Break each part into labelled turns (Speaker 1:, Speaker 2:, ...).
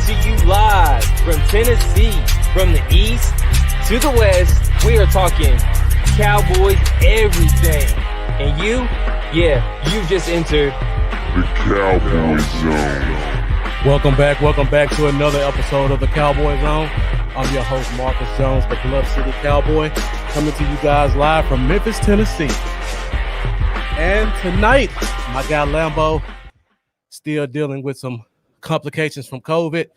Speaker 1: to you live from Tennessee, from the east to the west. We are talking Cowboys everything. And you just entered
Speaker 2: the Cowboy Zone.
Speaker 3: Welcome back to another episode of the Cowboy Zone. I'm your host, Marcus Jones, the Bluff City Cowboy, coming to you guys live from Memphis, Tennessee. And tonight, my guy Lambo still dealing with some complications from COVID,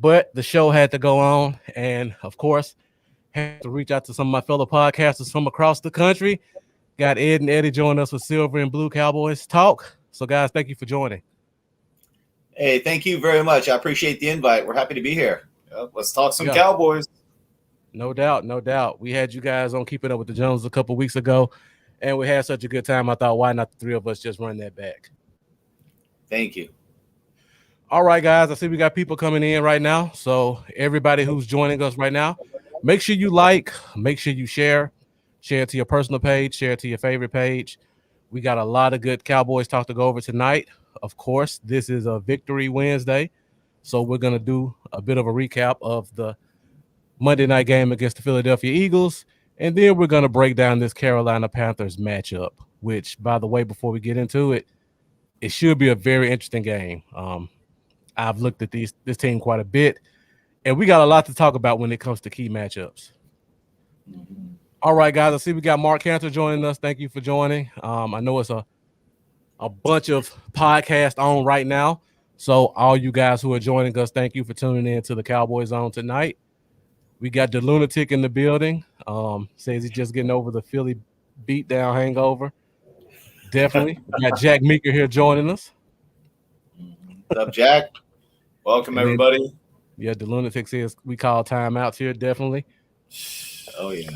Speaker 3: but the show had to go on, and of course, had to reach out to some of my fellow podcasters from across the country. Got Ed and Eddie joining us with Silver&Blue Cowboys Talk. So, guys, thank you for joining.
Speaker 4: Hey, thank you very much. I appreciate the invite. We're happy to be here.
Speaker 5: Let's talk some Cowboys.
Speaker 3: No doubt. We had you guys on Keeping Up with the Jones a couple weeks ago, and we had such a good time. I thought, why not the three of us just run that back?
Speaker 4: Thank you.
Speaker 3: All right, guys, I see we got people coming in right now. So everybody who's joining us right now, make sure you like, make sure you share it to your personal page, share it to your favorite page. We got a lot of good Cowboys talk to go over tonight. Of course, this is a Victory Wednesday. So we're going to do a bit of a recap of the Monday night game against the Philadelphia Eagles. And then we're going to break down this Carolina Panthers matchup, which, by the way, before we get into it, it should be a very interesting game. I've looked at this team quite a bit, and we got a lot to talk about when it comes to key matchups. All right, guys, I see we got Mark Cantor joining us. Thank you for joining. I know it's a bunch of podcasts on right now. So all you guys who are joining us, thank you for tuning in to the Cowboy Zone tonight. We got the Lunatic in the building. Says he's just getting over the Philly beatdown hangover. Definitely. We got Jack Meeker here joining us.
Speaker 4: What's up, Jack?
Speaker 5: Welcome, everybody.
Speaker 3: Yeah, the Lunatic says we call timeouts here, definitely.
Speaker 4: Oh, yeah.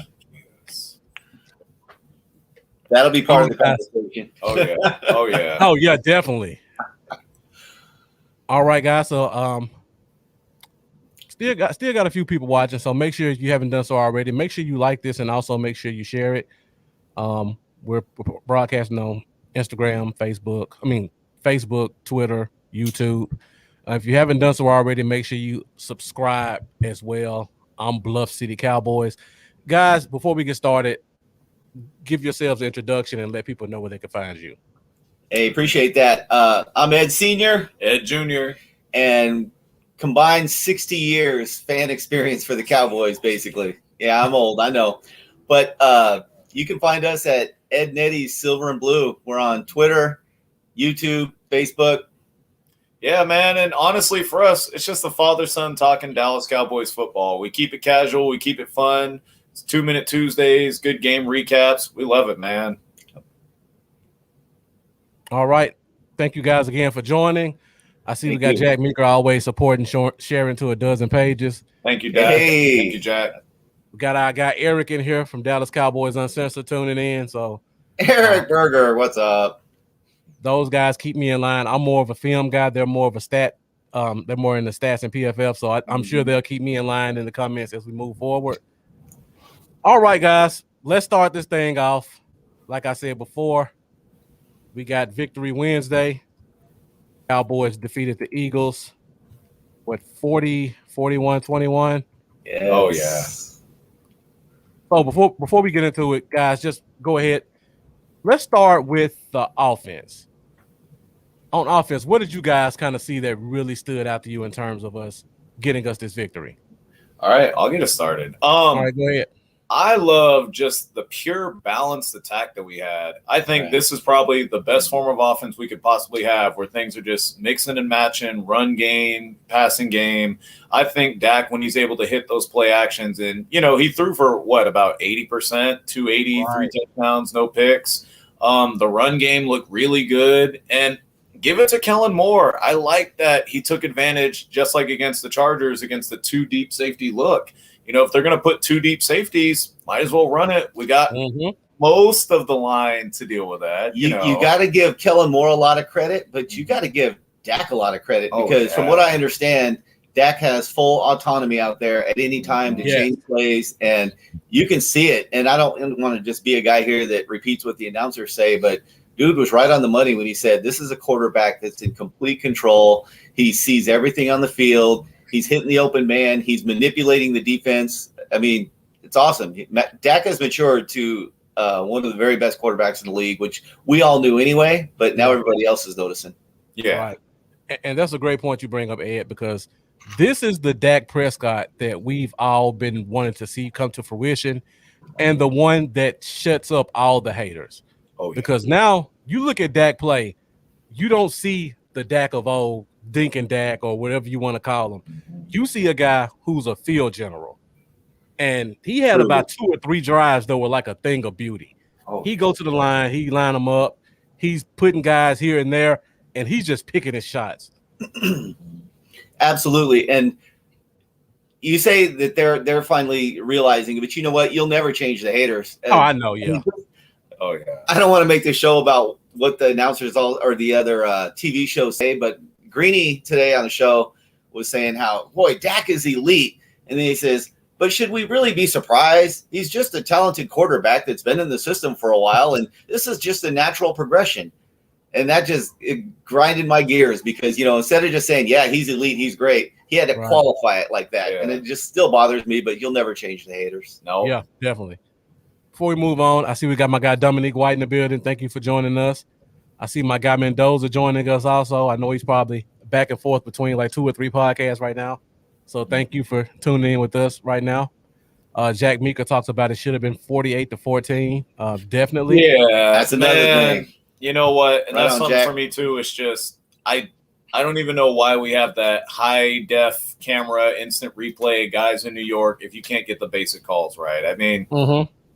Speaker 4: That'll be part of the conversation.
Speaker 5: Oh, yeah. Oh, yeah.
Speaker 3: Oh, yeah, definitely. All right, guys. So, still got a few people watching. So make sure if you haven't done so already, make sure you like this and also make sure you share it. We're broadcasting on Instagram, Facebook, Twitter, YouTube. If you haven't done so already, make sure you subscribe as well. I'm Bluff City Cowboys. Guys, before we get started, give yourselves an introduction and let people know where they can find you.
Speaker 4: Hey, appreciate that. I'm Ed Sr.
Speaker 5: Ed Jr.
Speaker 4: And combined 60 years fan experience for the Cowboys, basically. Yeah, I'm old, I know. But you can find us at Ed and Eddie's Silver&Blue. We're on Twitter, YouTube, Facebook.
Speaker 5: Yeah, man. And honestly, for us, it's just the father-son talking Dallas Cowboys football. We keep it casual. We keep it fun. It's 2-Minute Tuesdays, good game recaps. We love it, man.
Speaker 3: All right. Thank you guys again for joining. I see we got Jack Meeker always supporting, sharing to a dozen pages.
Speaker 5: Thank you, Dad.
Speaker 4: Hey.
Speaker 5: Thank you, Jack.
Speaker 3: We got our guy Eric in here from Dallas Cowboys Uncensored tuning in. So
Speaker 4: Eric Berger, what's up?
Speaker 3: Those guys keep me in line. I'm more of a film guy. They're more of a stat. They're more in the stats and PFF. So I'm sure they'll keep me in line in the comments as we move forward. All right, guys, let's start this thing off. Like I said before, we got Victory Wednesday. Cowboys defeated the Eagles. 41-21?
Speaker 4: Yes.
Speaker 5: Oh, yeah.
Speaker 3: So before we get into it, guys, just go ahead. Let's start with the offense. On offense, what did you guys kind of see that really stood out to you in terms of us getting us this victory?
Speaker 5: All right, I'll get us started.
Speaker 3: All right, go ahead.
Speaker 5: I love just the pure balanced attack that we had. I think this is probably the best form of offense we could possibly have, where things are just mixing and matching, run game, passing game. I think Dak, when he's able to hit those play actions, and, he threw for, about 80%, 280, right. 3 touchdowns, no picks. The run game looked really good. And give it to Kellen Moore. I like that he took advantage, just like against the Chargers, against the 2 deep safety look. If they're going to put 2 deep safeties, might as well run it. We got most of the line to deal with that.
Speaker 4: You got to give Kellen Moore a lot of credit, but you got to give Dak a lot of credit because from what I understand, Dak has full autonomy out there at any time to change plays, and you can see it. And I don't want to just be a guy here that repeats what the announcers say, but dude was right on the money when he said this is a quarterback that's in complete control. He sees everything on the field. He's hitting the open man. He's manipulating the defense. I mean, it's awesome. Dak has matured to one of the very best quarterbacks in the league, which we all knew anyway, but now everybody else is noticing.
Speaker 5: Yeah.
Speaker 3: Right. And that's a great point you bring up, Ed, because this is the Dak Prescott that we've all been wanting to see come to fruition, and the one that shuts up all the haters.
Speaker 5: Oh, yeah.
Speaker 3: Because now you look at Dak play, you don't see the Dak of old, Dink and Dak, or whatever you want to call him. You see a guy who's a field general. And he had about 2 or 3 drives that were like a thing of beauty. He go to the line, he line them up, he's putting guys here and there, and he's just picking his shots.
Speaker 4: Absolutely. And you say that they're finally realizing, but you know what? You'll never change the haters.
Speaker 3: Oh, I know, yeah.
Speaker 5: Oh, yeah.
Speaker 4: I don't want to make this show about what the announcers or the other TV shows say, but Greeny today on the show was saying how, boy, Dak is elite. And then he says, but should we really be surprised? He's just a talented quarterback that's been in the system for a while, and this is just a natural progression. And that it grinded my gears because, instead of just saying, yeah, he's elite, he's great, he had to qualify it like that. Yeah. And it just still bothers me, but you'll never change the haters.
Speaker 5: No.
Speaker 3: Yeah, definitely. Before we move on, I see we got my guy Dominique White in the building. Thank you for joining us. I see my guy Mendoza joining us also. I know he's probably back and forth between like 2 or 3 podcasts right now. So thank you for tuning in with us right now. Jack Mika talks about it should have been 48-14. Definitely.
Speaker 4: Yeah, that's another thing.
Speaker 5: You know what? And that's something Jack. For me too. It's just I don't even know why we have that high def camera instant replay guys in New York if you can't get the basic calls right. I mean,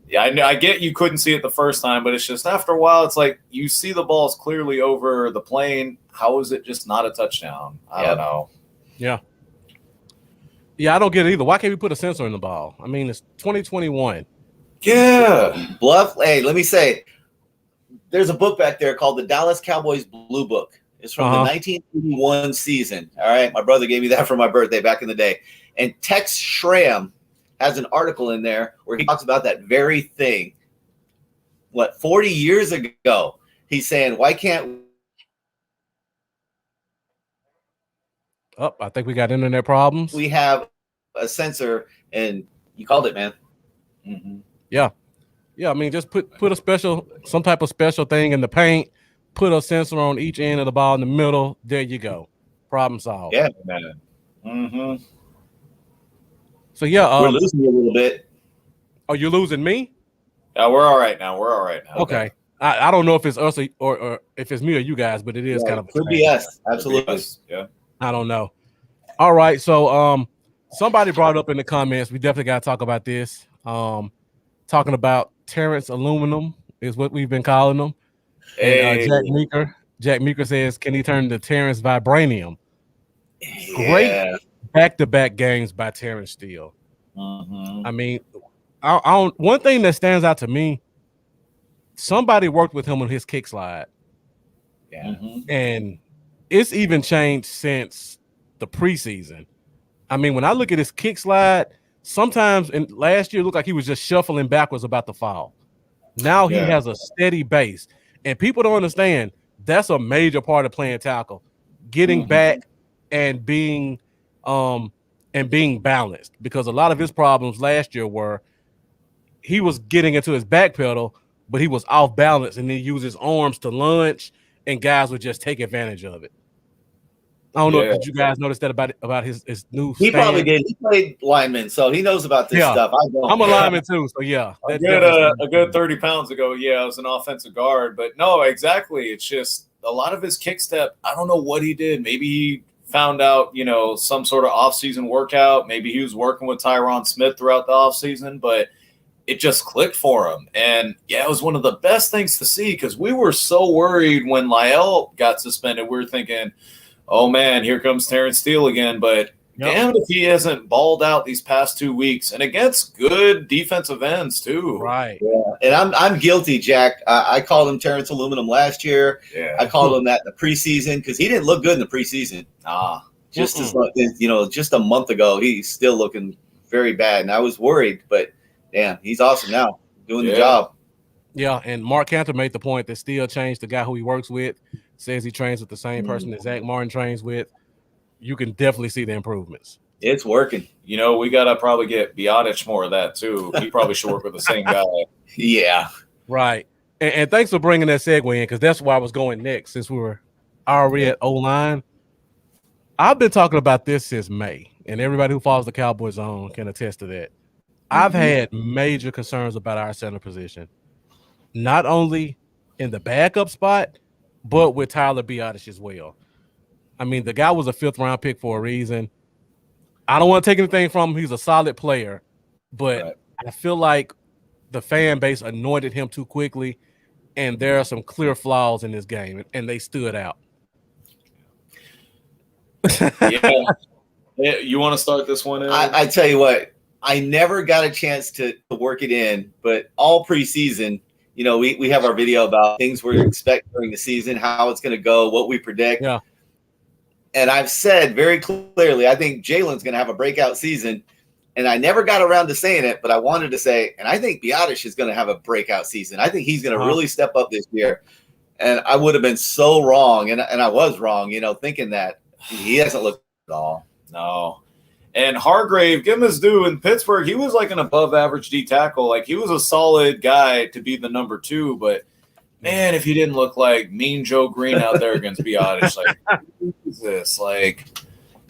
Speaker 5: yeah, I get you couldn't see it the first time, but it's just after a while, it's like you see the balls clearly over the plane. How is it just not a touchdown? I don't know.
Speaker 3: Yeah. Yeah, I don't get it either. Why can't we put a sensor in the ball? I mean, it's 2021.
Speaker 4: Yeah. Bluff. Hey, let me say, there's a book back there called the Dallas Cowboys Blue Book. It's from the 1981 season. All right. My brother gave me that for my birthday back in the day. And Tex Schramm has an article in there where he talks about that very thing. 40 years ago, he's saying, why can't
Speaker 3: I think we got internet problems.
Speaker 4: we have a sensor? And you called it, man.
Speaker 3: Yeah. Yeah, I mean, just put some type of special thing in the paint, put a sensor on each end of the ball in the middle. There you go. Problem solved.
Speaker 4: Yeah, man.
Speaker 3: So, yeah.
Speaker 4: We're losing you a little bit.
Speaker 3: Oh, you're losing me?
Speaker 5: Yeah, we're all right now.
Speaker 3: Okay. I don't know if it's us or if it's me or you guys, but it is kind of.
Speaker 4: Could be us. Absolutely.
Speaker 5: Yeah.
Speaker 3: I don't know. All right. So somebody brought up in the comments, we definitely got to talk about this. Talking about Terrace Aluminum is what we've been calling them.
Speaker 5: Hey.
Speaker 3: And Jack Meeker says, can he turn to Terrace Vibranium? Great back-to-back games by Terrence Steele. I mean, one thing that stands out to me, somebody worked with him on his kick slide.
Speaker 4: Yeah.
Speaker 3: And it's even changed since the preseason. I mean, when I look at his kick slide, sometimes last year it looked like he was just shuffling backwards about to fall. Now he has a steady base. And people don't understand that's a major part of playing tackle. Getting back and being balanced. Because a lot of his problems last year were he was getting into his back pedal, but he was off balance and then use his arms to lunge, and guys would just take advantage of it. I don't know. Did you guys notice that about his new?
Speaker 4: He probably did. He played lineman, so he knows about this stuff.
Speaker 3: I'm a lineman too, so yeah.
Speaker 5: A good 30 pounds ago, I was an offensive guard, but no, exactly. It's just a lot of his kick step. I don't know what he did. Maybe he found out, some sort of off-season workout. Maybe he was working with Tyron Smith throughout the off-season, but it just clicked for him. And it was one of the best things to see because we were so worried when Lyle got suspended. We were thinking, oh man, here comes Terrence Steele again. But damn if he hasn't balled out these past 2 weeks and against good defensive ends too.
Speaker 3: Right.
Speaker 4: Yeah. And I'm guilty, Jack. I called him Terrence Aluminum last year. Yeah. I called him that in the preseason because he didn't look good in the preseason. Just a month ago, he's still looking very bad. And I was worried, but damn, he's awesome now, doing the job.
Speaker 3: Yeah, and Mark Cantor made the point that Steele changed the guy who he works with. Says he trains with the same person that Zach Martin trains with. you can definitely see the improvements.
Speaker 4: It's working.
Speaker 5: You know, we got to probably get Biotic more of that too. He probably should work with the same guy.
Speaker 4: Yeah.
Speaker 3: Right. And thanks for bringing that segue in, because that's where I was going next since we were already at O-line. I've been talking about this since May, and everybody who follows the Cowboys Zone can attest to that. I've had major concerns about our center position, not only in the backup spot, but with Tyler Biotic as well. I mean, the guy was a 5th-round pick for a reason. I don't want to take anything from him. He's a solid player, but I feel like the fan base anointed him too quickly, and there are some clear flaws in this game, and they stood out.
Speaker 5: Yeah. You want to start this one?
Speaker 4: I tell you what, I never got a chance to work it in, but all preseason, you know, we have our video about things we expect during the season, how it's going to go, what we predict.
Speaker 3: Yeah.
Speaker 4: And I've said very clearly, I think Jalen's going to have a breakout season. And I never got around to saying it, but I wanted to say, and I think Biotic is going to have a breakout season. I think he's going to really step up this year. And I would have been so wrong, and I was wrong, you know, thinking that he hasn't looked at all.
Speaker 5: No. And Hargrave, give him his due in Pittsburgh. He was like an above-average D tackle. Like, he was a solid guy to be the number 2, but man, if he didn't look like Mean Joe Green out there against Biotic, like, who is this? Like,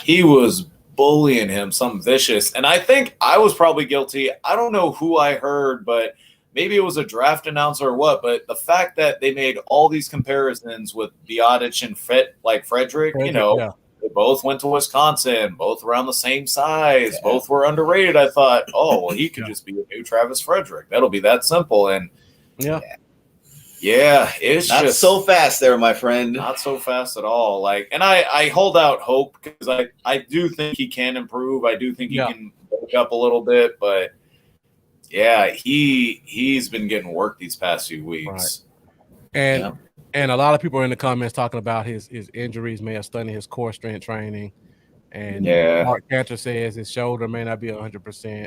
Speaker 5: he was bullying him, something vicious. And I think I was probably guilty. I don't know who I heard, but maybe it was a draft announcer or what. But the fact that they made all these comparisons with Biotic and Frederick, you know, they both went to Wisconsin, both around the same size, both were underrated. I thought, oh, well, he could just be a new Travis Frederick. That'll be that simple. And yeah, it's
Speaker 4: not
Speaker 5: just
Speaker 4: so fast there, my friend.
Speaker 5: Not so fast at all. Like, and I hold out hope because I do think he can improve. I do think he can wake up a little bit, but yeah, he's been getting work these past few weeks.
Speaker 3: Right. And a lot of people are in the comments talking about his injuries may have stunted his core strength training. And Mark Cantor says his shoulder may not be 100%.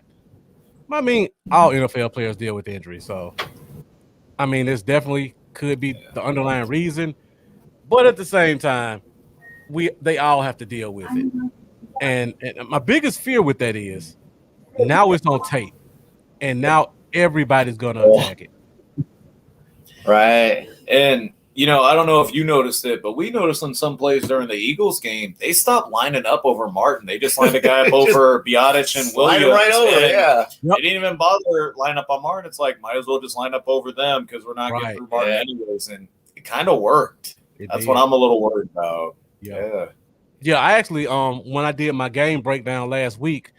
Speaker 3: I mean, all NFL players deal with injuries, so I mean, this definitely could be the underlying reason, but at the same time, they all have to deal with it. And my biggest fear with that is now it's on tape, and now everybody's going to attack it.
Speaker 4: Right.
Speaker 5: And, you know, I don't know if you noticed it, but we noticed in some plays during the Eagles game, they stopped lining up over Martin. They just lined a guy up over Biotic and Williams.
Speaker 4: Right over,
Speaker 5: They didn't even bother line up on Martin. It's like, might as well just line up over them because we're not getting through Martin anyways. And it kind of worked. That's what I'm a little worried about.
Speaker 3: Yeah, I actually, when I did my game breakdown last week,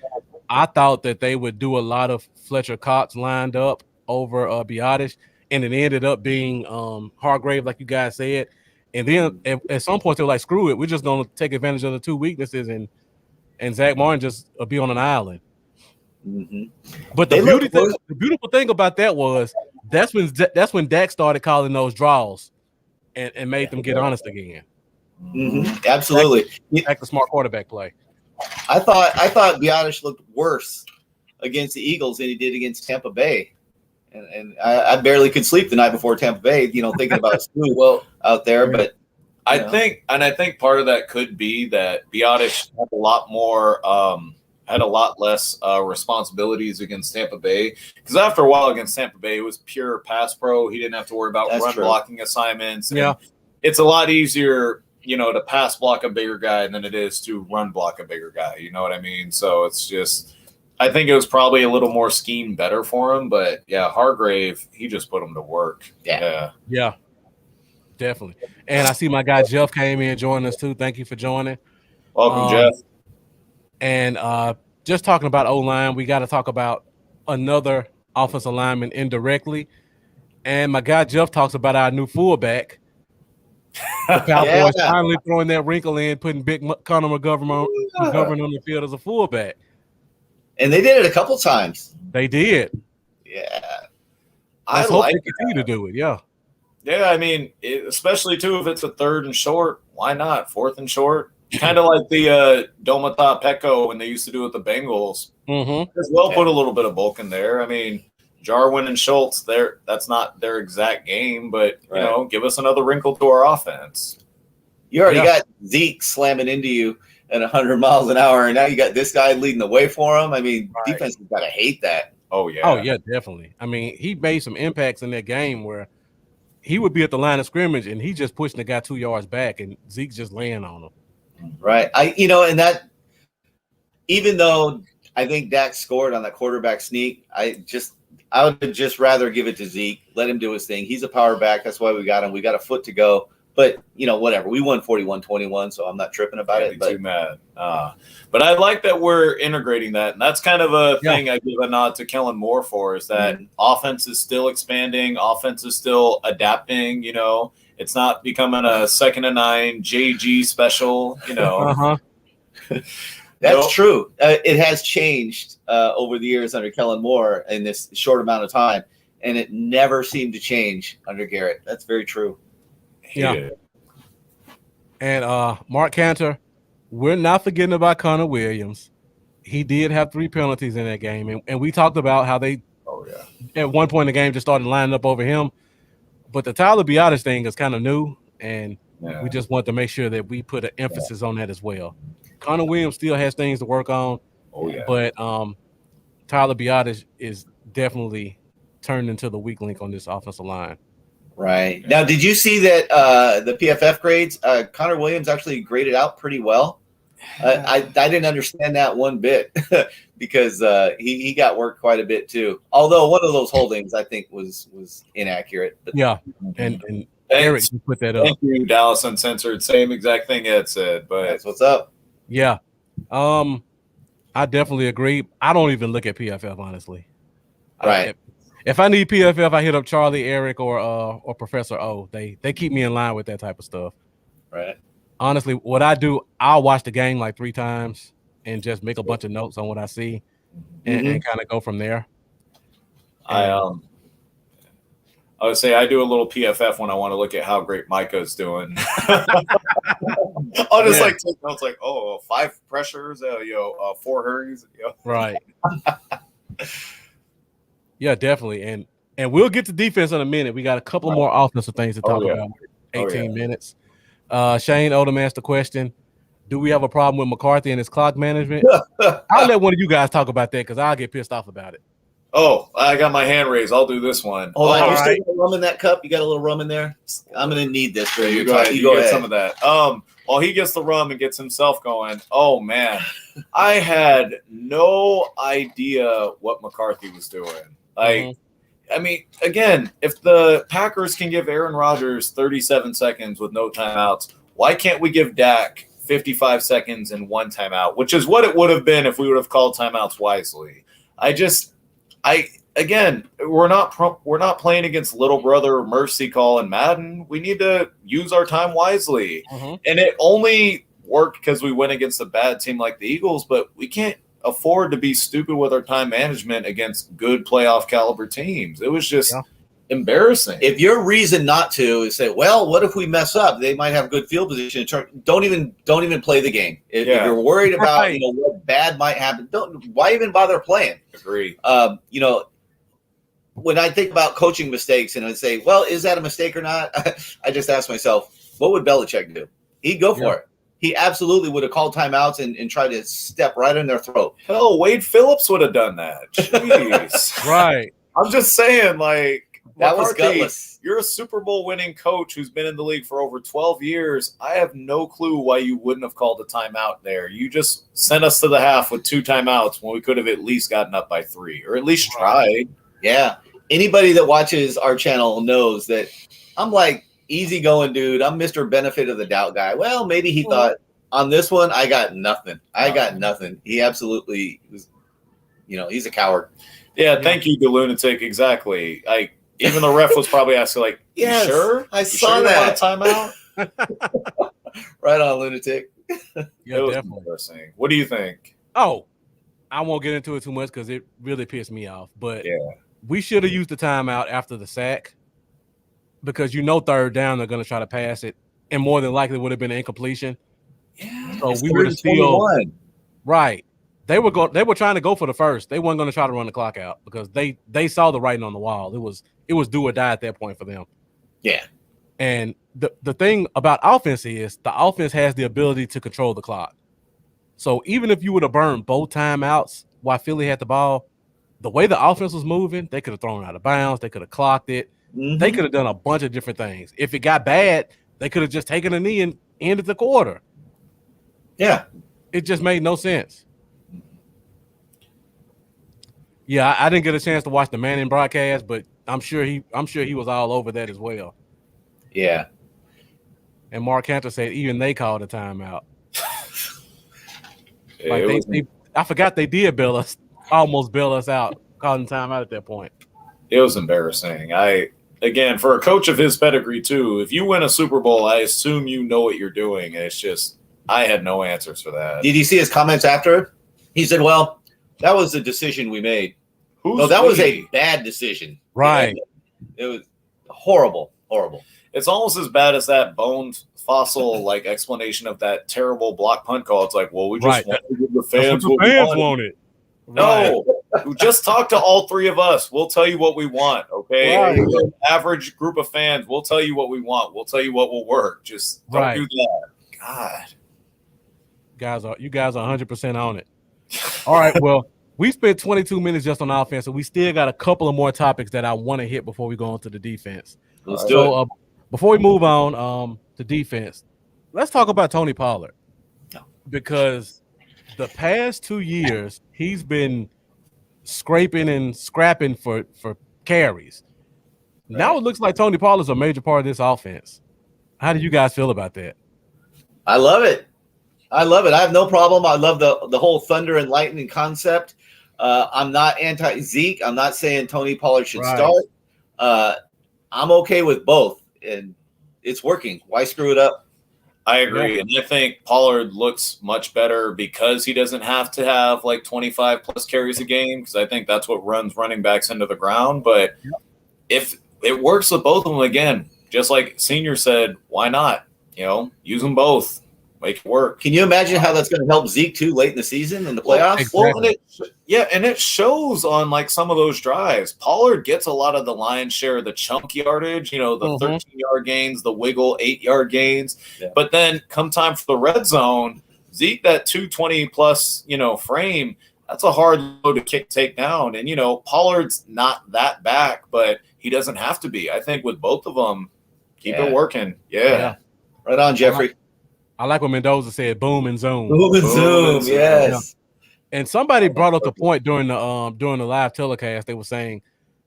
Speaker 3: I thought that they would do a lot of Fletcher Cox lined up over Biotic. And it ended up being Hargrave, like you guys said. And then at some point, they were like, screw it. We're just going to take advantage of the 2 weaknesses and Zach Martin just be on an island. But the beautiful thing about that was that's when Dak started calling those draws and made them get honest again.
Speaker 4: Absolutely.
Speaker 3: Dak the smart quarterback play.
Speaker 4: I thought Biotic looked worse against the Eagles than he did against Tampa Bay. And I barely could sleep the night before Tampa Bay, you know, thinking about school out there. But
Speaker 5: I think part of that could be that Biotic had a lot more, had a lot less responsibilities against Tampa Bay. Because after a while against Tampa Bay, it was pure pass pro. He didn't have to worry about blocking assignments. And it's a lot easier, you know, to pass block a bigger guy than it is to run block a bigger guy. You know what I mean? So it's just. I think it was probably a little more scheme better for him, but Hargrave, he just put him to work.
Speaker 3: Yeah, definitely. And I see my guy Jeff came in and joined us too. Thank you for joining.
Speaker 5: Welcome, Jeff.
Speaker 3: And just talking about O-line, we got to talk about another offensive lineman indirectly. And my guy Jeff talks about our new fullback. The Cowboys finally throwing that wrinkle in, putting big Conor McGovern on the field as a fullback.
Speaker 4: And they did it a couple times.
Speaker 3: They did.
Speaker 4: Yeah.
Speaker 3: I hope they continue to do it. Yeah.
Speaker 5: Yeah, I mean, especially, too, if it's a 3rd and short, why not? 4th and short. Kind of like the Domata Pecco when they used to do it with the Bengals. As well put a little bit of bulk in there. I mean, Jarwin and Schultz, that's not their exact game, but, you know, give us another wrinkle to our offense.
Speaker 4: You already got Zeke slamming into you at 100 miles an hour, and now you got this guy leading the way for him. I mean, defense has got to hate that.
Speaker 5: Oh yeah.
Speaker 3: Oh yeah, definitely. I mean, he made some impacts in that game where he would be at the line of scrimmage and he just pushing the guy 2 yards back, and Zeke's just laying on him.
Speaker 4: Right. And that, even though I think Dak scored on that quarterback sneak, I would just rather give it to Zeke, let him do his thing. He's a power back. That's why we got him. We got a foot to go. But, whatever. We won 41-21, so I'm not tripping about it.
Speaker 5: Too mad. But I like that we're integrating that. And that's kind of a thing I give a nod to Kellen Moore for, is that offense is still expanding. Offense is still adapting, It's not becoming a 2nd and 9 JG special,
Speaker 4: That's true. It has changed over the years under Kellen Moore in this short amount of time, and it never seemed to change under Garrett. That's very true.
Speaker 3: Yeah. And Mark Cantor, we're not forgetting about Connor Williams. He did have 3 penalties in that game, and we talked about how they at one point in the game just started lining up over him. But the Tyler Biadasz thing is kind of new, and we just want to make sure that we put an emphasis on that as well. Connor Williams still has things to work on. But Tyler Biadasz is definitely turned into the weak link on this offensive line.
Speaker 4: Right. Now, did you see that the PFF grades, Connor Williams actually graded out pretty well? I didn't understand that one bit because he got worked quite a bit too. Although one of those holdings I think was inaccurate. But,
Speaker 3: and Eric put that up.
Speaker 5: Thank you, Dallas Uncensored. Same exact thing Ed said. But
Speaker 4: that's what's up.
Speaker 3: Yeah. I definitely agree. I don't even look at PFF, honestly.
Speaker 4: Right.
Speaker 3: If I need PFF, I hit up Charlie, Eric, or Professor O. They keep me in line with that type of stuff.
Speaker 4: Right.
Speaker 3: Honestly, what I do, I'll watch the game like 3 times and just make a bunch of notes on what I see and kind of go from there.
Speaker 5: I would say I do a little PFF when I want to look at how great Micah's doing. I'll just take notes like, 5 pressures, 4 hurries.
Speaker 3: Right. Yeah, definitely. And we'll get to defense in a minute. We got a couple more offensive things to talk about. 18 minutes. Shane Odom asked the question, do we have a problem with McCarthy and his clock management? I'll let one of you guys talk about that because I'll get pissed off about it.
Speaker 5: Oh, I got my hand raised. I'll do this one.
Speaker 4: Hold on. You still got rum in that cup? You got a little rum in there? I'm going to need this.
Speaker 5: You go ahead. You get some of that. While he gets the rum and gets himself going, oh, man. I had no idea what McCarthy was doing. I mean, again, if the Packers can give Aaron Rodgers 37 seconds with no timeouts, why can't we give Dak 55 seconds and 1 timeout, which is what it would have been if we would have called timeouts wisely. Again, we're not playing against little brother mercy call in Madden. We need to use our time wisely. And it only worked because we went against a bad team like the Eagles, but we can't afford to be stupid with our time management against good playoff caliber teams. It was just embarrassing.
Speaker 4: If your reason not to is say, well, what if we mess up? They might have good field position. Don't even play the game. If you're worried about what bad might happen, why even bother playing?
Speaker 5: Agree.
Speaker 4: When I think about coaching mistakes and I say, well, is that a mistake or not? I just ask myself, what would Belichick do? He'd go for it. He absolutely would have called timeouts and tried to step right in their throat.
Speaker 5: Hell, Wade Phillips would have done that. Jeez.
Speaker 3: Right.
Speaker 5: I'm just saying,
Speaker 4: that was gutless.
Speaker 5: You're a Super Bowl winning coach who's been in the league for over 12 years. I have no clue why you wouldn't have called a timeout there. You just sent us to the half with 2 timeouts when we could have at least gotten up by 3 or at least tried.
Speaker 4: Yeah. Anybody that watches our channel knows that I'm easy going, dude. I'm Mr. Benefit of the Doubt guy. Well, maybe he thought on this one, I got nothing. He absolutely was, he's a coward.
Speaker 5: Yeah. Thank you, the lunatic. Exactly. Even the ref was probably asking,
Speaker 4: yes,
Speaker 5: sure?
Speaker 4: I saw that.
Speaker 5: Timeout?
Speaker 4: Right on, lunatic.
Speaker 3: Yeah, definitely.
Speaker 5: Embarrassing. What do you think?
Speaker 3: Oh, I won't get into it too much because it really pissed me off. But we should have used the timeout after the sack because 3rd down they're going to try to pass it, and more than likely would have been an incompletion.
Speaker 4: Yeah,
Speaker 3: so we would have still right. They were trying to go for the first. They weren't going to try to run the clock out because they saw the writing on the wall. It was do or die at that point for them.
Speaker 4: Yeah.
Speaker 3: And the thing about offense is the offense has the ability to control the clock. So even if you would have burned both timeouts while Philly had the ball, the way the offense was moving, they could have thrown it out of bounds. They could have clocked it.
Speaker 4: Mm-hmm.
Speaker 3: They could have done a bunch of different things. If it got bad, they could have just taken a knee and ended the quarter.
Speaker 4: Yeah.
Speaker 3: It just made no sense. Yeah, I didn't get a chance to watch the Manning broadcast, but I'm sure he was all over that as well.
Speaker 4: Yeah.
Speaker 3: And Mark Cantor said even they called a timeout.
Speaker 5: Yeah,
Speaker 3: I forgot they did almost bail us out, calling timeout at that point.
Speaker 5: It was embarrassing. Again, for a coach of his pedigree too, if you win a Super Bowl, I assume you know what you're doing. It's just I had no answers for that.
Speaker 4: Did you see his comments after? He said, well, that was the decision we made.
Speaker 5: Was
Speaker 4: a bad decision.
Speaker 3: Right.
Speaker 4: It was horrible.
Speaker 5: It's almost as bad as that bone fossil like explanation of that terrible block punt call. It's like, well, we just want to give the fans what we wanted. No, we just talk to all three of us. We'll tell you what we want, okay?
Speaker 3: Right.
Speaker 5: An average group of fans, we'll tell you what we want. We'll tell you what will work. Just don't do that. God.
Speaker 3: You guys are 100% on it. All right, well, we spent 22 minutes just on offense, so we still got a couple of more topics that I want to hit before we go into the defense.
Speaker 4: Let's do it.
Speaker 3: Before we move on to defense, let's talk about Tony Pollard. Because the past 2 years, he's been scraping and scrapping for carries. Right. Now it looks like Tony Pollard's a major part of this offense. How do you guys feel about that?
Speaker 4: I love it. I have no problem. I love the whole thunder and lightning concept. I'm not anti-Zeke. I'm not saying Tony Pollard should start. I'm okay with both, and it's working. Why screw it up?
Speaker 5: I agree. And I think Pollard looks much better because he doesn't have to have like 25 plus carries a game, because I think that's what runs running backs into the ground. But if it works with both of them, again, just like Senior said, why not? Use them both. Make it work.
Speaker 4: Can you imagine how that's going to help Zeke too late in the season in the playoffs?
Speaker 3: Exactly.
Speaker 5: And it shows on like some of those drives. Pollard gets a lot of the lion's share of the chunk yardage, the 13-yard gains, the wiggle 8-yard gains. Yeah. But then come time for the red zone, Zeke, that 220 plus, frame, that's a hard load to take down. And, Pollard's not that back, but he doesn't have to be. I think with both of them, keep it working. Yeah.
Speaker 4: Right on, Jeffrey.
Speaker 3: I like what Mendoza said, boom and zoom.
Speaker 4: Boom and zoom, yes.
Speaker 3: And somebody brought up the point during the live telecast. They were saying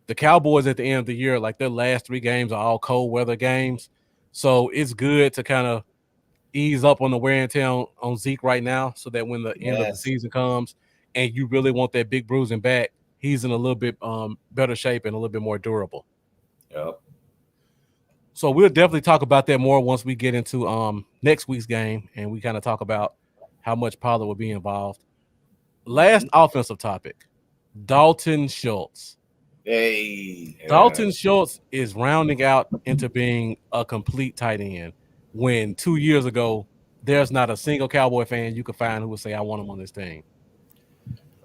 Speaker 3: the Cowboys at the end of the year, like their last 3 games are all cold weather games. So it's good to kind of ease up on the wear and tear on Zeke right now, so that when the end of the season comes and you really want that big bruising back, he's in a little bit better shape and a little bit more durable.
Speaker 5: Yep.
Speaker 3: So we'll definitely talk about that more once we get into next week's game and we kind of talk about how much Pollard will be involved. Last offensive topic, Dalton Schultz.
Speaker 4: Hey.
Speaker 3: Dalton Schultz is rounding out into being a complete tight end, when 2 years ago there's not a single Cowboy fan you could find who would say, I want him on this team.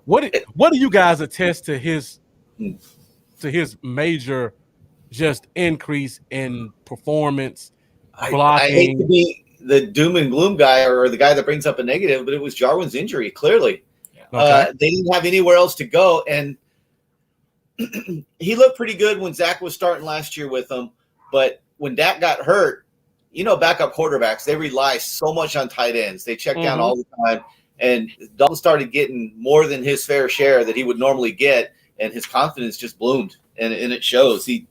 Speaker 3: What do you guys attest to his major just increase in performance, blocking?
Speaker 4: I hate to be the doom and gloom guy or the guy that brings up a negative, but it was Jarwin's injury, clearly. Okay. They didn't have anywhere else to go, and he looked pretty good when Zach was starting last year with him, but when Dak got hurt, backup quarterbacks, they rely so much on tight ends. They check down all the time, and Dalton started getting more than his fair share that he would normally get, and his confidence just bloomed. And it shows. He's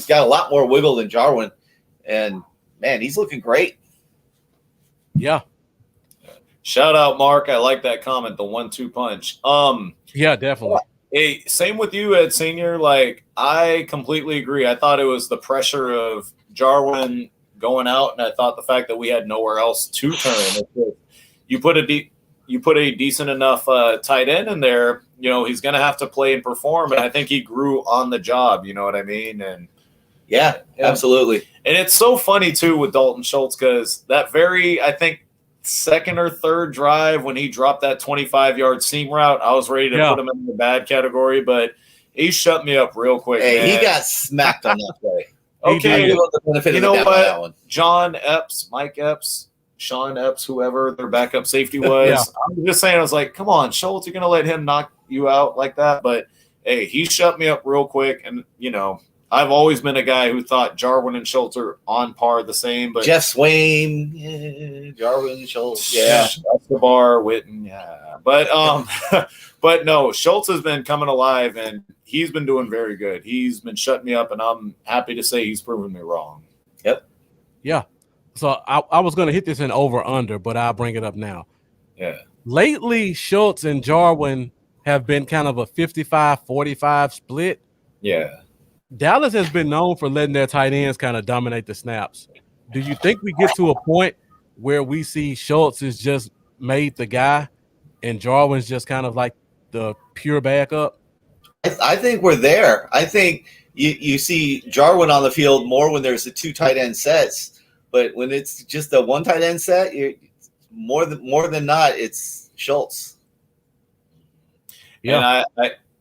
Speaker 4: got a lot more wiggle than Jarwin, and man, he's looking great.
Speaker 3: Yeah.
Speaker 5: Shout out, Mark. I like that comment. The 1-2 punch.
Speaker 3: Yeah, definitely.
Speaker 5: Hey, same with you, Ed Senior. Like, I completely agree. I thought it was the pressure of Jarwin going out, and I thought the fact that we had nowhere else to turn. You put a decent enough tight end in there, he's going to have to play and perform. And I think he grew on the job. You know what I mean? And
Speaker 4: yeah, absolutely.
Speaker 5: And it's so funny too with Dalton Schultz, because that I think second or third drive when he dropped that 25-yard seam route, I was ready to put him in the bad category, but he shut me up real quick.
Speaker 4: Hey,
Speaker 5: man.
Speaker 4: He got smacked on that play.
Speaker 5: Okay,
Speaker 4: you know what?
Speaker 5: John Epps, Mike Epps, Sean Epps, whoever their backup safety was.
Speaker 3: Yeah.
Speaker 5: I'm just saying, I was like, come on, Schultz, you're going to let him knock you out like that? But, hey, he shut me up real quick. And, I've always been a guy who thought Jarwin and Schultz are on par the same. But
Speaker 4: Jeff Swain, yeah, Jarwin, Schultz, yeah.
Speaker 5: Escobar, Witten, yeah. But no, Schultz has been coming alive, and he's been doing very good. He's been shutting me up, and I'm happy to say he's proven me wrong.
Speaker 4: Yep.
Speaker 3: Yeah. So I was going to hit this in over-under, but I'll bring it up now.
Speaker 5: Yeah.
Speaker 3: Lately, Schultz and Jarwin have been kind of a 55-45 split.
Speaker 5: Yeah.
Speaker 3: Dallas has been known for letting their tight ends kind of dominate the snaps. Do you think we get to a point where we see Schultz is just made the guy and Jarwin's just kind of like the pure backup?
Speaker 4: I think we're there. I think you see Jarwin on the field more when there's the 2 tight end sets, but when it's just a 1 tight end set, more than not, it's Schultz.
Speaker 5: Yeah.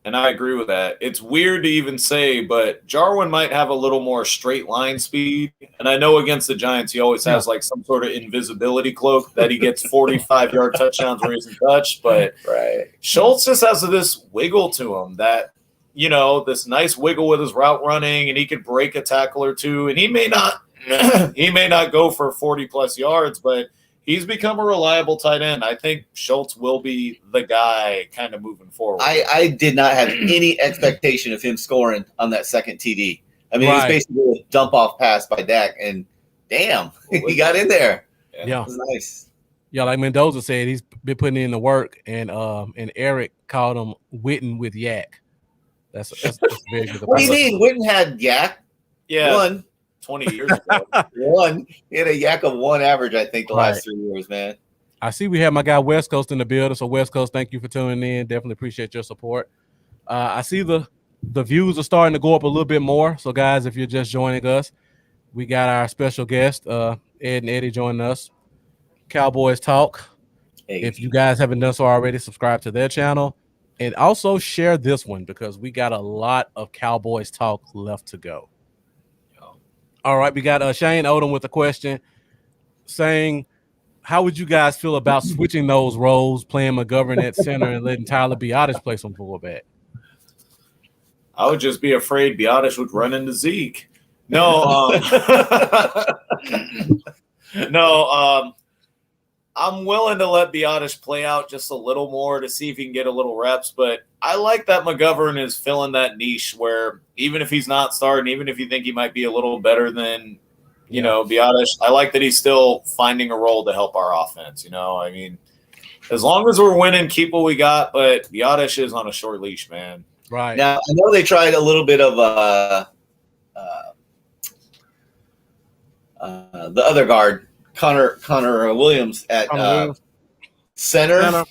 Speaker 5: And I agree with that. It's weird to even say, but Jarwin might have a little more straight line speed. And I know against the Giants, he always has like some sort of invisibility cloak that he gets 45-yard touchdowns where he isn't touched. But Schultz just has this wiggle to him that, this nice wiggle with his route running, and he could break a tackle or two. And he may not go for 40+ yards, but he's become a reliable tight end. I think Schultz will be the guy kind of moving forward.
Speaker 4: I did not have any expectation of him scoring on that second TD. I mean, It was basically a dump-off pass by Dak, and damn, he got in there.
Speaker 3: Yeah.
Speaker 4: It was nice.
Speaker 3: Yeah, like Mendoza said, he's been putting in the work, and Eric called him Witten with yak. That's very good.
Speaker 4: What do you mean? Witten had yak.
Speaker 5: Yeah.
Speaker 4: 1.
Speaker 5: 20 years ago.
Speaker 4: 1. He had a yak of 1 average, I think, the last 3 years, man.
Speaker 3: I see we have my guy West Coast in the building. So West Coast, thank you for tuning in. Definitely appreciate your support. I see the views are starting to go up a little bit more. So guys, if you're just joining us, we got our special guest, Ed and Eddie, joining us. Cowboys Talk.
Speaker 4: Hey.
Speaker 3: If you guys haven't done so already, subscribe to their channel and also share this one because we got a lot of Cowboys Talk left to go. All right, we got Shane Odom with a question saying, how would you guys feel about switching those roles, playing McGovern at center and letting Tyler Biadasz play some fullback?
Speaker 5: I would just be afraid Biadasz would run into Zeke. No, I'm willing to let Biadasz play out just a little more to see if he can get a little reps, but I like that McGovern is filling that niche where even if he's not starting, even if you think he might be a little better than, Biadasz, I like that he's still finding a role to help our offense. I mean, as long as we're winning, keep what we got, but Biadasz is on a short leash, man.
Speaker 3: Right.
Speaker 4: Now, I know they tried a little bit of the other guard, Connor Williams at center.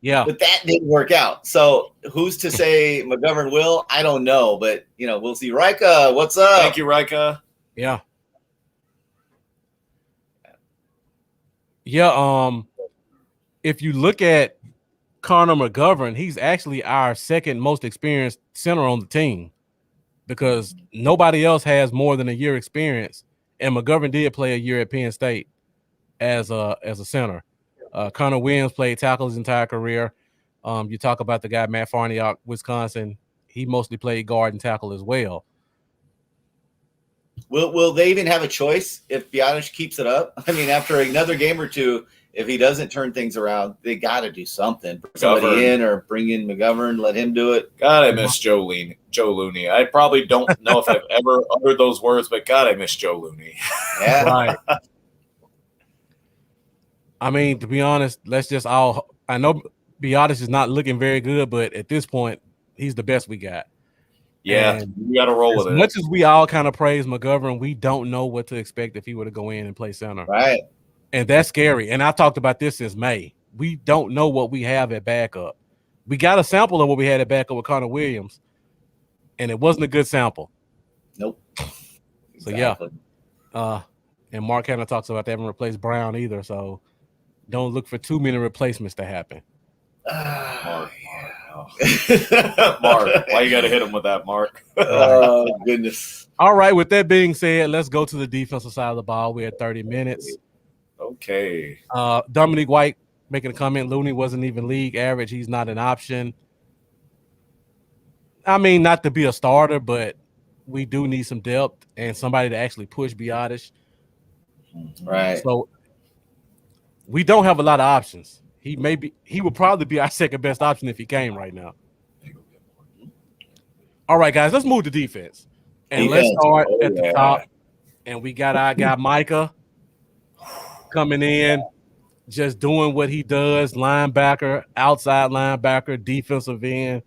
Speaker 3: Yeah.
Speaker 4: But that didn't work out. So who's to say McGovern will? I don't know. But, we'll see. Rika, what's up?
Speaker 5: Thank you, Rika.
Speaker 3: Yeah. Yeah. If you look at Conor McGovern, he's actually our second most experienced center on the team because nobody else has more than a year experience. And McGovern did play a year at Penn State as a center. Connor Williams played tackle his entire career. You talk about the guy Matt Farniok, Wisconsin. He mostly played guard and tackle as well.
Speaker 4: Will they even have a choice if Biadasz keeps it up? I mean, after another game or two, if he doesn't turn things around, they got to do something. Bring somebody in or bring in McGovern, let him do it.
Speaker 5: God, I miss Joe Looney. I probably don't know if I've ever uttered those words, but God, I miss Joe Looney.
Speaker 4: Yeah.
Speaker 3: Right. I mean, to be honest, I know Biadasz is not looking very good, but at this point, he's the best we got.
Speaker 5: Yeah,
Speaker 3: and
Speaker 5: you got to roll with it.
Speaker 3: As much as we all kind of praise McGovern, we don't know what to expect if he were to go in and play center.
Speaker 4: Right.
Speaker 3: And that's scary. And I talked about this since May. We don't know what we have at backup. We got a sample of what we had at backup with Connor Williams, and it wasn't a good sample.
Speaker 4: Nope.
Speaker 3: So, exactly. Yeah. And Mark kind of talks about they haven't replaced Brown either, so don't look for too many replacements to happen.
Speaker 5: Mark, why you got to hit him with that, Mark?
Speaker 4: Oh, goodness.
Speaker 3: All right, with that being said, let's go to the defensive side of the ball. We're at 30 minutes.
Speaker 5: Okay.
Speaker 3: Dominique White making a comment. Looney wasn't even league average. He's not an option. I mean, not to be a starter, but we do need some depth and somebody to actually push Biotish.
Speaker 4: Right.
Speaker 3: So we don't have a lot of options. He would probably be our second best option if he came right now. All right, guys, let's move to defense. And let's start at the top. And we got our guy Micah coming in, just doing what he does, linebacker, outside linebacker, defensive end,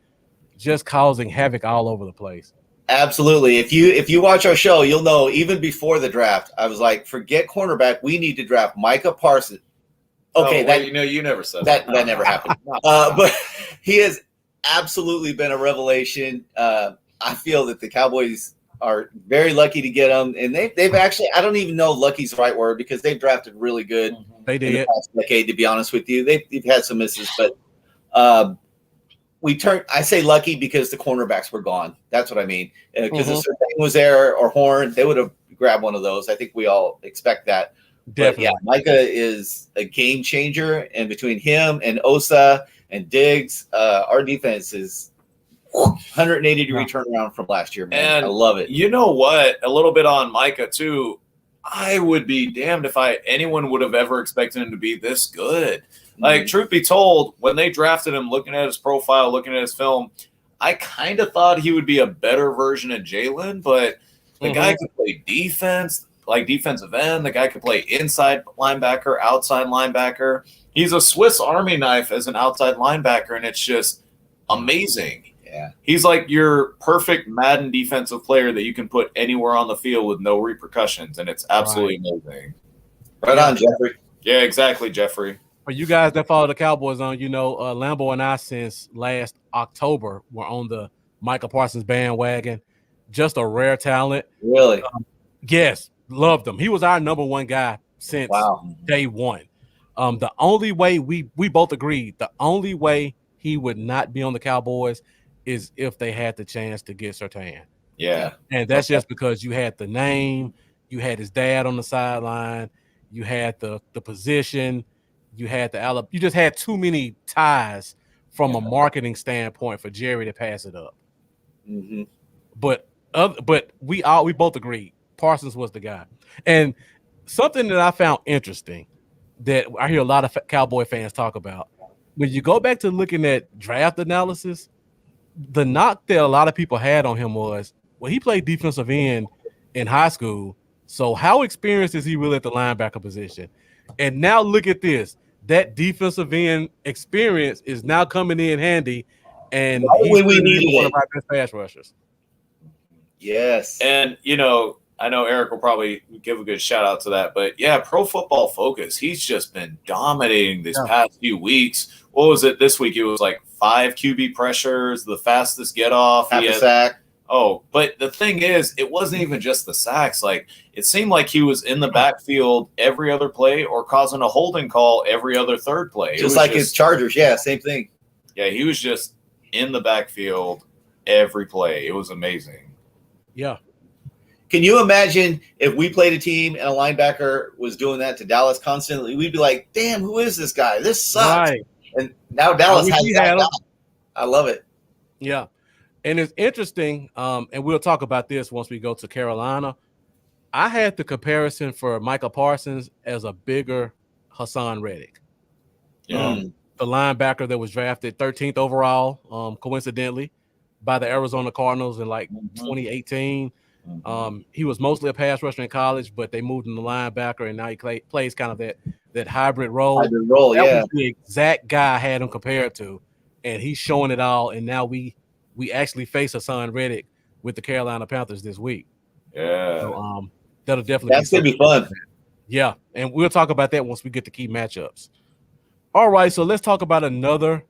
Speaker 3: just causing havoc all over the place.
Speaker 4: Absolutely. If you watch our show, you'll know even before the draft, I was like, forget cornerback. We need to draft Micah Parsons. Okay,
Speaker 5: you never said
Speaker 4: that. That never happened. But he has absolutely been a revelation. I feel that the Cowboys are very lucky to get him, and they've actually, I don't even know lucky's the right word because they've drafted really good.
Speaker 3: They did
Speaker 4: in the past decade, to be honest with you. They've had some misses, but I say lucky because the cornerbacks were gone. That's what I mean. Because if Surtain was there or Horn, they would have grabbed one of those. I think we all expect that.
Speaker 3: Definitely.
Speaker 4: But yeah, Micah is a game changer, and between him and Osa and Diggs, our defense is 180-degree turnaround from last year, man.
Speaker 5: And
Speaker 4: I love it.
Speaker 5: You know what? A little bit on Micah too. I would be damned if anyone would have ever expected him to be this good. Like, truth be told, when they drafted him, looking at his profile, looking at his film, I kind of thought he would be a better version of Jalen, but the guy could play defense, like defensive end. The guy could play inside linebacker, outside linebacker. He's a Swiss Army knife as an outside linebacker, and it's just amazing.
Speaker 4: Yeah.
Speaker 5: He's like your perfect Madden defensive player that you can put anywhere on the field with no repercussions, and it's absolutely amazing.
Speaker 4: Right on, Jeffrey.
Speaker 5: Yeah, exactly, Jeffrey.
Speaker 3: For you guys that follow the Cowboys on, Lambo and I since last October were on the Micah Parsons bandwagon. Just a rare talent.
Speaker 4: Really?
Speaker 3: Yes, loved him. He was our number one guy since day one. The only way we both agreed, the only way he would not be on the Cowboys is if they had the chance to get Surtain.
Speaker 5: Yeah.
Speaker 3: And that's just because you had the name, you had his dad on the sideline, you had the position, you had you just had too many ties from a marketing standpoint for Jerry to pass it up. But we both agreed Parsons was the guy. And something that I found interesting that I hear a lot of Cowboy fans talk about, when you go back to looking at draft analysis, the knock that a lot of people had on him was, well, he played defensive end in high school, so how experienced is he really at the linebacker position? And now look at this. That defensive end experience is now coming in handy, and he's one of our best pass rushers.
Speaker 4: Yes.
Speaker 5: And, I know Eric will probably give a good shout out to that, but yeah, Pro Football Focus, he's just been dominating these past few weeks. What was it this week? It was like 5 QB pressures, the fastest get off.
Speaker 4: Half a sack.
Speaker 5: Oh, but the thing is, it wasn't even just the sacks. Like, it seemed like he was in the backfield every other play or causing a holding call every other third play.
Speaker 4: Just like his Chargers. Yeah, same thing.
Speaker 5: Yeah, he was just in the backfield every play. It was amazing.
Speaker 3: Yeah.
Speaker 4: Can you imagine if we played a team and a linebacker was doing that to Dallas constantly? We'd be like, damn, who is this guy? This sucks.
Speaker 3: Right.
Speaker 4: And now Dallas has that. I love it.
Speaker 3: Yeah. And it's interesting, and we'll talk about this once we go to Carolina. I had the comparison for Micah Parsons as a bigger Hassan Reddick.
Speaker 5: Yeah.
Speaker 3: The linebacker that was drafted 13th overall, coincidentally, by the Arizona Cardinals in 2018. He was mostly a pass rusher in college, but they moved him to linebacker, and now he plays kind of that hybrid role. That was the exact guy I had him compared to, and he's showing it all. And now we actually face Hassan Reddick with the Carolina Panthers this week.
Speaker 5: Yeah,
Speaker 3: so, that'll definitely
Speaker 4: that's gonna be fun.
Speaker 3: Yeah, and we'll talk about that once we get to key matchups. All right, so let's talk about another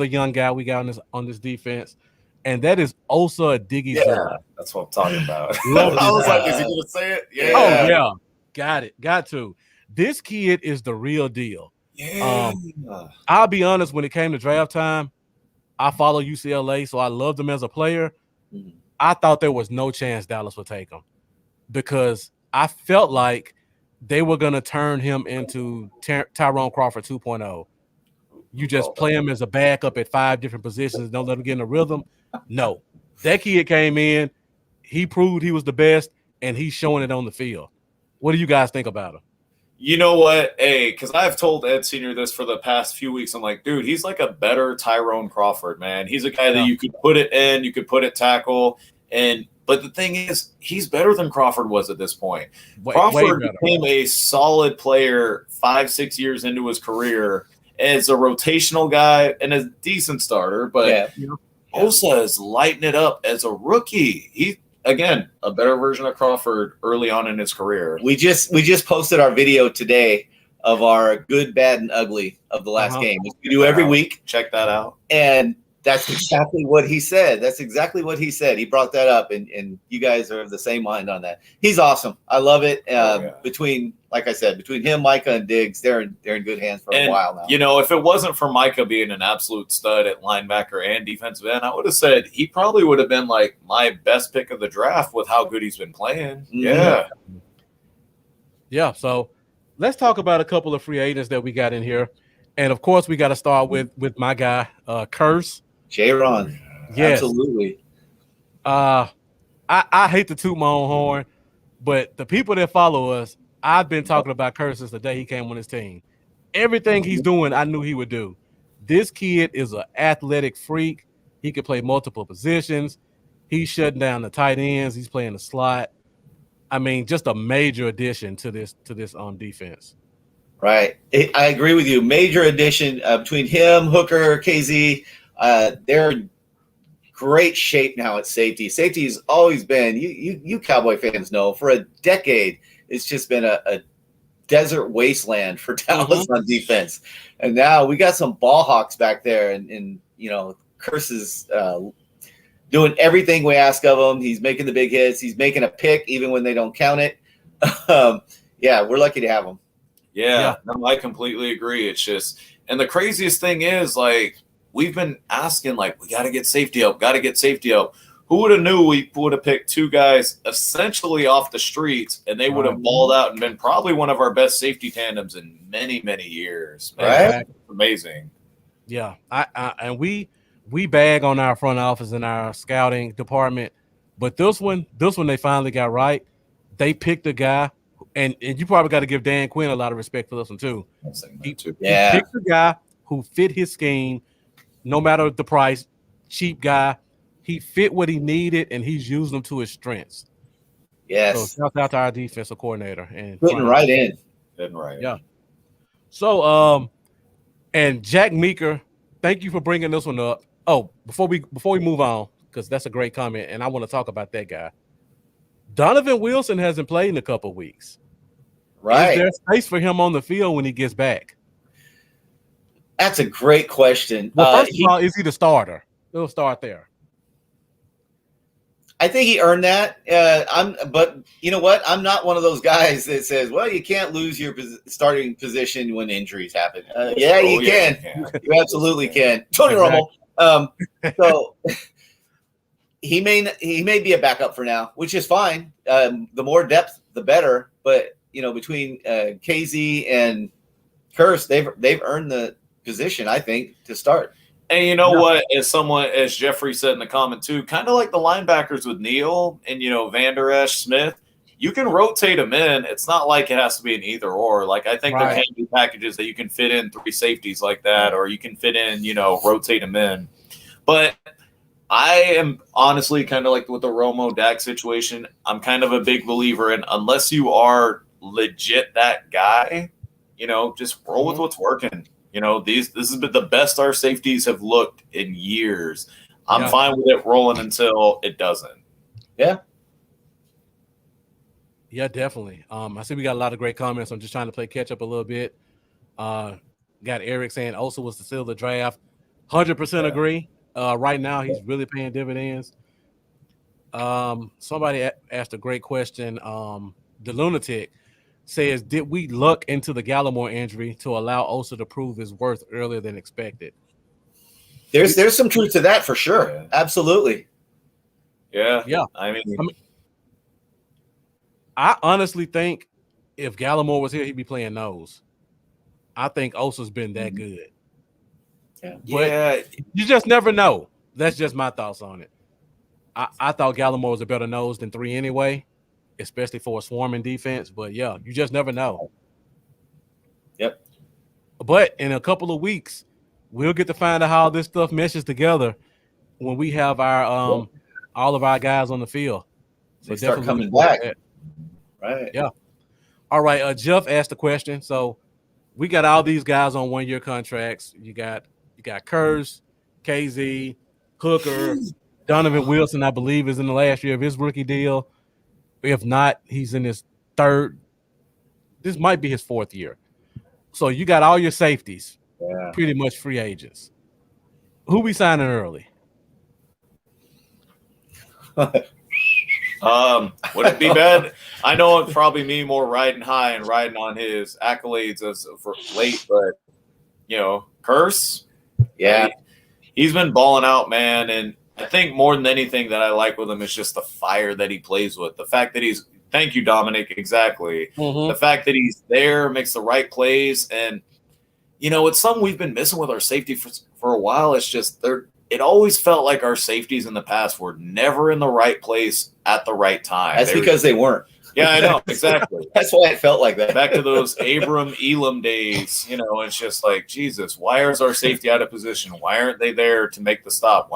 Speaker 3: young guy we got on this defense. And that is Osa Diggy.
Speaker 5: Yeah, that's what I'm talking about. I was like, is he going to say it? Yeah.
Speaker 3: Oh, yeah. Got it. Got to. This kid is the real deal.
Speaker 5: Yeah.
Speaker 3: I'll be honest, when it came to draft time, I follow UCLA, so I loved him as a player. I thought there was no chance Dallas would take him because I felt like they were going to turn him into Tyrone Crawford 2.0. You just play him as a backup at 5 different positions. Don't let him get in a rhythm. No. That kid came in. He proved he was the best, and he's showing it on the field. What do you guys think about him?
Speaker 5: You know what? Hey, because I've told Ed Sr. this for the past few weeks. I'm like, dude, he's like a better Tyrone Crawford, man. He's a guy that you could put it in, you could put it tackle, but the thing is, he's better than Crawford was at this point. Crawford became a solid player 5-6 years into his career as a rotational guy and a decent starter, but Osa is lighting it up as a rookie. He again, a better version of Crawford early on in his career.
Speaker 4: We just posted our video today of our good, bad, and ugly of the last game, which we do every week.
Speaker 5: Check that out.
Speaker 4: And that's exactly what he said. That's exactly what he said. He brought that up, and you guys are of the same mind on that. He's awesome. I love it. Between, like I said, between him, Micah, and Diggs, they're in good hands for a while now.
Speaker 5: You know, if it wasn't for Micah being an absolute stud at linebacker and defensive end, I would have said he probably would have been like my best pick of the draft with how good he's been playing.
Speaker 4: Mm-hmm.
Speaker 3: Yeah. So let's talk about a couple of free agents that we got in here. And, of course, we got to start with my guy, Curse.
Speaker 4: J-Ron. Yes. Absolutely.
Speaker 3: I hate to toot my own horn, but the people that follow us, I've been talking about Curse since the day he came on his team. Everything he's doing, I knew he would do. This kid is an athletic freak. He could play multiple positions. He's shutting down the tight ends. He's playing the slot. I mean, just a major addition to this defense.
Speaker 4: Right. I agree with you. Major addition between him, Hooker, KZ. They're in great shape now at safety. Safety has always been, you Cowboy fans know, for a decade, it's just been a desert wasteland for Dallas on defense. And now we got some ball hawks back there, and you know, Curse is doing everything we ask of him. He's making the big hits. He's making a pick even when they don't count it. We're lucky to have him.
Speaker 5: Yeah, no, I completely agree. It's just, and the craziest thing is, like, we've been asking, like, we got to get safety up, Who would have knew we would have picked two guys essentially off the streets, and they would have balled out and been probably one of our best safety tandems in many, many years. Man,
Speaker 4: right?
Speaker 5: Amazing.
Speaker 3: Yeah, and we bag on our front office and our scouting department, but this one they finally got right. They picked a guy. And you probably got to give Dan Quinn a lot of respect for this one, too. He picked a guy who fit his scheme, no matter the price, cheap guy. He fit what he needed, and he's using them to his strengths.
Speaker 4: Yes.
Speaker 3: So shout out to our defensive coordinator. And
Speaker 4: Fitting right in.
Speaker 3: Yeah. So, and Jack Meeker, thank you for bringing this one up. Oh, before we move on, because that's a great comment, and I want to talk about that guy. Donovan Wilson hasn't played in a couple of weeks.
Speaker 4: Right.
Speaker 3: Is there space for him on the field when he gets back?
Speaker 4: That's a great question.
Speaker 3: Well, first of all, is he the starter? We'll start there.
Speaker 4: I think he earned that. But you know what? I'm not one of those guys that says, well, you can't lose your starting position when injuries happen. You can. You absolutely can. Tony Romo. So he may be a backup for now, which is fine. The more depth, the better. But you know, between KZ and Curse, they've earned the position, I think, to start.
Speaker 5: And you know what? As Jeffrey said in the comment too, kind of like the linebackers with Neal and Van Der Esch, Smith, you can rotate them in. It's not like it has to be an either or. Like I think there can be packages that you can fit in 3 safeties like that, or you can fit in, rotate them in. But I am honestly kind of like with the Romo Dak situation. I'm kind of a big believer in, unless you are legit that guy, just roll with what's working. This has been the best our safeties have looked in years. I'm fine with it rolling until it doesn't.
Speaker 4: Yeah.
Speaker 3: Yeah, definitely. I see we got a lot of great comments. I'm just trying to play catch up a little bit. Got Eric saying Osa was the steal of the draft. 100% agree. Right now, he's really paying dividends. Somebody asked a great question. The Lunatic says, did we look into the Gallimore injury to allow Osa to prove his worth earlier than expected?
Speaker 4: There's some truth to that for sure. Yeah. Absolutely.
Speaker 5: Yeah.
Speaker 3: Yeah.
Speaker 5: I mean,
Speaker 3: I honestly think if Gallimore was here, he'd be playing nose. I think Osa's been that good. But you just never know. That's just my thoughts on it. I thought Gallimore was a better nose than 3 anyway, especially for a swarming defense. But yeah, you just never know.
Speaker 4: Yep.
Speaker 3: But in a couple of weeks, we'll get to find out how this stuff meshes together when we have our all of our guys on the field. So
Speaker 4: they start coming back. Right.
Speaker 3: Yeah. All right. Jeff asked a question. So we got all these guys on 1-year contracts. You got Curse, KZ, Hooker, Donovan Wilson, I believe, is in the last year of his rookie deal. If not, he's in his 3rd. This might be his 4th year. So you got all your safeties, pretty much free agents. Who we signing early?
Speaker 5: Would it be bad? I know it'd probably be more riding high and riding on his accolades as for late, but Curse, he's been balling out, man. And I think more than anything that I like with him is just the fire that he plays with. The fact that he's thank you, Dominic. Exactly. Mm-hmm. The fact that he's there, makes the right plays. And, it's something we've been missing with our safety for a while. It's just it always felt like our safeties in the past were never in the right place at the right time.
Speaker 4: That's because they weren't.
Speaker 5: Yeah, I know. Exactly.
Speaker 4: That's why it felt like that.
Speaker 5: Back to those Abram Elam days, it's just like, Jesus, why is our safety out of position? Why aren't they there to make the stop?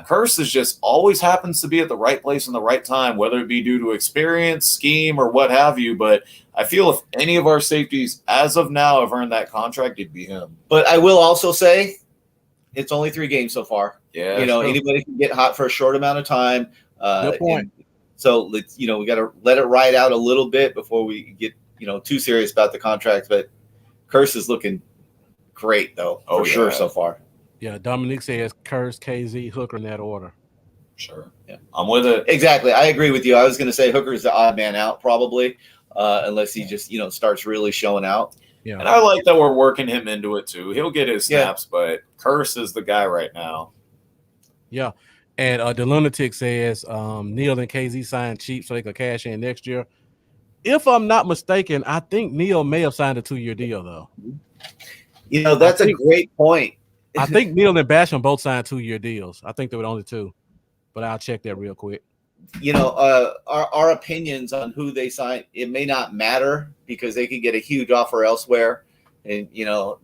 Speaker 5: Curse is just always happens to be at the right place in the right time, whether it be due to experience, scheme, or what have you. But I feel if any of our safeties as of now have earned that contract, it'd be him.
Speaker 4: But I will also say it's only 3 games so far.
Speaker 5: Yeah.
Speaker 4: Anybody can get hot for a short amount of time.
Speaker 3: Good point.
Speaker 4: So let's, we got to let it ride out a little bit before we get, too serious about the contract. But Curse is looking great though, for sure so far.
Speaker 3: Yeah, Dominique says Curse, KZ, Hooker in that order.
Speaker 5: Sure. Yeah, I'm with it.
Speaker 4: Exactly. I agree with you. I was going to say Hooker's the odd man out probably, unless he just, starts really showing out.
Speaker 3: Yeah.
Speaker 5: And I like that we're working him into it too. He'll get his snaps, but Curse is the guy right now.
Speaker 3: Yeah. And the Lunatic says Neil and KZ signed cheap so they could cash in next year. If I'm not mistaken, I think Neil may have signed a 2-year deal though.
Speaker 4: That's a great point.
Speaker 3: I think Neil and Basham both signed 2-year deals. I think there were only 2, but I'll check that real quick.
Speaker 4: Our opinions on who they sign, it may not matter because they could get a huge offer elsewhere. And,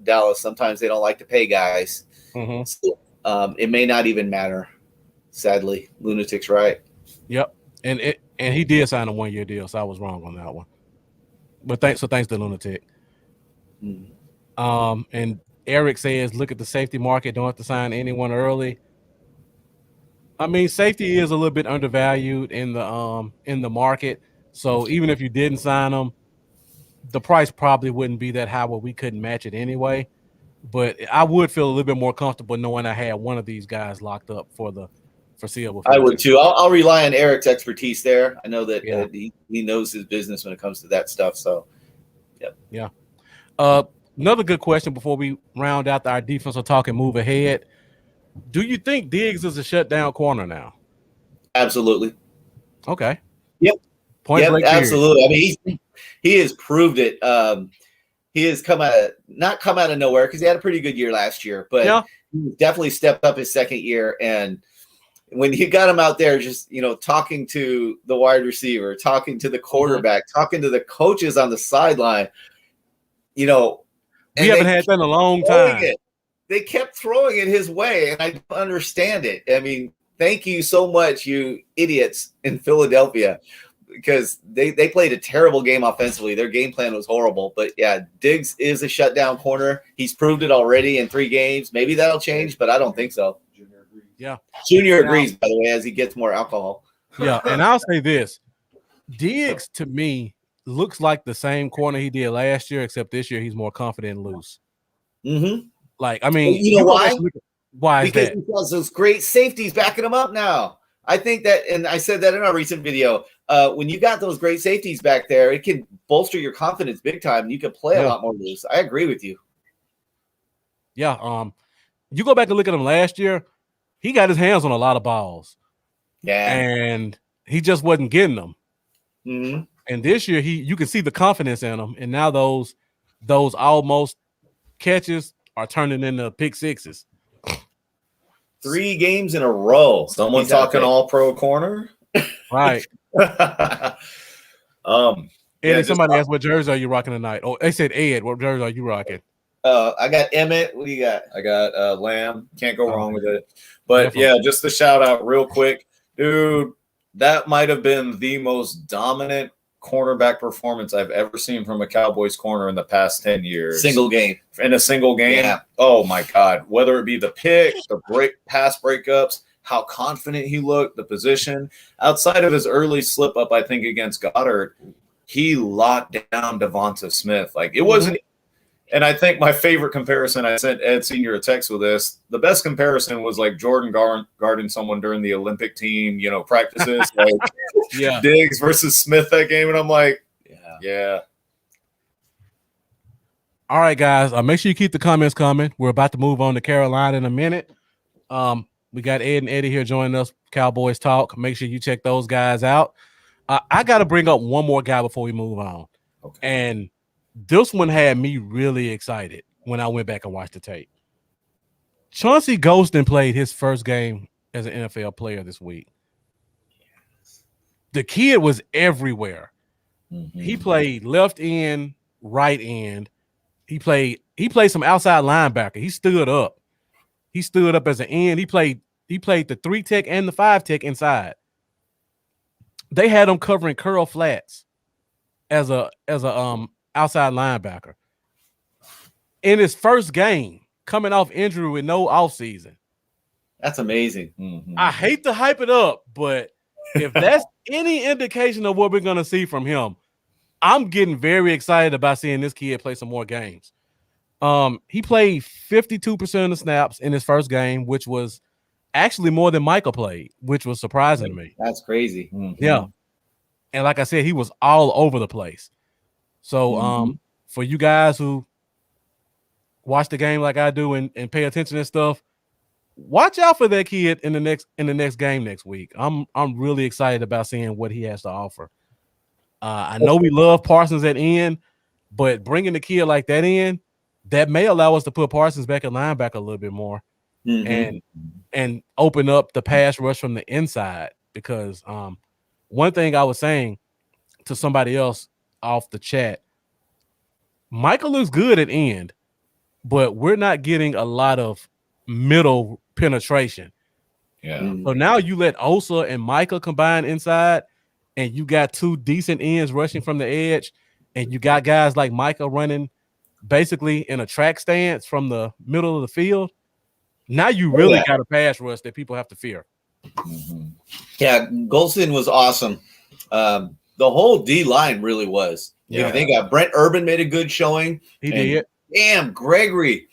Speaker 4: Dallas, sometimes they don't like to pay guys.
Speaker 3: Mm-hmm.
Speaker 4: So, it may not even matter. Sadly, Lunatic's right.
Speaker 3: Yep. And he did sign a 1-year deal, so I was wrong on that one. But thanks to Lunatic.
Speaker 4: Mm.
Speaker 3: And Eric says, look at the safety market. Don't have to sign anyone early. I mean, safety is a little bit undervalued in the market. So even if you didn't sign them, the price probably wouldn't be that high where we couldn't match it anyway. But I would feel a little bit more comfortable knowing I had one of these guys locked up for the foreseeable future.
Speaker 4: I would too. I'll rely on Eric's expertise there. I know that he knows his business when it comes to that stuff. So,
Speaker 3: yeah. Another good question before we round out our defensive talk and move ahead. Do you think Diggs is a shutdown corner now?
Speaker 4: Absolutely.
Speaker 3: Okay.
Speaker 4: Yep. Absolutely.
Speaker 3: Period.
Speaker 4: I mean, he has proved it. He has not come out of nowhere because he had a pretty good year last year, but he definitely stepped up his second year. And when you got him out there, just, talking to the wide receiver, talking to the quarterback, talking to the coaches on the sideline, we
Speaker 3: haven't had that in a long time.
Speaker 4: They kept throwing it his way, and I don't understand it. I mean, thank you so much, you idiots in Philadelphia, because they played a terrible game offensively. Their game plan was horrible. But, Diggs is a shutdown corner. He's proved it already in 3 games. Maybe that'll change, but I don't think so. Junior agrees, by the way, as he gets more alcohol.
Speaker 3: Yeah, and I'll say this. Diggs, to me, looks like the same corner he did last year, except this year he's more confident and loose.
Speaker 4: Mm-hmm.
Speaker 3: Like, I mean,
Speaker 4: you know why?
Speaker 3: Why is
Speaker 4: because
Speaker 3: that?
Speaker 4: He has those great safeties backing him up now. I think that, and I said that in our recent video, when you got those great safeties back there, it can bolster your confidence big time, and you can play a lot more loose. I agree with you.
Speaker 3: Yeah. You go back and look at him last year, he got his hands on a lot of balls.
Speaker 4: Yeah.
Speaker 3: And he just wasn't getting them.
Speaker 4: Mm-hmm.
Speaker 3: And this year, you can see the confidence in him. And now those almost catches are turning into pick sixes.
Speaker 4: 3 games in a row.
Speaker 5: Someone talking all-pro corner?
Speaker 3: Right.
Speaker 5: Yeah,
Speaker 3: somebody asked what jersey are you rocking tonight? Oh, they said Ed, what jersey are you rocking?
Speaker 4: I got Emmett. What do you got?
Speaker 5: I got Lamb. Can't go wrong with it. But yeah, just a shout out real quick. Dude, that might have been the most dominant cornerback performance I've ever seen from a Cowboys corner in the past 10 years.
Speaker 4: Single game.
Speaker 5: In a single game?
Speaker 4: Yeah.
Speaker 5: Oh, my God. Whether it be the pick, the pass breakups, how confident he looked, the position. Outside of his early slip-up, I think, against Goddard, he locked down Devonta Smith. Like, it wasn't – and I think my favorite comparison, I sent Ed Sr. a text with this, the best comparison was like Jordan guarding someone during the Olympic team, practices, like Diggs versus Smith that game. And I'm like, yeah.
Speaker 3: All right, guys, make sure you keep the comments coming. We're about to move on to Carolina in a minute. We got Ed and Eddie here joining us, Cowboys Talk. Make sure you check those guys out. I got to bring up one more guy before we move on.
Speaker 5: Okay.
Speaker 3: And this one had me really excited when I went back and watched the tape. Chauncey Ghostn played his first game as an NFL player this week. The kid was everywhere. Mm-hmm. He played left end, right end. He played some outside linebacker. He stood up. He stood up as an end. He played the 3 tech and the 5 tech inside. They had him covering curl flats as a outside linebacker. In his first game, coming off injury with no offseason.
Speaker 4: That's amazing.
Speaker 5: Mm-hmm.
Speaker 3: I hate to hype it up, but if that's any indication of what we're going to see from him, I'm getting very excited about seeing this kid play some more games. He played 52% of the snaps in his first game, which was actually more than Micah played, which was surprising to me.
Speaker 4: That's crazy.
Speaker 5: Mm-hmm.
Speaker 3: Yeah. And like I said, he was all over the place. So for you guys who watch the game like I do and pay attention and stuff, watch out for that kid in the next game next week. I'm really excited about seeing what he has to offer. I know we love Parsons at end, but bringing the kid like that in, that may allow us to put Parsons back at linebacker a little bit more and open up the pass rush from the inside. Because one thing I was saying to somebody else off the chat, Michael looks good at end, but we're not getting a lot of middle penetration.
Speaker 5: Yeah.
Speaker 3: So now you let Osa and Micah combine inside, and you got 2 decent ends rushing from the edge, and you got guys like Micah running basically in a track stance from the middle of the field. Now you really got a pass rush that people have to fear.
Speaker 5: Mm-hmm.
Speaker 4: Yeah, Golston was awesome. The whole D line really was.
Speaker 3: Yeah.
Speaker 4: I think Brent Urban made a good showing.
Speaker 3: He did.
Speaker 4: Damn, Gregory.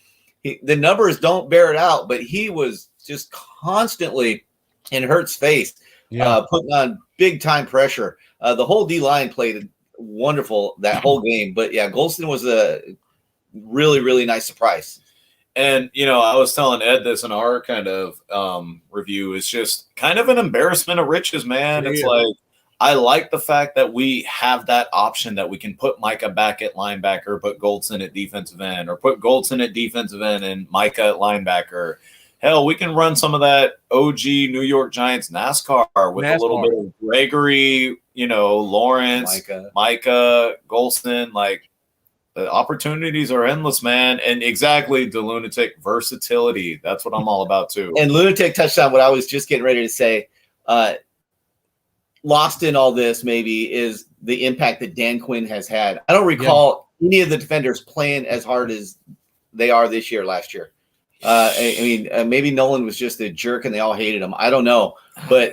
Speaker 4: The numbers don't bear it out, but he was just constantly in Hurt's face, putting on big time pressure. The whole D line played wonderful that whole game. But yeah, Golston was a really, really nice surprise.
Speaker 5: And, I was telling Ed this in our kind of review. It's just kind of an embarrassment of riches, man.
Speaker 3: Yeah.
Speaker 5: It's like, I like the fact that we have that option that we can put Micah back at linebacker, put Goldson at defensive end, or put Goldson at defensive end and Micah at linebacker. Hell, we can run some of that OG New York Giants NASCAR with a little bit of Gregory, Lawrence, Micah, Golston. Like, the opportunities are endless, man. And exactly, the lunatic versatility. That's what I'm all about, too.
Speaker 4: And lunatic touched on what I was just getting ready to say. Lost in all this maybe is the impact that Dan Quinn has had. I don't recall any of the defenders playing as hard as they are this year, last year. Maybe Nolan was just a jerk and they all hated him. I don't know, but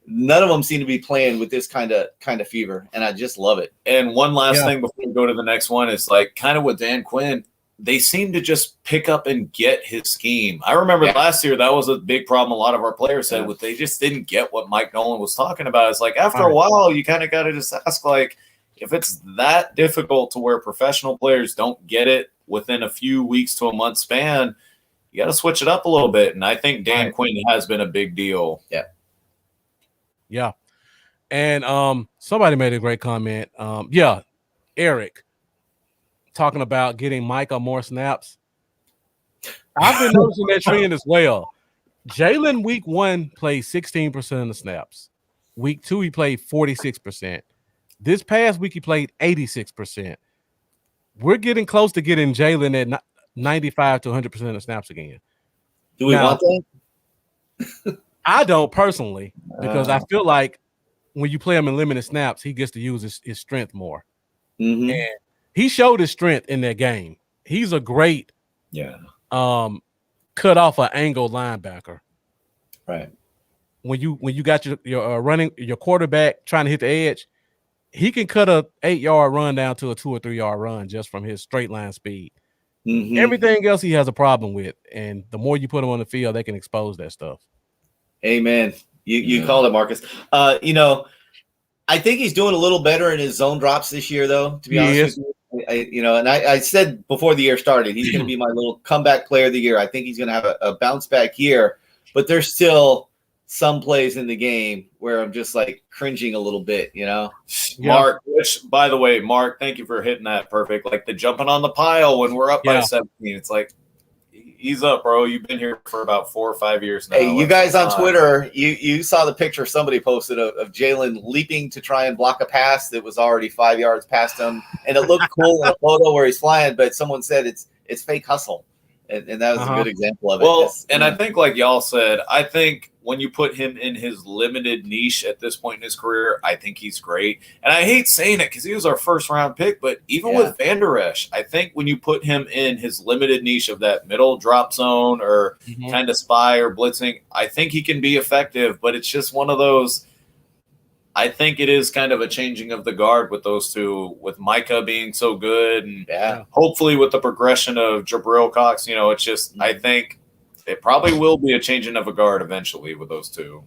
Speaker 4: none of them seem to be playing with this kind of fever, and I just love it.
Speaker 5: And one last thing before we go to the next one is like kind of with Dan Quinn. They seem to just pick up and get his scheme. I remember last year that was a big problem. A lot of our players said they just didn't get what Mike Nolan was talking about. It's like after a while, you kind of got to just ask, like, if it's that difficult to where professional players don't get it within a few weeks to a month span, you got to switch it up a little bit. And I think Dan Quinn has been a big deal.
Speaker 4: Yeah.
Speaker 3: Yeah. And somebody made a great comment. Yeah, Eric talking about getting Micah more snaps. I've been noticing that trend as well. Jalen week 1 played 16% of the snaps. Week 2, he played 46%. This past week, he played 86%. We're getting close to getting Jalen at 95 to 100% of the snaps again.
Speaker 4: Do we want that?
Speaker 3: I don't personally, because I feel like when you play him in limited snaps, he gets to use his strength more.
Speaker 4: Mm-hmm.
Speaker 3: And he showed his strength in that game. He's a great cut off an angle linebacker.
Speaker 4: Right.
Speaker 3: When you got your running your quarterback trying to hit the edge, he can cut a 8-yard run down to a 2 or 3 yard run just from his straight line speed.
Speaker 4: Mm-hmm.
Speaker 3: Everything else he has a problem with, and the more you put him on the field, they can expose that stuff.
Speaker 4: Amen. You called it, Marcus. I think he's doing a little better in his zone drops this year, though. To be honest with you, I said before the year started, he's going to be my little comeback player of the year. I think he's going to have a bounce back year, but there's still some plays in the game where I'm just like cringing a little bit,
Speaker 5: Mark, which, by the way, Mark, thank you for hitting that perfect. Like the jumping on the pile when we're up by 17. It's like, ease up, bro. You've been here for about 4 or 5 years now.
Speaker 4: Hey, you guys on Twitter, you saw the picture somebody posted of Jalen leaping to try and block a pass that was already 5 yards past him, and it looked cool in a photo where he's flying, but someone said it's fake hustle, and that was a good example of it.
Speaker 5: Well, I think like y'all said, I think when you put him in his limited niche at this point in his career, I think he's great. And I hate saying it because he was our first-round pick, but even with Van Der Esch, I think when you put him in his limited niche of that middle drop zone or kind of spy or blitzing, I think he can be effective, but it's just one of those – I think it is kind of a changing of the guard with those two, with Micah being so good and hopefully with the progression of Jabril Cox, it's just I think – it probably will be a changing of a guard eventually with those two.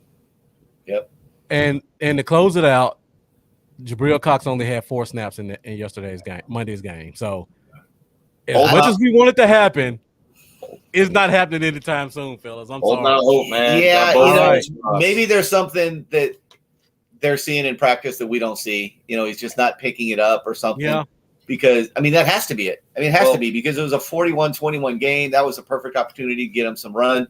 Speaker 4: Yep.
Speaker 3: And to close it out, Jabril Cox only had 4 snaps in Monday's game. So as much as we want it to happen, it's not happening anytime soon, fellas. I'm sorry.
Speaker 5: Hope, man.
Speaker 4: Yeah, maybe there's something that they're seeing in practice that we don't see. He's just not picking it up or something. Yeah. Because, that has to be it. It has to be because it was a 41-21 game. That was a perfect opportunity to get them some run,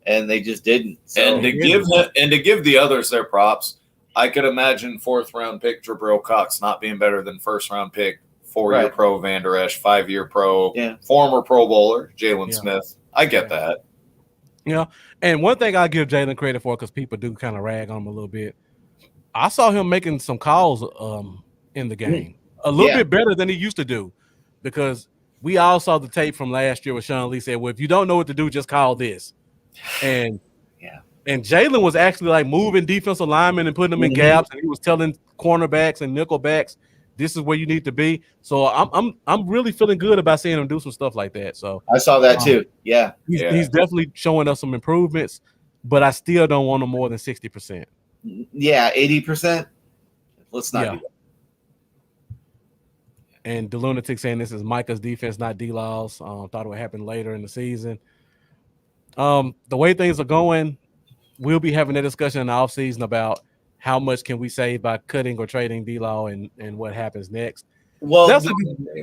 Speaker 4: and they just didn't. So,
Speaker 5: and to give the others their props, I could imagine 4th-round pick Jabril Cox not being better than 1st-round pick 4-year pro Van Der Esch, 5-year pro, former Pro Bowler Jalen Smith. I get that.
Speaker 3: Yeah, and one thing I give Jalen credit for, because people do kind of rag on him a little bit, I saw him making some calls in the game. A little bit better than he used to do, because we all saw the tape from last year where Sean Lee said, well, if you don't know what to do, just call this. And Jalen was actually like moving defensive linemen and putting them in gaps, and he was telling cornerbacks and nickelbacks, this is where you need to be. So I'm really feeling good about seeing him do some stuff like that. So
Speaker 4: I saw that too. Yeah.
Speaker 3: He's definitely showing us some improvements, but I still don't want him more than 60%.
Speaker 4: Yeah, 80%. Let's not do that.
Speaker 3: And the Lunatic saying this is Micah's defense, not D-Law's. Thought it would happen later in the season. The way things are going, we'll be having a discussion in the offseason about how much can we save by cutting or trading D-Law and what happens next.
Speaker 4: Well,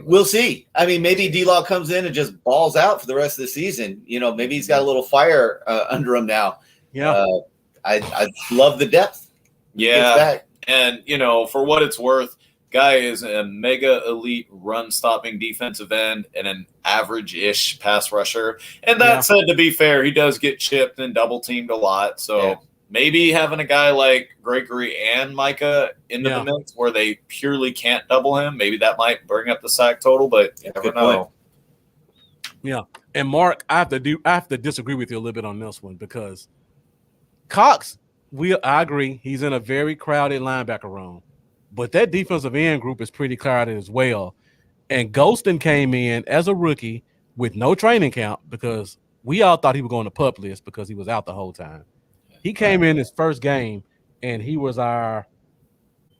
Speaker 4: we'll see. Maybe D-Law comes in and just balls out for the rest of the season. Maybe he's got a little fire under him now.
Speaker 3: Yeah.
Speaker 4: I love the depth.
Speaker 5: Yeah. And, for what it's worth, guy is a mega elite run-stopping defensive end and an average-ish pass rusher. And that said, to be fair, he does get chipped and double-teamed a lot. So maybe having a guy like Gregory and Micah into the mix where they purely can't double him, maybe that might bring up the sack total, but you never know.
Speaker 3: Yeah. And Mark, I have to disagree with you a little bit on this one, because Cox, I agree, he's in a very crowded linebacker room. But that defensive end group is pretty crowded as well. And Ghostn came in as a rookie with no training camp, because we all thought he was going to PUP list because he was out the whole time. He came in his first game, and he was our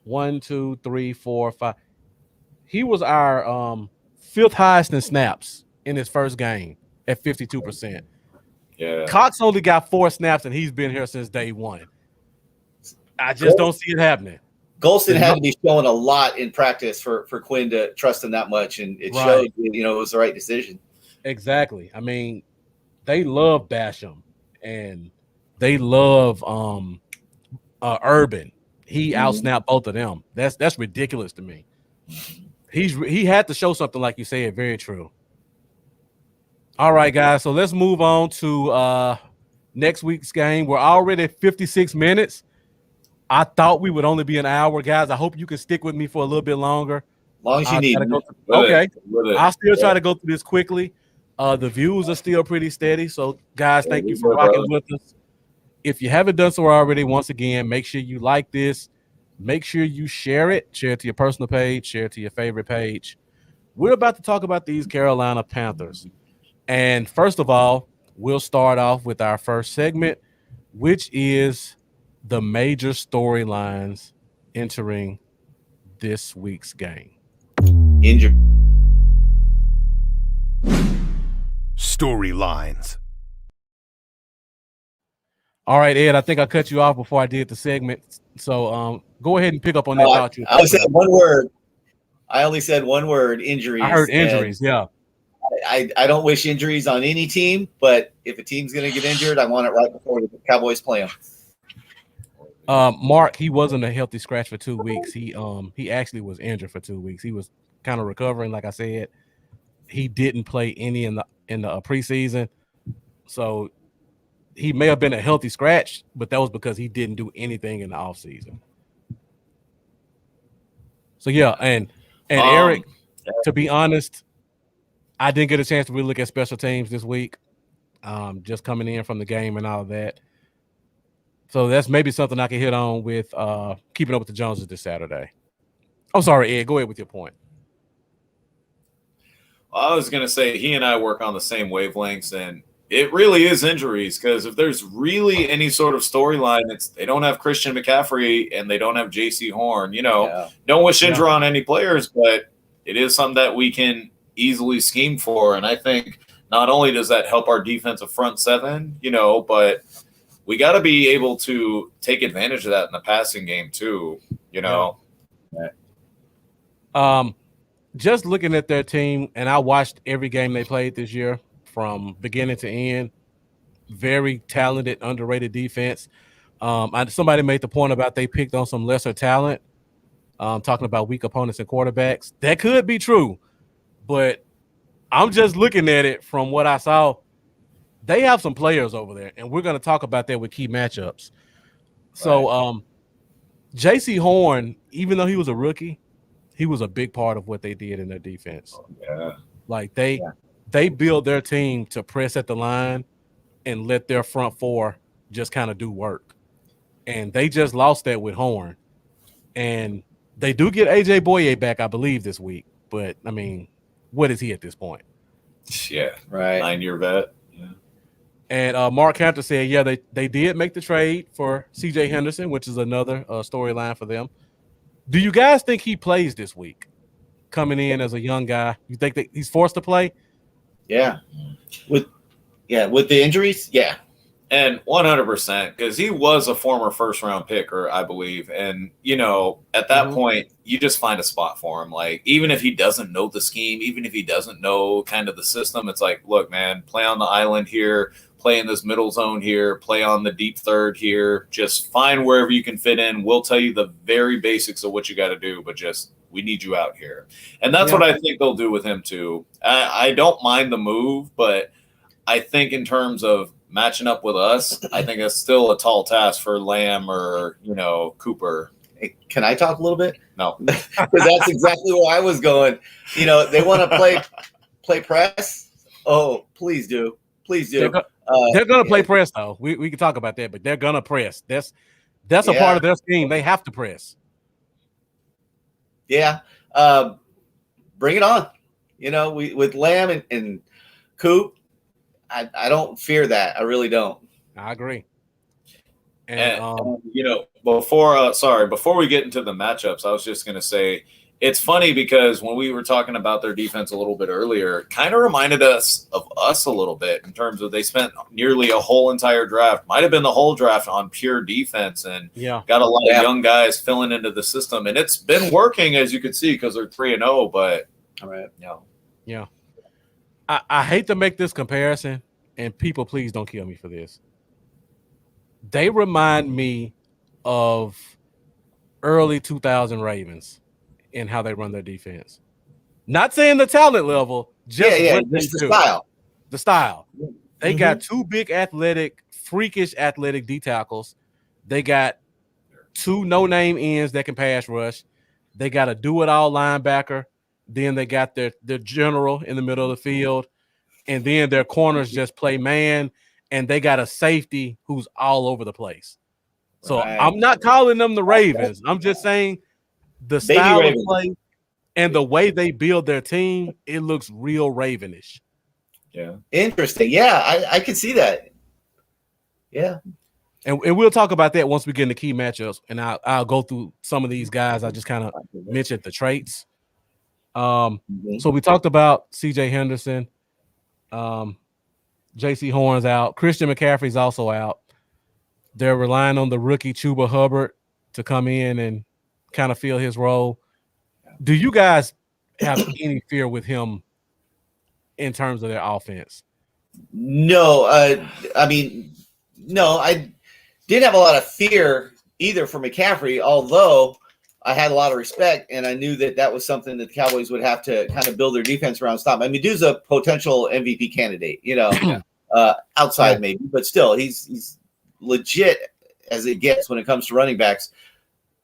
Speaker 3: 1, 2, 3, 4, 5. He was our 5th highest in snaps in his first game at 52%.
Speaker 5: Yeah.
Speaker 3: Cox only got 4 snaps, and he's been here since day one. I just don't see it happening.
Speaker 4: Golston had to be showing a lot in practice for Quinn to trust him that much, and it showed. It was the right decision.
Speaker 3: Exactly. I mean, they love Basham, and they love Urban. He outsnapped both of them. That's ridiculous to me. He had to show something, like you said. Very true. All right, guys. So let's move on to next week's game. We're already at 56 minutes. I thought we would only be an hour, guys. I hope you can stick with me for a little bit longer.
Speaker 4: As long as you need.
Speaker 3: Okay. I'll still try to go through this quickly. The views are still pretty steady. So, guys, thank you for rocking with us. If you haven't done so already, once again, make sure you like this. Make sure you share it. Share it to your personal page. Share it to your favorite page. We're about to talk about these Carolina Panthers. And first of all, we'll start off with our first segment, which is the major storylines entering this week's game.
Speaker 4: Injury.
Speaker 6: Storylines.
Speaker 3: All right, Ed, I think I cut you off before I did the segment. So go ahead and pick up on that thought.
Speaker 4: I said one word. I only said one word, injuries.
Speaker 3: I heard injuries, yeah.
Speaker 4: I don't wish injuries on any team, but if a team's going to get injured, I want it right before the Cowboys play them.
Speaker 3: Mark, he wasn't a healthy scratch for 2 weeks. He actually was injured for 2 weeks. He was kind of recovering, like I said. He didn't play any in the preseason, so he may have been a healthy scratch, but that was because he didn't do anything in the offseason. So yeah, and Eric, to be honest, I didn't get a chance to really look at special teams this week. Just coming in from the game and all of that. So that's maybe something I can hit on with keeping up with the Joneses this Saturday. I'm sorry, Ed. Go ahead with your point.
Speaker 5: I was going to say he and I work on the same wavelengths, and it really is injuries because if there's really any sort of storyline, it's they don't have Christian McCaffrey and they don't have J.C. Horn. Don't wish injury on any players, but it is something that we can easily scheme for. And I think not only does that help our defensive front seven, but we got to be able to take advantage of that in the passing game too,
Speaker 3: Just looking at their team, and I watched every game they played this year from beginning to end. Very talented, underrated defense. Somebody made the point about they picked on some lesser talent, talking about weak opponents and quarterbacks. That could be true, but I'm just looking at it from what I saw. They have some players over there, and we're going to talk about that with key matchups. So J.C. Horn, even though he was a rookie, he was a big part of what they did in their defense. Like they built their team to press at the line and let their front four just kind of do work. And they just lost that with Horn. And they do get A.J. Boye back, I believe, this week. But, I mean, what is he at this point?
Speaker 5: Yeah, right. 9-year vet. Yeah.
Speaker 3: And Mark Hampton said, yeah, they did make the trade for C.J. Henderson, which is another storyline for them. Do you guys think he plays this week, coming in as a young guy? You think that he's forced to play?
Speaker 4: Yeah. With the injuries? Yeah.
Speaker 5: And 100%, because he was a former first-round picker, I believe. And, at that point, you just find a spot for him. Like, even if he doesn't know the scheme, even if he doesn't know kind of the system, it's like, look, man, play on the island here, play in this middle zone here, play on the deep third here. Just find wherever you can fit in. We'll tell you the very basics of what you got to do, but just we need you out here. And that's what I think they'll do with him, too. I don't mind the move, but I think in terms of matching up with us, I think it's still a tall task for Lamb or, Cooper.
Speaker 4: Hey, can I talk a little bit?
Speaker 5: No.
Speaker 4: Because that's exactly where I was going. They want to play press. Oh, please do. Please do.
Speaker 3: They're going to play press, though. We can talk about that, but they're going to press. That's a part of their scheme. They have to press.
Speaker 4: Yeah. Bring it on. With Lamb and Coop, I don't fear that. I really don't.
Speaker 3: I agree.
Speaker 5: And before we get into the matchups, I was just going to say, it's funny because when we were talking about their defense a little bit earlier, it kind of reminded us of us a little bit in terms of they spent nearly a whole entire draft, might have been the whole draft on pure defense, and got a lot of young guys filling into the system. And it's been working, as you can see, because they're 3-0, but
Speaker 3: yeah. I hate to make this comparison, and people, please don't kill me for this. They remind me of early 2000 Ravens in how they run their defense. Not saying the talent level, just
Speaker 4: the style.
Speaker 3: The style. They got two big athletic, freakish athletic D tackles. They got two no-name ends that can pass rush. They got a do-it-all linebacker. Then they got their general in the middle of the field. And then their corners just play man. And they got a safety who's all over the place. So I'm not calling them the Ravens. I'm just saying the style of play and the way they build their team, it looks real Ravenish.
Speaker 4: Yeah. Interesting. Yeah, I can see that. Yeah.
Speaker 3: And we'll talk about that once we get into key matchups. And I'll go through some of these guys. I just kind of mentioned the traits. So we talked about C.J. Henderson. J.C. Horn's out. Christian McCaffrey's also out. They're relying on the rookie Chuba Hubbard to come in and kind of fill his role. Do you guys have any fear with him in terms of their offense?
Speaker 4: No. I didn't have a lot of fear either for McCaffrey, although I had a lot of respect, and I knew that was something that the Cowboys would have to kind of build their defense around. Stop. I mean, dude's a potential MVP candidate, outside maybe, but still, he's legit as it gets when it comes to running backs.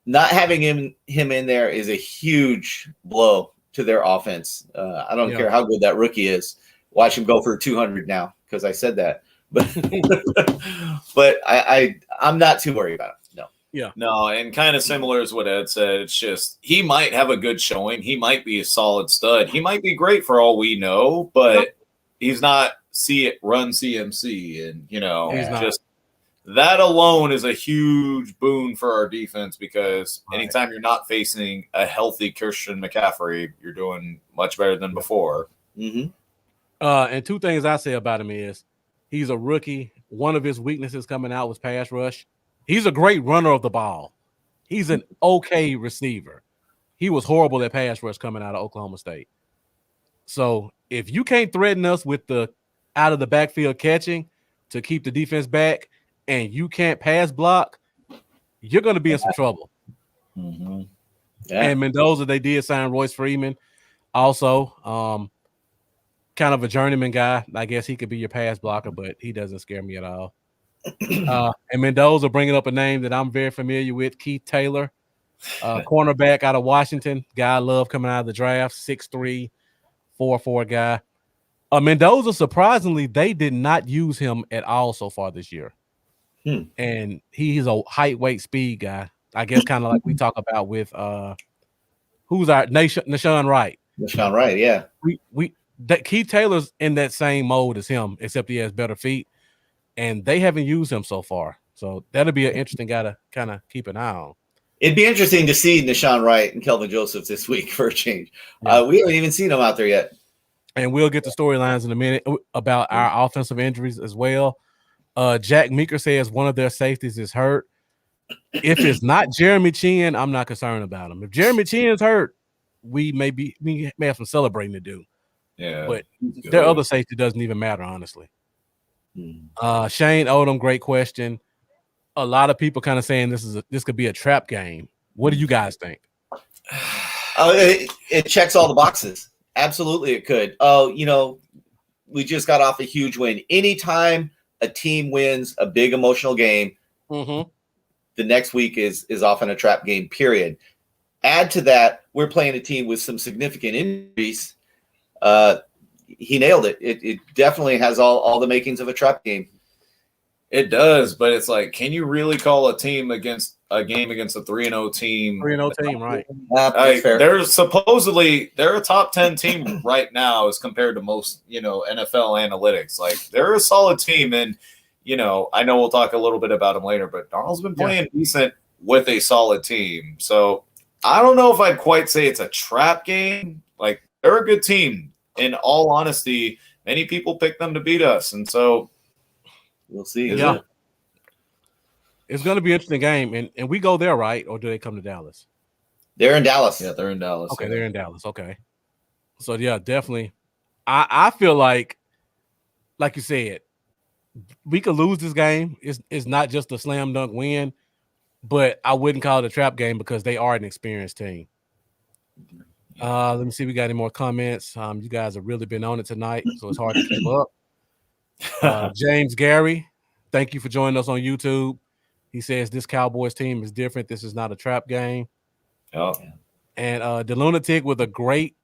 Speaker 4: Not having him in there is a huge blow to their offense. I don't care how good that rookie is. Watch him go for 200 now because I said that. But I'm not too worried about him. No.
Speaker 3: Yeah.
Speaker 5: No, and kind of similar as what Ed said. It's just he might have a good showing. He might be a solid stud. He might be great for all we know, but he's not run CMC, and just that alone is a huge boon for our defense because anytime you're not facing a healthy Christian McCaffrey, you're doing much better than before.
Speaker 3: And two things I say about him is he's a rookie. One of his weaknesses coming out was pass rush. He's a great runner of the ball. He's an okay receiver. He was horrible at pass rush coming out of Oklahoma State. So if you can't threaten us with the out of the backfield catching to keep the defense back and you can't pass block, you're going to be in some trouble. And Mendoza, they did sign Royce Freeman. Also, kind of a journeyman guy. I guess he could be your pass blocker, but he doesn't scare me at all. And Mendoza bringing up a name that I'm very familiar with, Keith Taylor, cornerback out of Washington. Guy I love coming out of the draft, 6'3", 4'4" guy. Mendoza, surprisingly, they did not use him at all so far this year. And he's a height, weight, speed guy. I guess kind of like we talk about with who's our Nashawn Wright.
Speaker 4: Nashawn Wright, yeah.
Speaker 3: That Keith Taylor's in that same mode as him, except he has better feet, and they haven't used him so far. So that'll be an interesting guy to kind of keep an eye on.
Speaker 4: It'd be interesting to see Nashawn Wright and Kelvin Joseph this week for a change. We haven't even seen them out there yet.
Speaker 3: And we'll get the storylines in a minute about our offensive injuries as well. Jack Meeker says one of their safeties is hurt. If it's not Jeremy Chin, I'm not concerned about him. If Jeremy Chin's hurt, we may have some celebrating to do.
Speaker 5: Yeah,
Speaker 3: but their other safety doesn't even matter, honestly. Shane Odom, great question. A lot of people kind of saying this could be a trap game. What do you guys think?
Speaker 4: It checks all the boxes. Absolutely, it could. We just got off a huge win. Anytime a team wins a big emotional game, the next week is often a trap game, period. Add to that, we're playing a team with some significant injuries. He nailed it. It definitely has all the makings of a trap game.
Speaker 5: It does, but it's like, can you really call a game against a 3-0 team?
Speaker 3: 3-0 team, right?
Speaker 5: They're a top 10 team right now as compared to most, NFL analytics. Like they're a solid team, and I know we'll talk a little bit about them later, but Darnold's been playing decent with a solid team. So I don't know if I'd quite say it's a trap game. Like, they're a good team. In all honesty, many people pick them to beat us, and so
Speaker 4: we'll see.
Speaker 3: Yeah. It's going to be an interesting game, and we go there, right? Or do they come to Dallas?
Speaker 4: They're in Dallas.
Speaker 5: Yeah, they're in Dallas.
Speaker 3: Okay, they're in Dallas. Okay. So, yeah, definitely. I feel like you said, we could lose this game. It's not just a slam dunk win, but I wouldn't call it a trap game because they are an experienced team. Let me see if we got any more comments. You guys have really been on it tonight, so it's hard to keep up. James Gary, thank you for joining us on YouTube. He says this Cowboys team is different. This is not a trap game.
Speaker 5: Oh.
Speaker 3: And the Lunatic with a great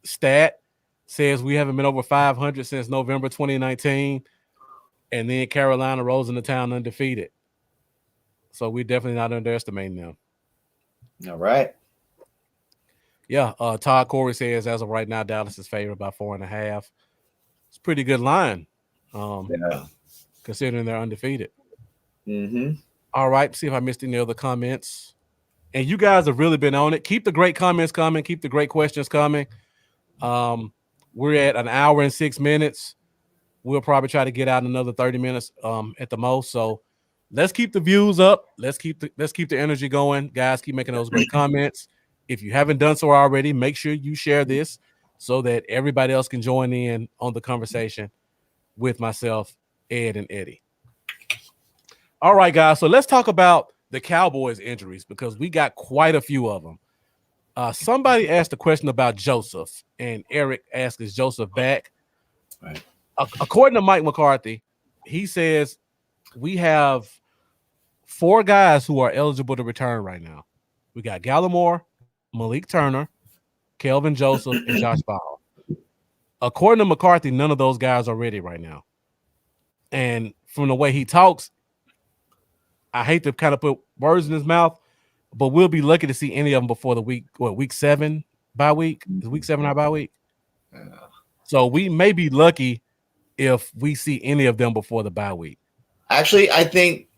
Speaker 3: stat says we haven't been over 500 since November 2019. And then Carolina rolls into town undefeated. So we're definitely not underestimating them.
Speaker 4: All right.
Speaker 3: Yeah. Todd Corey says, as of right now, Dallas is favored by 4.5. It's a pretty good line. Considering they're undefeated.
Speaker 4: Mm-hmm.
Speaker 3: All right. See if I missed any other comments. And you guys have really been on it. Keep the great comments coming. Keep the great questions coming. We're at an hour and 6 minutes. We'll probably try to get out another 30 minutes at the most. So let's keep the views up. Let's keep the energy going. Guys, keep making those great comments. If you haven't done so already, make sure you share this so that everybody else can join in on the conversation with myself, Ed, and Eddie. All right, guys. So let's talk about the Cowboys injuries because we got quite a few of them. Somebody asked a question about Joseph, and Eric asked, is Joseph back?
Speaker 4: Right.
Speaker 3: According to Mike McCarthy, he says we have 4 guys who are eligible to return right now. We got Gallimore, Malik Turner, Kelvin Joseph, and Josh Ball. According to McCarthy, none of those guys are ready right now. And from the way he talks, I hate to kind of put words in his mouth, but we'll be lucky to see any of them before the week 7 bye week. Is week 7 our bye week?
Speaker 5: Yeah.
Speaker 4: So
Speaker 3: we may be lucky if we see any of them before the bye week.
Speaker 4: Actually, I think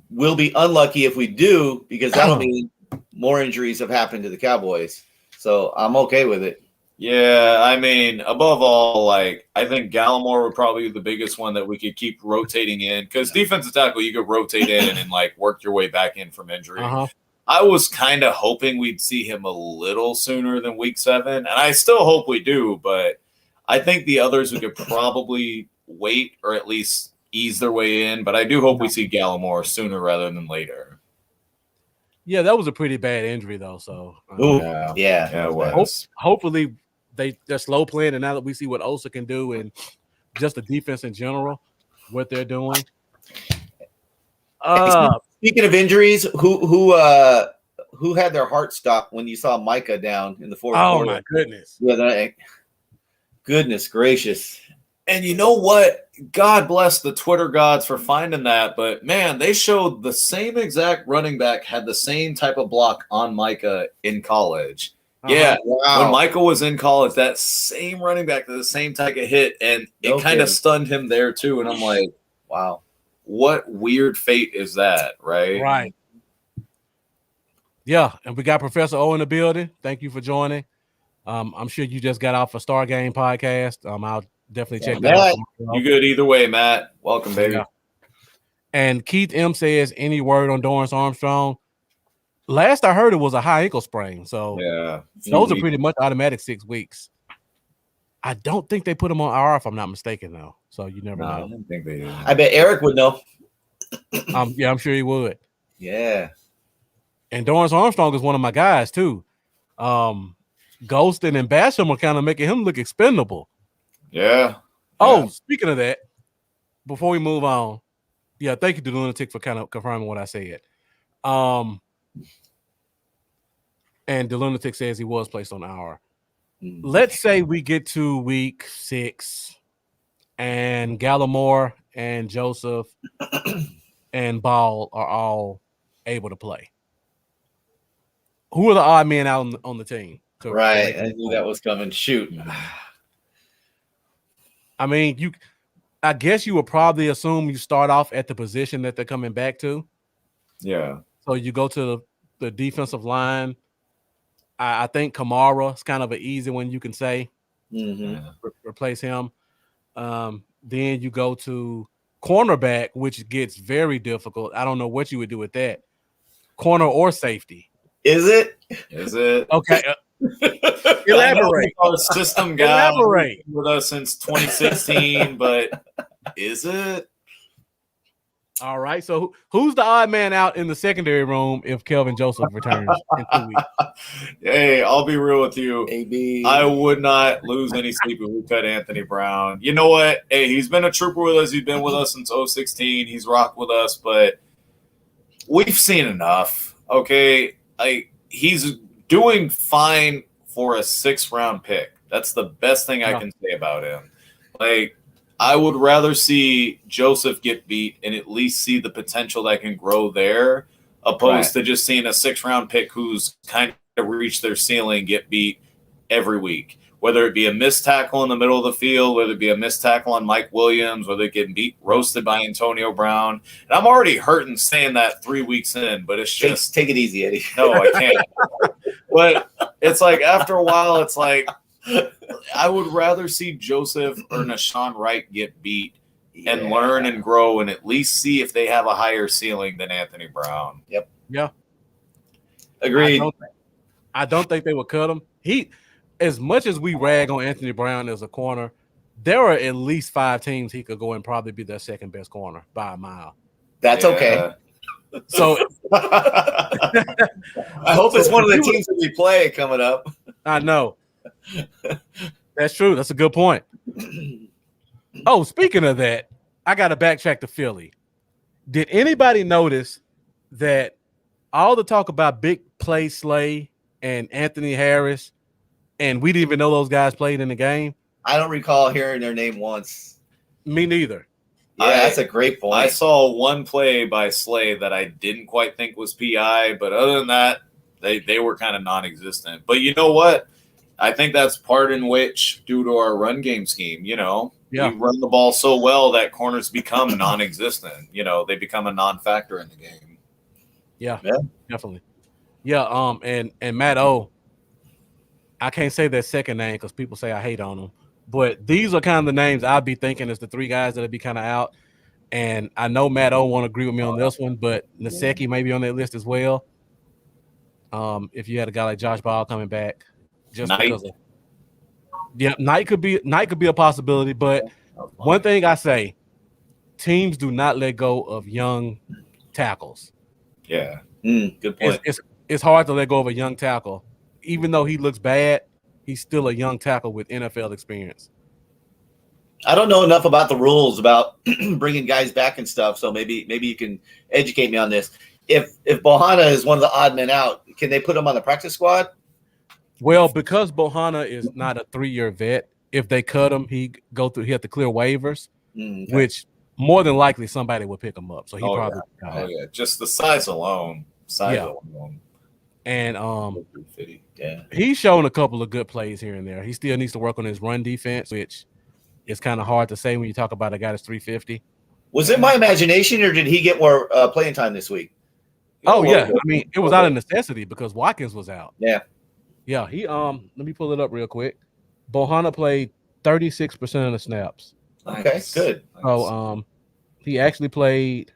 Speaker 4: we'll be unlucky if we do because that'll mean more injuries have happened to the Cowboys. So I'm okay with it.
Speaker 5: Yeah, I mean, above all, like, I think Gallimore would probably be the biggest one that we could keep rotating in because defensive tackle, you could rotate in and, like, work your way back in from injury. I was kind of hoping we'd see him a little sooner than week 7, and I still hope we do, but I think the others we could probably wait or at least ease their way in, but I do hope we see Gallimore sooner rather than later.
Speaker 3: Yeah, that was a pretty bad injury, though, so.
Speaker 4: Yeah, it was.
Speaker 3: Hopefully they're slow playing, and now that we see what Osa can do and just the defense in general, what they're doing.
Speaker 4: Speaking of injuries, who had their heart stopped when you saw Micah down in the fourth quarter?
Speaker 3: Oh my goodness!
Speaker 4: Goodness gracious!
Speaker 5: And you know what? God bless the Twitter gods for finding that. But man, they showed the same exact running back had the same type of block on Micah in college. Yeah,
Speaker 4: wow.
Speaker 5: When Michael was in college, that same running back did the same type of hit, and it kind of stunned him there too. And I'm like,
Speaker 4: wow.
Speaker 5: What weird fate is that, right?
Speaker 3: Right. Yeah, and we got Professor O in the building. Thank you for joining. I'm sure you just got off a Star Game podcast. I'll definitely check that out.
Speaker 5: You good either way, Matt. Welcome, baby.
Speaker 3: Yeah. And Keith M says, any word on Dorrance Armstrong? Last I heard, it was a high ankle sprain. So
Speaker 5: yeah,
Speaker 3: those are pretty much automatic 6 weeks. I don't think they put him on IR if I'm not mistaken, though. So you never know.
Speaker 5: I don't think they do.
Speaker 4: I bet Eric would know.
Speaker 3: Yeah, I'm sure he would.
Speaker 4: Yeah.
Speaker 3: And Dorrance Armstrong is one of my guys, too. Ghostin and Basham are kind of making him look expendable.
Speaker 5: Yeah.
Speaker 3: Oh, speaking of that, before we move on, yeah, thank you to the Lunatic for kind of confirming what I said. And the Lunatic says he was placed on IR. Let's say we get to week 6 and Gallimore and Joseph and Ball are all able to play. Who are the odd men out on the team?
Speaker 4: Right. I knew that was coming. Shoot.
Speaker 3: I mean, I guess you would probably assume you start off at the position that they're coming back to.
Speaker 5: Yeah.
Speaker 3: So you go to the defensive line. I think Kamara is kind of an easy one you can say. Replace him. Then you go to cornerback, which gets very difficult. I don't know what you would do with that. Corner or safety.
Speaker 4: Is it?
Speaker 3: Okay. Elaborate.
Speaker 5: Our system guy
Speaker 3: Elaborate.
Speaker 5: With us since 2016, but is it?
Speaker 3: All right. So who's the odd man out in the secondary room if Kelvin Joseph returns in 2 weeks?
Speaker 5: Hey, I'll be real with you.
Speaker 4: AB.
Speaker 5: I would not lose any sleep if we cut Anthony Brown. You know what? Hey, he's been a trooper with us. He's been with us since 2016. He's rocked with us, but we've seen enough. Okay. He's doing fine for a 6th-round pick. That's the best thing I can say about him. I would rather see Joseph get beat and at least see the potential that can grow there, opposed to just seeing a 6th-round pick who's kind of reached their ceiling get beat every week. Whether it be a missed tackle in the middle of the field, whether it be a missed tackle on Mike Williams, whether it get roasted by Antonio Brown. And I'm already hurting saying that 3 weeks in, but it's just
Speaker 4: take it easy, Eddie.
Speaker 5: No, I can't. But it's like after a while, it's like I would rather see Joseph or Nashawn Wright get beat and learn and grow and at least see if they have a higher ceiling than Anthony Brown.
Speaker 4: Yep.
Speaker 3: Yeah.
Speaker 4: Agreed.
Speaker 3: I don't think they would cut him. As much as we rag on Anthony Brown as a corner, there are at least 5 teams he could go and probably be their 2nd best corner by a mile.
Speaker 4: That's okay.
Speaker 3: So
Speaker 4: I hope it's one of the teams that we play coming up.
Speaker 3: I know. That's true. That's a good point. Oh, speaking of that, I got to backtrack to Philly. Did anybody notice that all the talk about big play Slay and Anthony Harris, and we didn't even know those guys played in the game?
Speaker 4: I don't recall hearing their name once.
Speaker 3: Me neither.
Speaker 4: Yeah, that's a great point.
Speaker 5: I saw one play by Slay that I didn't quite think was PI, but other than that, they were kind of non-existent. But you know what? I think that's part in which, due to our run game scheme, we run the ball so well that corners become non-existent. They become a non-factor in the game.
Speaker 3: Yeah, definitely. Yeah, and Matt O, I can't say that second name because people say I hate on him. But these are kind of the names I'd be thinking as the 3 guys that'll be kind of out. And I know Matt O won't agree with me on this one, but Naseki may be on that list as well. If you had a guy like Josh Ball coming back. Knight could be a possibility, but one thing I say, teams do not let go of young tackles.
Speaker 5: Yeah,
Speaker 4: good point.
Speaker 3: It's hard to let go of a young tackle, even though he looks bad. He's still a young tackle with NFL experience.
Speaker 4: I don't know enough about the rules about bringing guys back and stuff, so maybe you can educate me on this. If Bohanna is one of the odd men out, can they put him on the practice squad?
Speaker 3: Well, because Bohanna is not a 3-year vet, if they cut him, he have to clear waivers, which more than likely somebody will pick him up. So he
Speaker 5: just the size alone.
Speaker 3: And he's shown a couple of good plays here and there. He still needs to work on his run defense, which is kind of hard to say when you talk about a guy that's 350.
Speaker 4: Was it my imagination, or did he get more playing time this week?
Speaker 3: Oh yeah, I mean it was out of necessity because Watkins was out.
Speaker 4: Yeah,
Speaker 3: he let me pull it up real quick. Bohanna played 36% of the snaps.
Speaker 4: Okay, good.
Speaker 3: So he actually played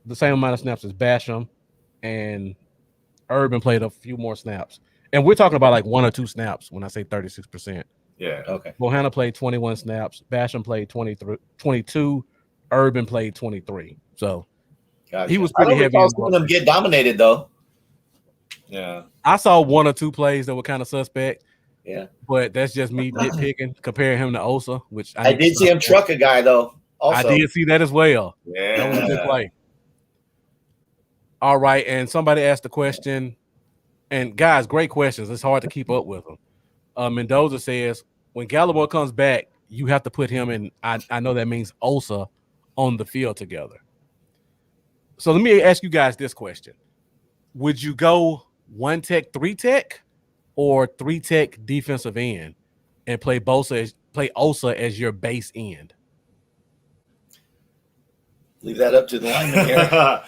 Speaker 3: the same amount of snaps as Basham, and Irving played a few more snaps. And we're talking about like 1 or 2 snaps when I say 36%.
Speaker 5: Yeah.
Speaker 4: Okay.
Speaker 3: Bohanna played 21 snaps. Basham played 22. Irving played 23. So he was pretty heavy.
Speaker 4: I saw them get dominated though.
Speaker 5: Yeah.
Speaker 3: I saw 1 or 2 plays that were kind of suspect.
Speaker 4: Yeah.
Speaker 3: But that's just me nitpicking, comparing him to Osa, which
Speaker 4: I did see him truck a guy though. Also.
Speaker 3: I did see that as well.
Speaker 5: Yeah.
Speaker 3: That was a good play. All right, and somebody asked the question, and guys, great questions. It's hard to keep up with them. Mendoza says, when Gallimore comes back, you have to put him in, I know that means Osa, on the field together. So let me ask you guys this question. Would you go 1 tech, 3 tech, or 3 tech defensive end and play Osa as your base end?
Speaker 4: Leave that up to the lineman here.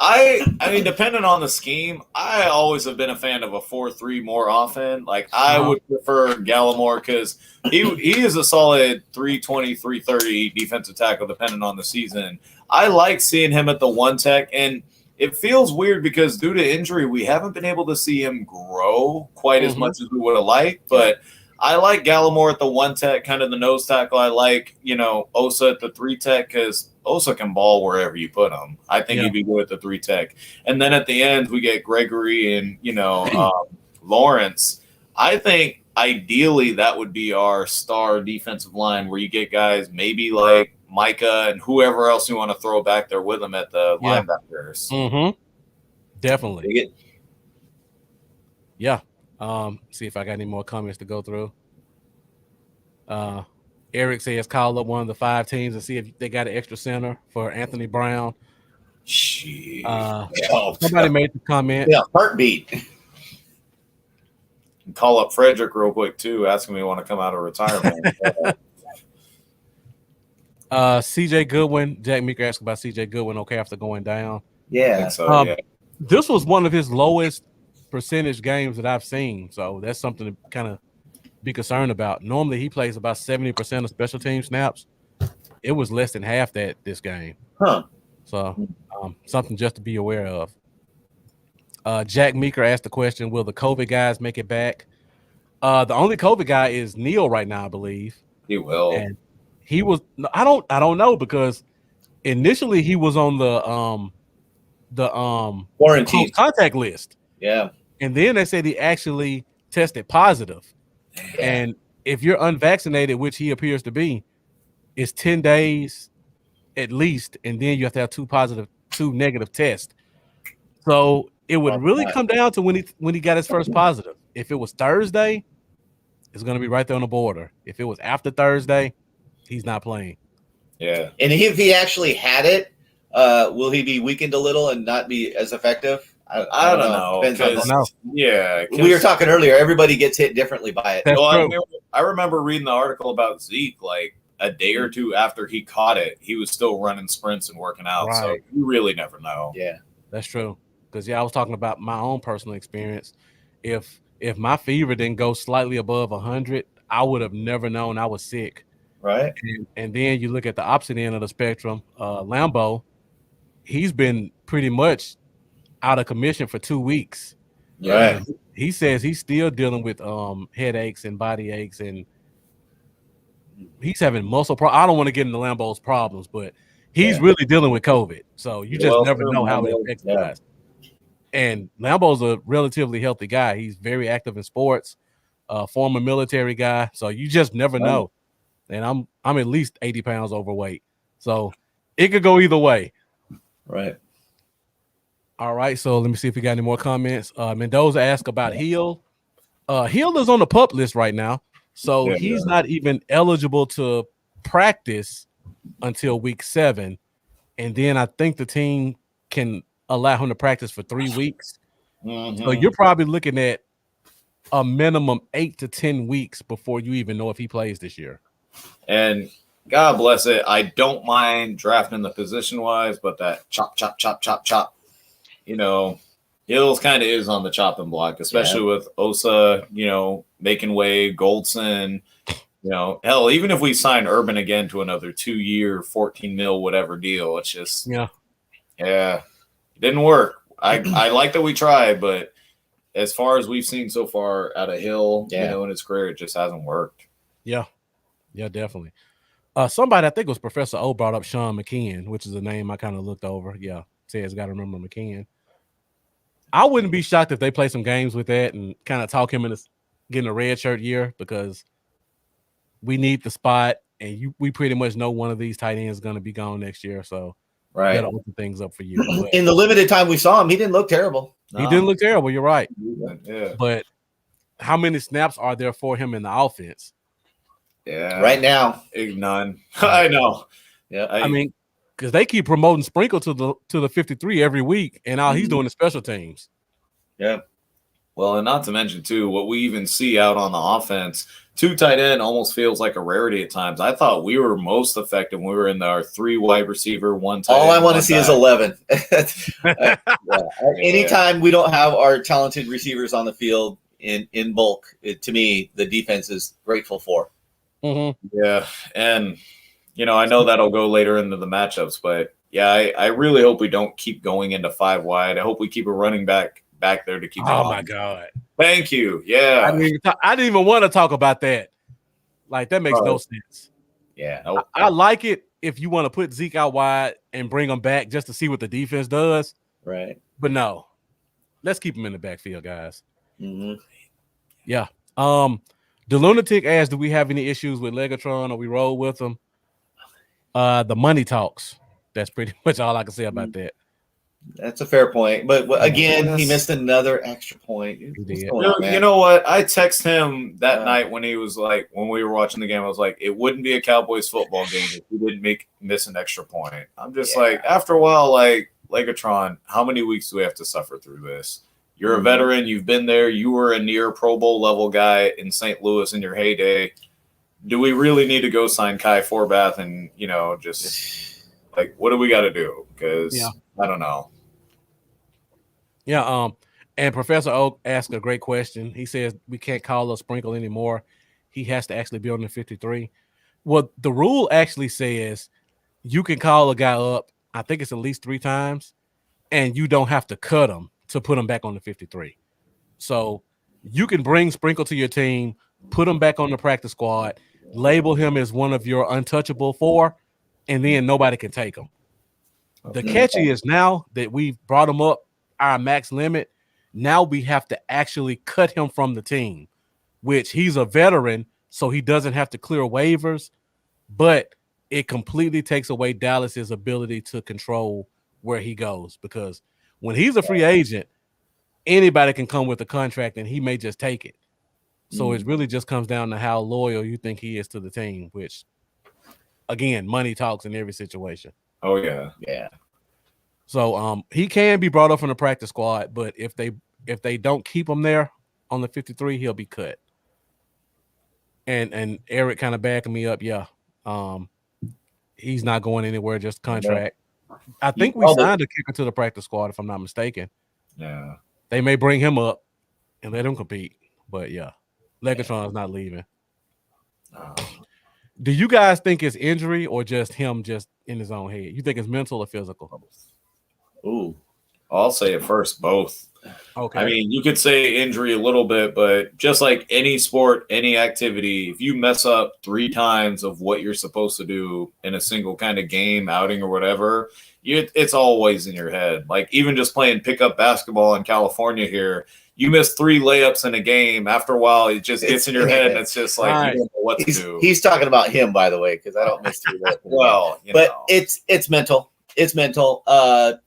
Speaker 5: I mean, depending on the scheme, I always have been a fan of a 4-3 more often. Like, I would prefer Gallimore because he is a solid 320, 330 defensive tackle, depending on the season. I like seeing him at the one tech, and it feels weird because due to injury, we haven't been able to see him grow quite as much as we would have liked, but I like Gallimore at the one tech, kind of the nose tackle. I like, Osa at the 3 tech because Osa can ball wherever you put him. I think he'd be good at the 3 tech. And then at the end, we get Gregory and, Lawrence. I think ideally that would be our star defensive line where you get guys maybe like Micah and whoever else you want to throw back there with them at the linebackers.
Speaker 3: Mm-hmm. Definitely. Yeah. See if I got any more comments to go through. Eric says call up one of the 5 teams and see if they got an extra center for Anthony Brown. Somebody made the comment.
Speaker 4: Yeah, heartbeat.
Speaker 5: Call up Frederick real quick too, asking me to want to come out of retirement.
Speaker 3: CJ Goodwin, Jack Meeker asked about CJ Goodwin. Okay, after going down.
Speaker 4: Yeah.
Speaker 5: I think so, yeah.
Speaker 3: This was one of his lowest percentage games that I've seen, so that's something to kind of be concerned about. Normally he plays about 70% of special team snaps. It was less than half that this game. So something just to be aware of. Jack Meeker asked the question, will the COVID guys make it back? The only COVID guy is Neil right now, I believe.
Speaker 5: He will.
Speaker 3: And he was I don't know because initially he was on the
Speaker 4: quarantine
Speaker 3: contact list.
Speaker 4: Yeah.
Speaker 3: And then they said he actually tested positive. Yeah. And if you're unvaccinated, which he appears to be, it's 10 days at least, and then you have to have 2 negative tests. So it would really come down to when he got his first positive. If it was Thursday, it's going to be right there on the border. If it was after Thursday, he's not playing.
Speaker 5: Yeah.
Speaker 4: And if he actually had it, will he be weakened a little and not be as effective?
Speaker 5: I don't know. Yeah.
Speaker 4: We were talking earlier. Everybody gets hit differently by it.
Speaker 5: Well, I remember reading the article about Zeke, like a day or two after he caught it, he was still running sprints and working out. Right. So you really never know.
Speaker 4: Yeah,
Speaker 3: that's true. Because, I was talking about my own personal experience. If my fever didn't go slightly above 100, I would have never known I was sick.
Speaker 4: Right.
Speaker 3: And then you look at the opposite end of the spectrum, Lambeau, he's been pretty much out of commission for 2 weeks.
Speaker 4: Yeah.
Speaker 3: And he says he's still dealing with headaches and body aches, and he's having muscle problems. I don't want to get into Lambeau's problems, but he's really dealing with COVID. So you just never know how it affects guys. And Lambeau's a relatively healthy guy. He's very active in sports, former military guy. So you just never know. And I'm at least 80 pounds overweight. So it could go either way.
Speaker 4: Right.
Speaker 3: All right. So let me see if we got any more comments. Mendoza asked about Hill. Hill is on the PUP list right now. So he's not even eligible to practice until week 7. And then I think the team can allow him to practice for 3 weeks. Mm-hmm. So you're probably looking at a minimum 8 to 10 weeks before you even know if he plays this year.
Speaker 5: And God bless it, I don't mind drafting the position-wise, but that chop, chop, chop, chop, chop, Hills kind of is on the chopping block, especially with Osa, making way, Goldson, hell, even if we sign Urban again to another 2-year, 14 mil, whatever deal, it's just, it didn't work. I like that we tried, but as far as we've seen so far out of Hill, in his career, it just hasn't worked.
Speaker 3: Yeah, definitely. Somebody, I think it was Professor O, brought up Sean Mckenn, which is a name I kind of looked over. Yeah, says got to remember Mckenn. I wouldn't be shocked if they play some games with that and kind of talk him into getting a red shirt year because we need the spot, and we pretty much know one of these tight ends is going to be gone next year. So
Speaker 4: right,
Speaker 3: got to open things up for you. But
Speaker 4: in the limited time we saw him, he didn't look terrible.
Speaker 3: He didn't look terrible. You're right.
Speaker 5: Yeah.
Speaker 3: But how many snaps are there for him in the offense?
Speaker 5: Yeah.
Speaker 4: Right now,
Speaker 5: none. I know.
Speaker 4: Yeah.
Speaker 3: I mean, because they keep promoting Sprinkle to the 53 every week, and all he's doing is special teams.
Speaker 4: Yeah.
Speaker 5: Well, and not to mention, too, what we even see out on the offense, 2 tight end almost feels like a rarity at times. I thought we were most effective when we were in our 3 wide receiver, 1 tight end.
Speaker 4: All I want to see is 11.
Speaker 5: Yeah.
Speaker 4: Anytime we don't have our talented receivers on the field in bulk, to me, the defense is grateful for.
Speaker 3: Mm-hmm.
Speaker 5: Yeah, and, I know that'll go later into the matchups, but, yeah, I really hope we don't keep going into 5 wide. I hope we keep a running back there to keep.
Speaker 3: Oh my God!
Speaker 5: Thank you. Yeah,
Speaker 3: I didn't even want to talk about that. Like that makes no sense.
Speaker 4: Yeah,
Speaker 5: nope.
Speaker 3: I like it if you want to put Zeke out wide and bring him back just to see what the defense does.
Speaker 4: Right.
Speaker 3: But no, let's keep him in the backfield, guys.
Speaker 4: Mm-hmm.
Speaker 3: Yeah. The Lunatic asked, "Do we have any issues with Legatron, or we roll with them?" The money talks. That's pretty much all I can say about that.
Speaker 4: That's a fair point, but again, he missed another extra point.
Speaker 3: He did.
Speaker 5: You know what? I text him that night when he was like, when we were watching the game, I was like, it wouldn't be a Cowboys football game if we didn't miss an extra point. I'm just like, after a while, like Legatron, how many weeks do we have to suffer through this? You're a veteran. You've been there. You were a near Pro Bowl level guy in St. Louis in your heyday. Do we really need to go sign Kai Forbath and, just like, what do we got to do? Because I don't know.
Speaker 3: Yeah, and Professor Oak asked a great question. He says we can't call a sprinkle anymore. He has to actually be on the 53. Well, the rule actually says you can call a guy up, I think it's at least 3 times, and you don't have to cut him to put him back on the 53. So you can bring Sprinkle to your team, put him back on the practice squad, label him as one of your untouchable 4, and then nobody can take him. The catchy is now that we've brought him up our max limit, now we have to actually cut him from the team, which he's a veteran, so he doesn't have to clear waivers, but it completely takes away Dallas's ability to control where he goes, because when he's a free agent, anybody can come with a contract and he may just take it. So it really just comes down to how loyal you think he is to the team, which, again, money talks in every situation.
Speaker 5: Oh, yeah.
Speaker 4: Yeah.
Speaker 3: So he can be brought up from the practice squad, but if they don't keep him there on the 53, he'll be cut. And Eric kind of backing me up, he's not going anywhere, just contract. I think we signed a kicker to the practice squad, if I'm not mistaken.
Speaker 5: Yeah.
Speaker 3: They may bring him up and let him compete, but Legatron's not leaving. Do you guys think it's injury or just him just in his own head? You think it's mental or physical?
Speaker 4: Ooh.
Speaker 5: I'll say it first, both.
Speaker 3: Okay.
Speaker 5: I mean, you could say injury a little bit, but just like any sport, any activity, if you mess up 3 times of what you're supposed to do in a single kind of game, outing, or whatever, it's always in your head. Like even just playing pickup basketball in California here, you miss 3 layups in a game. After a while, it just gets in your head, and it's just like you don't know what to do.
Speaker 4: He's talking about him, by the way, because I don't miss 3 layups.
Speaker 5: Well,
Speaker 4: it's mental. It's mental.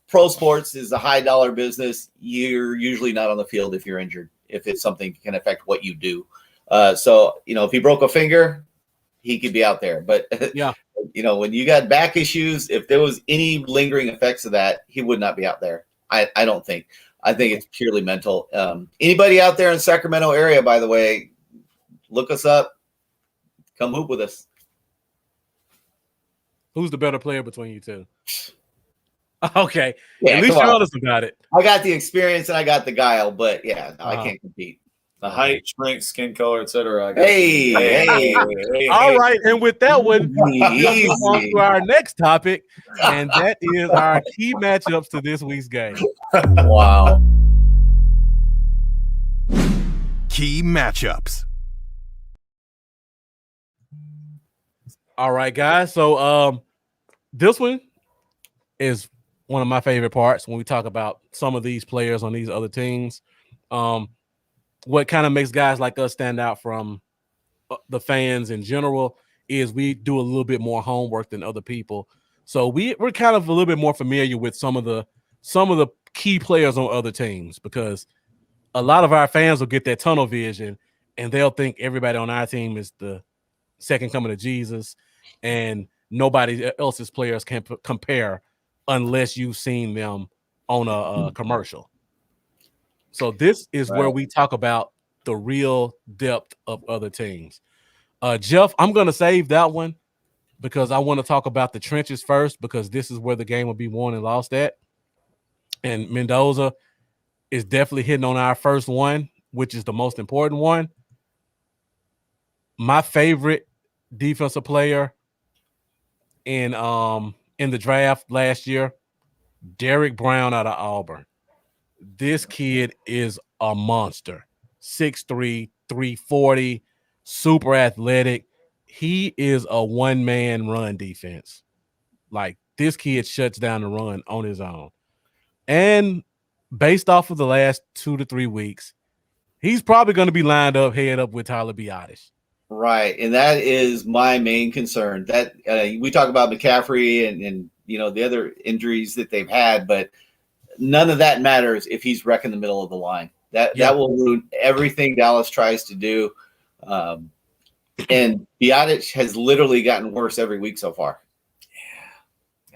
Speaker 4: Pro sports is a high-dollar business. You're usually not on the field if you're injured, if it's something that can affect what you do. So, if he broke a finger, he could be out there. But, when you got back issues, if there was any lingering effects of that, he would not be out there. I don't think. I think it's purely mental. Anybody out there in Sacramento area, by the way, look us up. Come hoop with us.
Speaker 3: Who's the better player between you two? Okay.
Speaker 4: Yeah,
Speaker 3: at least you're honest about it.
Speaker 4: I got the experience and I got the guile, but I can't compete.
Speaker 5: The height, strength, skin color, etc.
Speaker 4: Hey.
Speaker 3: All right, and with that one, we'll move on to our next topic, and that is our key matchups to this week's game.
Speaker 4: Wow.
Speaker 6: Key matchups.
Speaker 3: All right, guys. So this one is one of my favorite parts when we talk about some of these players on these other teams. What kind of makes guys like us stand out from the fans in general is we do a little bit more homework than other people. So we're kind of a little bit more familiar with some of the key players on other teams, because a lot of our fans will get that tunnel vision and they'll think everybody on our team is the second coming of Jesus, and nobody else's players can compare unless you've seen them on a commercial. So this is where we talk about the real depth of other teams. Jeff, I'm going to save that one because I want to talk about the trenches first, because this is where the game will be won and lost at. And Mendoza is definitely hitting on our first one, which is the most important one. My favorite defensive player in the draft last year, Derrick Brown out of Auburn. This kid is a monster. 6'3", 340, super athletic. He is a one-man run defense. Like, this kid shuts down the run on his own. And based off of the last 2 to 3 weeks, he's probably going to be lined up head up with Tyler Biadasz.
Speaker 4: Right, and that is my main concern. That we talk about McCaffrey and the other injuries that they've had, but none of that matters if he's wrecking the middle of the line. That will ruin everything Dallas tries to do. And Biadasz has literally gotten worse every week so far.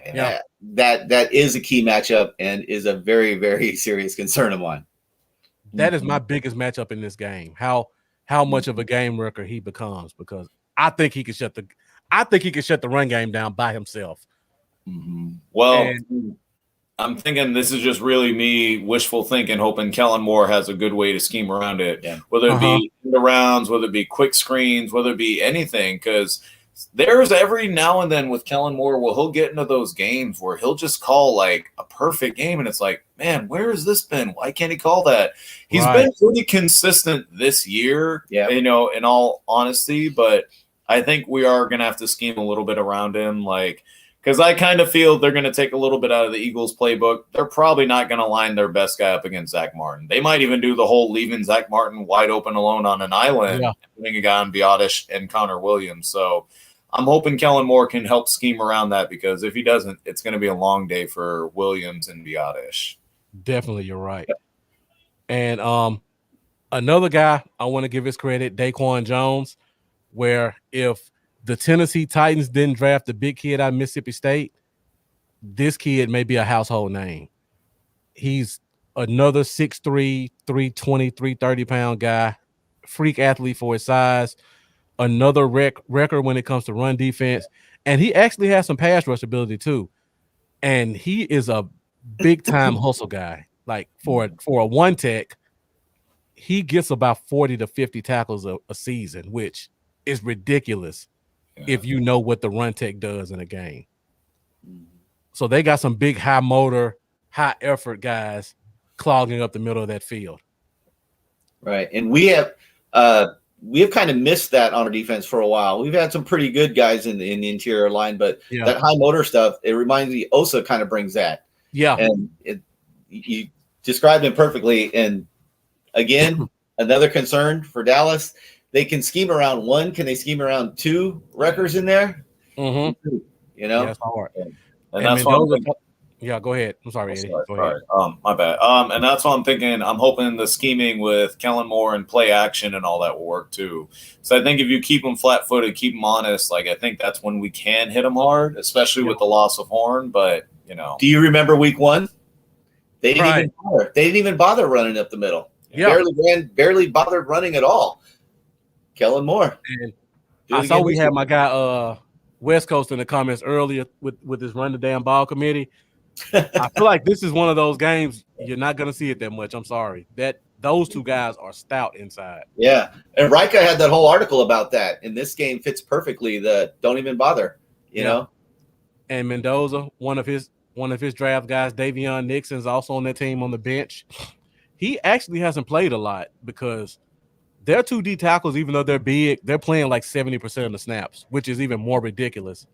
Speaker 4: Yeah. That is a key matchup and is a very, very serious concern of mine.
Speaker 3: That is my biggest matchup in this game. How much of a game wrecker he becomes, because I think he can shut the run game down by himself.
Speaker 5: Mm-hmm. Well, I'm thinking this is just really me wishful thinking, hoping Kellen Moore has a good way to scheme around it, whether it be the rounds, whether it be quick screens, whether it be anything, because there's every now and then with Kellen Moore where he'll get into those games where he'll just call like a perfect game, and it's like, man, where has this been? Why can't he call that? He's been pretty consistent this year, in all honesty, but I think we are going to have to scheme a little bit around him, because I kind of feel they're going to take a little bit out of the Eagles' playbook. They're probably not going to line their best guy up against Zach Martin. They might even do the whole leaving Zach Martin wide open alone on an island, and putting a guy on Biadasz and Connor Williams. So I'm hoping Kellen Moore can help scheme around that, because if he doesn't, it's going to be a long day for Williams and Biadasz.
Speaker 3: Definitely, you're right. And another guy I want to give his credit, Daquan Jones, where if the Tennessee Titans didn't draft the big kid out of Mississippi State, this kid may be a household name. He's another 6'3", 320, 330-pound guy, freak athlete for his size, another record when it comes to run defense, and he actually has some pass rush ability too. And he is a big-time hustle guy. Like, for a one-tech, he gets about 40 to 50 tackles a season, which is ridiculous if you know what the run tech does in a game. So they got some big, high motor, high effort guys clogging up the middle of that field. Right. And we have kind of missed that on our defense for a while. We've had some pretty good guys in the interior line, but that high motor stuff, it reminds me, Osa kind of brings that. Yeah. And you described him perfectly. And again, another concern for Dallas, they can scheme around one. Can they scheme around two wreckers in there? Mm-hmm. Yeah, that's hard.
Speaker 5: And that's
Speaker 3: why go ahead. I'm sorry, Eddie. Go ahead.
Speaker 5: My bad. And that's why I'm thinking. I'm hoping the scheming with Kellen Moore and play action and all that will work too. So I think if you keep them flat-footed, keep them honest, I think that's when we can hit them hard, especially with the loss of Horn. But
Speaker 4: do you remember Week 1? They didn't even bother. They didn't even bother running up the middle. Yeah. Barely bothered running at all. Kellen Moore.
Speaker 3: And I saw we had my guy West Coast in the comments earlier with this run the damn ball committee. I feel like this is one of those games you're not going to see it that much. I'm sorry. Those two guys are stout inside.
Speaker 4: Yeah. And Rika had that whole article about that. And this game fits perfectly. The don't even bother, you know.
Speaker 3: And Mendoza, one of his draft guys, Davion Nixon's also on that team on the bench. He actually hasn't played a lot because their two D tackles, even though they're big, they're playing like 70% of the snaps, which is even more ridiculous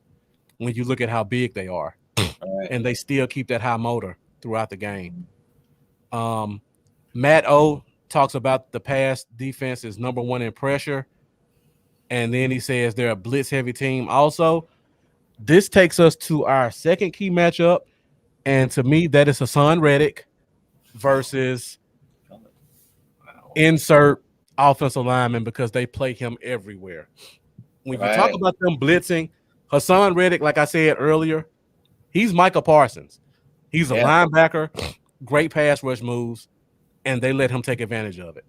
Speaker 3: when you look at how big they are. Right. And they still keep that high motor throughout the game. Matt O talks about the pass defense is number one in pressure. And then he says they're a blitz-heavy team also. This takes us to our second key matchup. And to me, that is Hassan Reddick versus insert offensive lineman, because they play him everywhere. When you talk about them blitzing, Hassan Reddick, like I said earlier, he's Micah Parsons. He's a linebacker, great pass rush moves, and they let him take advantage of it.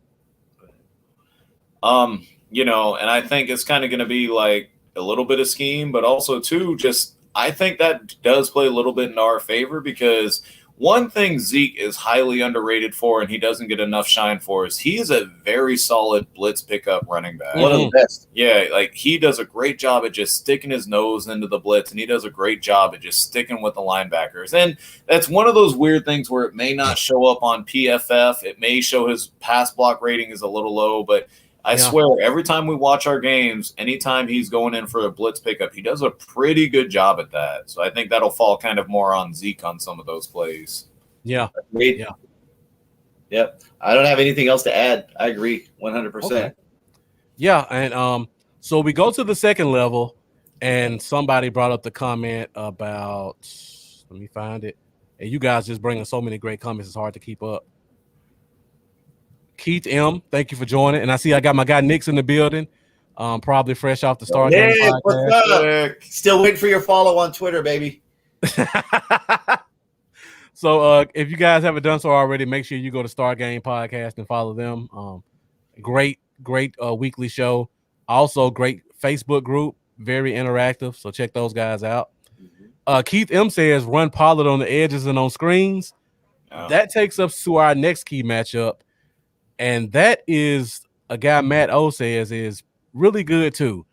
Speaker 5: And I think it's kind of going to be like a little bit of scheme, but also too, just I think that does play a little bit in our favor because one thing Zeke is highly underrated for, and he doesn't get enough shine for, is he is a very solid blitz pickup running back.
Speaker 4: One of the best.
Speaker 5: Yeah, like he does a great job at just sticking his nose into the blitz, and he does a great job at just sticking with the linebackers. And that's one of those weird things where it may not show up on PFF. It may show his pass block rating is a little low, but I swear, every time we watch our games, anytime he's going in for a blitz pickup, he does a pretty good job at that. So I think that'll fall kind of more on Zeke on some of those plays.
Speaker 3: Yeah.
Speaker 4: Agreed.
Speaker 3: Yeah.
Speaker 4: Yep. I don't have anything else to add. I agree 100%.
Speaker 3: Okay. Yeah, and so we go to the second level, and somebody brought up the comment about – let me find it. And you guys just bringing so many great comments, it's hard to keep up. Keith M, thank you for joining. And I see I got my guy Nick's in the building, probably fresh off the start.
Speaker 4: Nick, what's up? Still waiting for your follow on Twitter, baby.
Speaker 3: So if you guys haven't done so already, make sure you go to Star Game Podcast and follow them. Great weekly show. Also, great Facebook group, very interactive. So check those guys out. Keith M says, run Pollard on the edges and on screens. Oh. That takes us to our next key matchup. And that is a guy Matt O says is really good too.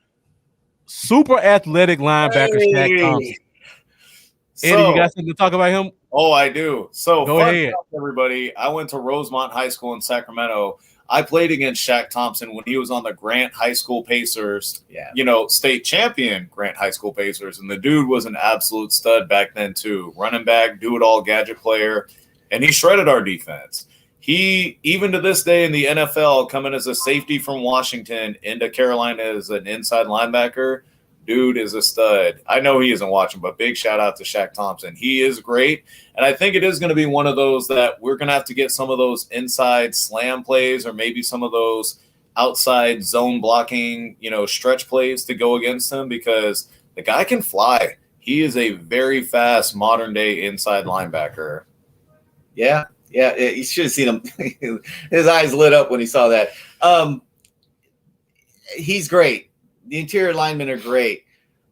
Speaker 3: Super athletic linebacker Shaq Thompson. Eddie, you got something to talk about him?
Speaker 5: Oh, I do. So
Speaker 3: go ahead,
Speaker 5: everybody. I went to Rosemont High School in Sacramento. I played against Shaq Thompson when he was on the Grant High School Pacers. Yeah. State champion Grant High School Pacers, and the dude was an absolute stud back then too. Running back, do-it-all gadget player, and he shredded our defense. He, even to this day in the NFL, coming as a safety from Washington into Carolina as an inside linebacker, dude is a stud. I know he isn't watching, but big shout out to Shaq Thompson. He is great, and I think it is going to be one of those that we're going to have to get some of those inside slam plays or maybe some of those outside zone blocking, stretch plays to go against him because the guy can fly. He is a very fast modern-day inside linebacker.
Speaker 4: Yeah. Yeah, you should have seen him. His eyes lit up when he saw that. He's great. The interior linemen are great.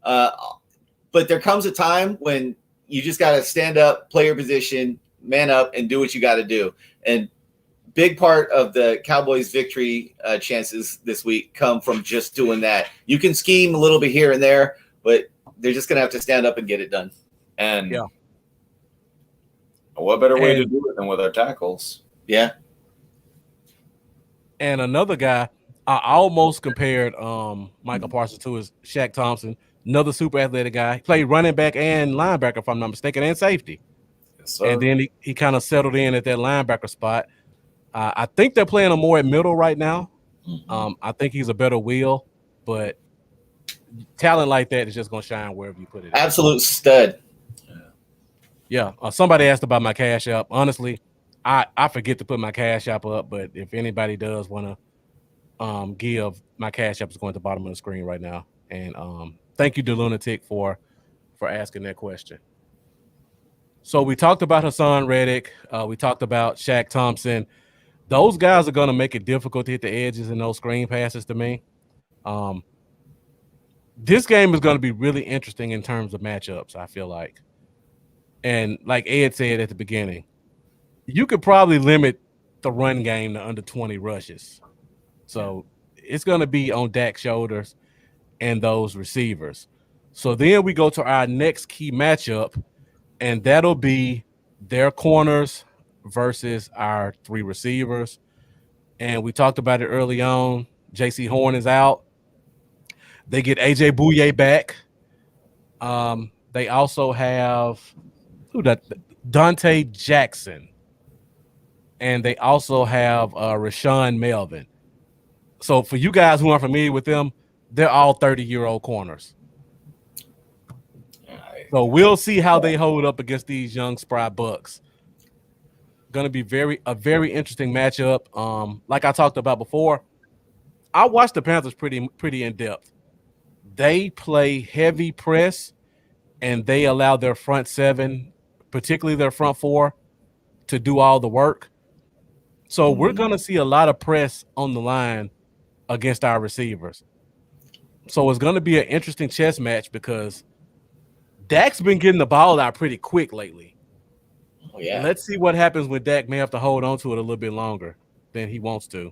Speaker 4: But there comes a time when you just got to stand up, play your position, man up, and do what you got to do. And big part of the Cowboys' victory chances this week come from just doing that. You can scheme a little bit here and there, but they're just going to have to stand up and get it done.
Speaker 5: And yeah. What better way to do it than with our tackles?
Speaker 4: Yeah.
Speaker 3: And another guy, I almost compared Michael Parsons to is Shaq Thompson, another super athletic guy. He played running back and linebacker, if I'm not mistaken, and safety.
Speaker 5: Yes, sir.
Speaker 3: And then he kind of settled in at that linebacker spot. I think they're playing him more at middle right now. Mm-hmm. I think he's a better wheel, but talent like that is just going to shine wherever you put it.
Speaker 4: Absolute stud.
Speaker 3: Yeah, somebody asked about my Cash App. Honestly, I forget to put my Cash App up, but if anybody does want to give, my Cash App is going to the bottom of the screen right now. And thank you to Lunatic for asking that question. So we talked about Hassan Reddick. We talked about Shaq Thompson. Those guys are going to make it difficult to hit the edges in those screen passes to me. This game is going to be really interesting in terms of matchups, I feel like. And like Ed said at the beginning, you could probably limit the run game to under 20 rushes. So it's going to be on Dak's shoulders and those receivers. So then we go to our next key matchup, and that'll be their corners versus our three receivers. And we talked about it early on. J.C. Horn is out. They get A.J. Bouye back. They also have Dante Jackson. And they also have Rashawn Melvin. So for you guys who aren't familiar with them, they're all 30-year-old corners. So we'll see how they hold up against these young spry bucks. Going to be a very interesting matchup. Like I talked about before, I watched the Panthers pretty in depth. They play heavy press, and they allow their front seven, particularly their front four, to do all the work. So we're going to see a lot of press on the line against our receivers. So it's going to be an interesting chess match because Dak's been getting the ball out pretty quick lately.
Speaker 4: Oh, yeah.
Speaker 3: Let's see what happens when Dak may have to hold on to it a little bit longer than he wants to,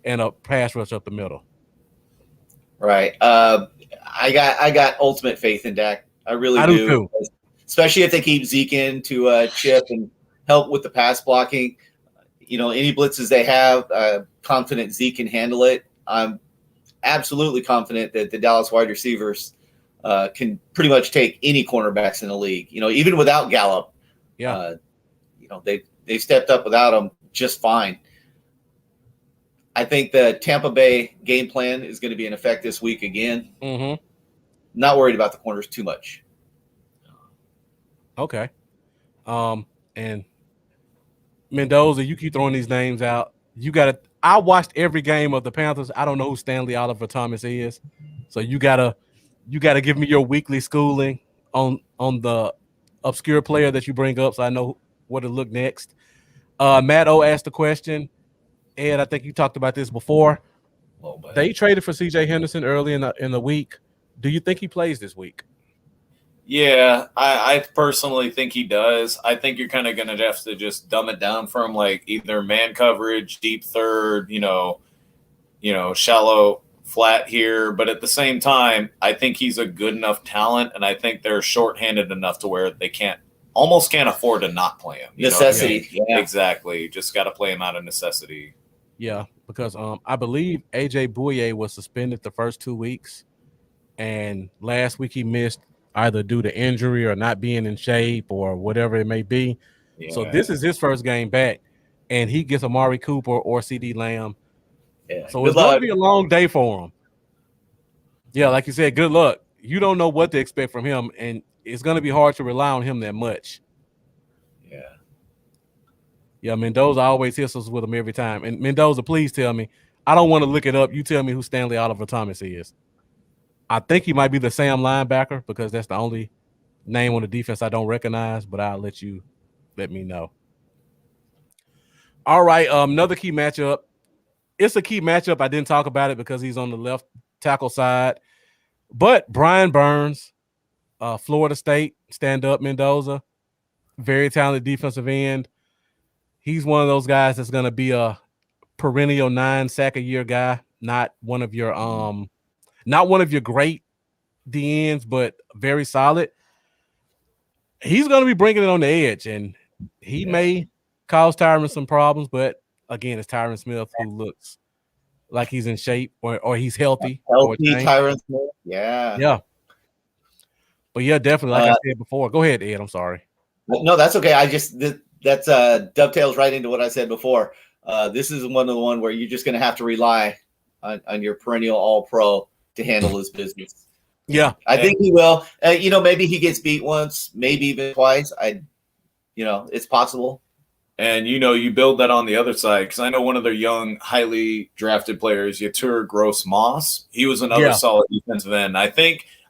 Speaker 3: and a pass rush up the middle.
Speaker 4: Right. I got ultimate faith in Dak. I really do.
Speaker 3: Too.
Speaker 4: Especially if they keep Zeke in to chip and help with the pass blocking. Any blitzes they have, confident Zeke can handle it. I'm absolutely confident that the Dallas wide receivers can pretty much take any cornerbacks in the league. Even without Gallup.
Speaker 3: Yeah.
Speaker 4: They stepped up without him just fine. I think the Tampa Bay game plan is going to be in effect this week again.
Speaker 3: Mm-hmm.
Speaker 4: Not worried about the corners too much.
Speaker 3: Okay. And Mendoza, you keep throwing these names out. I watched every game of the Panthers. I don't know who Stanley Oliver Thomas is. So you gotta give me your weekly schooling on the obscure player that you bring up so I know where to look next. Matt O asked the question. Ed, I think you talked about this before. They traded for CJ Henderson early in the week. Do you think he plays this week?
Speaker 5: Yeah, I personally think he does. I think you're kind of going to have to just dumb it down for him, like either man coverage, deep third, shallow flat here. But at the same time, I think he's a good enough talent, and I think they're shorthanded enough to where they almost can't afford to not play him.
Speaker 4: Necessity. Yeah.
Speaker 5: Exactly. Just got to play him out of necessity.
Speaker 3: Yeah, because I believe A.J. Bouye was suspended the first 2 weeks, and last week he missed either due to injury or not being in shape or whatever it may be. Yeah. So this is his first game back, and he gets Amari Cooper or C.D. Lamb. Yeah. So it's going to be a long day for him. Yeah, like you said, good luck. You don't know what to expect from him, and it's going to be hard to rely on him that much.
Speaker 4: Yeah.
Speaker 3: Yeah, Mendoza always hits us with him every time. And Mendoza, please tell me. I don't want to look it up. You tell me who Stanley Oliver Thomas is. I think he might be the Sam linebacker because that's the only name on the defense I don't recognize, but I'll let me know. All right, another key matchup. It's a key matchup. I didn't talk about it because he's on the left tackle side. But Brian Burns, Florida State, stand up Mendoza, very talented defensive end. He's one of those guys that's going to be a perennial 9-sack-a-year guy, not one of your great DNs, but very solid. He's going to be bringing it on the edge, and he may cause Tyron some problems, but again, it's Tyron Smith who looks like he's in shape or he's healthy.
Speaker 4: Healthy Tyron Smith, yeah.
Speaker 3: Yeah. But yeah, definitely, like I said before. Go ahead, Ed, I'm sorry.
Speaker 4: No, that's okay. That's dovetails right into what I said before. This is one of the one where you're just going to have to rely on your perennial all-pro to handle his business.
Speaker 3: Yeah.
Speaker 4: I think he will. Maybe he gets beat once, maybe even twice. It's possible.
Speaker 5: And, you build that on the other side because I know one of their young, highly drafted players, Yatur Gross-Moss, he was another solid defensive end.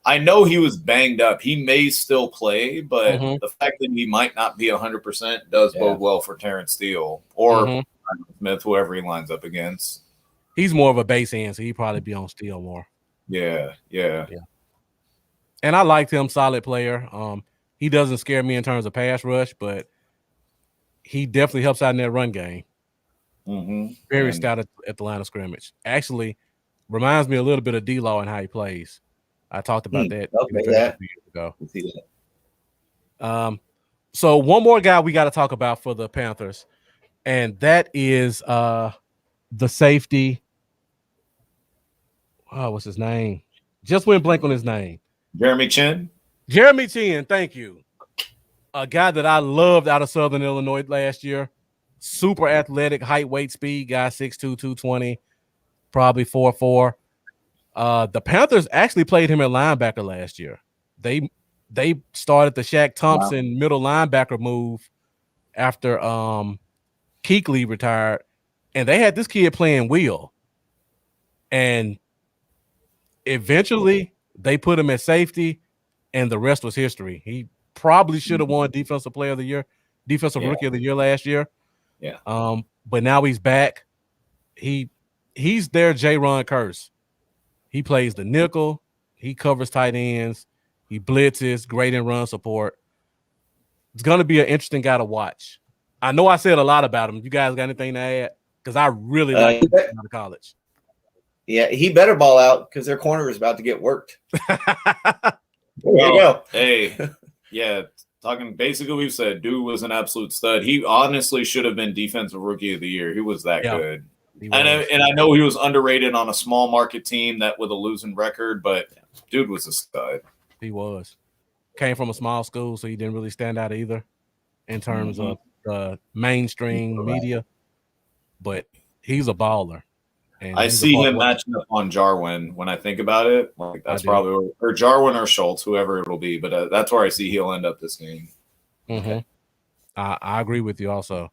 Speaker 5: I know he was banged up. He may still play, but the fact that he might not be 100% does bode well for Terrence Steele or Smith, whoever he lines up against.
Speaker 3: He's more of a base end, so he'd probably be on Steele more.
Speaker 5: Yeah.
Speaker 3: And I liked him, solid player. He doesn't scare me in terms of pass rush, but he definitely helps out in that run game. Very stout at the line of scrimmage. Actually, reminds me a little bit of D-Law and how he plays. I talked about that a few years ago. So one more guy we got to talk about for the Panthers, and that is the safety. Oh, what's his name? Just went blank on his name.
Speaker 5: Jeremy Chin,
Speaker 3: thank you. A guy that I loved out of Southern Illinois last year. Super athletic, height, weight, speed guy, 6'2", 220, probably 4'4". The Panthers actually played him at linebacker last year. They started the Shaq Thompson middle linebacker move after Kuechly retired, and they had this kid playing wheel. And eventually they put him at safety, and the rest was history. He probably should have won Defensive Player of the Year, Defensive Rookie of the Year last year.
Speaker 5: Yeah.
Speaker 3: But now he's back. He's their J-Ron Curse. He plays the nickel. He covers tight ends. He blitzes, great in run support. It's going to be an interesting guy to watch. I know I said a lot about him. You guys got anything to add? Because I really like him out of college.
Speaker 4: Yeah, he better ball out because their corner is about to get worked. There you go.
Speaker 5: Hey, yeah. Talking basically, we've said dude was an absolute stud. He honestly should have been defensive rookie of the year. He was that good. And I know he was underrated on a small market team that with a losing record, but dude was a stud.
Speaker 3: He was. Came from a small school, so he didn't really stand out either in terms of mainstream media. But he's a baller. And
Speaker 5: I see him matching up on Jarwin when I think about it. Like that's probably or Jarwin or Schultz, whoever it will be. But that's where I see he'll end up this game.
Speaker 3: Mm-hmm. I agree with you also.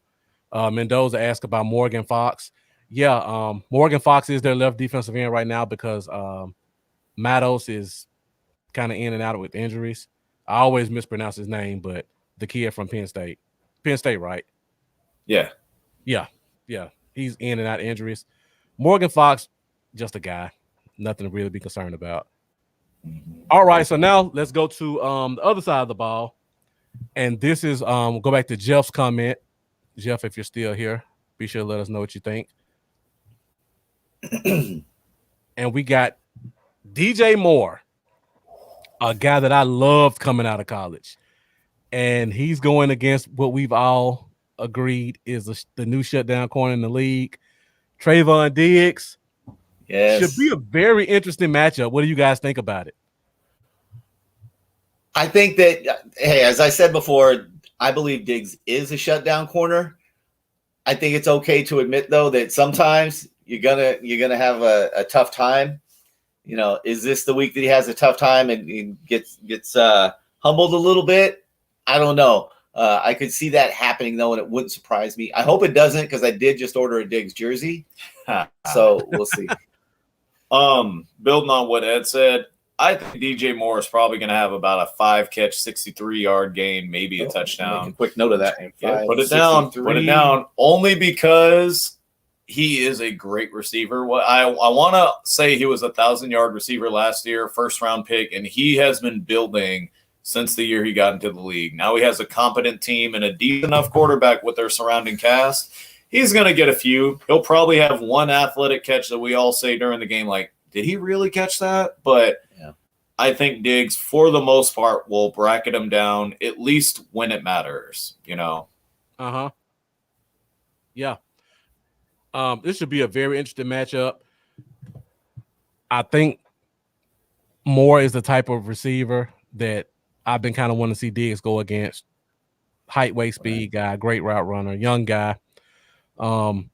Speaker 3: Mendoza asked about Morgan Fox. Yeah, Morgan Fox is their left defensive end right now because Matos is kind of in and out with injuries. I always mispronounce his name, but the kid from Penn State. Penn State, right?
Speaker 5: Yeah. He's in and out of injuries. Morgan Fox, just a guy. Nothing to really be concerned about. All right, so now let's go to the other side of the ball. And this is go back to Jeff's comment. Jeff, if you're still here, be sure to let us know what you think. And we got DJ Moore, a guy that I loved coming out of college. And he's going against what we've all agreed is the new shutdown corner in the league. Trayvon Diggs.
Speaker 4: Yes.
Speaker 3: Should be a very interesting matchup. What do you guys think about it?
Speaker 4: I think that, hey, as I said before, I believe Diggs is a shutdown corner. I think it's okay to admit, though, that sometimes you're gonna have a tough time. You know, is this the week that he has a tough time and he gets humbled a little bit? I don't know. I could see that happening, though, and it wouldn't surprise me. I hope it doesn't because I did just order a Diggs jersey. So we'll see.
Speaker 5: Building on what Ed said, I think DJ Moore is probably going to have about a 5-catch, 63-yard game, maybe a touchdown.
Speaker 4: Make a quick note of that.
Speaker 5: Put it down. Put it down. Only because he is a great receiver. I want to say he was a 1,000-yard receiver last year, first-round pick, and he has been building since the year he got into the league. Now he has a competent team and a deep enough quarterback with their surrounding cast. He's going to get a few. He'll probably have one athletic catch that we all say during the game, like, did he really catch that? But I think Diggs, for the most part, will bracket him down, at least when it matters, you know?
Speaker 3: Yeah. This should be a very interesting matchup. I think Moore is the type of receiver that I've been kind of wanting to see Diggs go against. Height, weight, speed guy, great route runner, young guy. I'm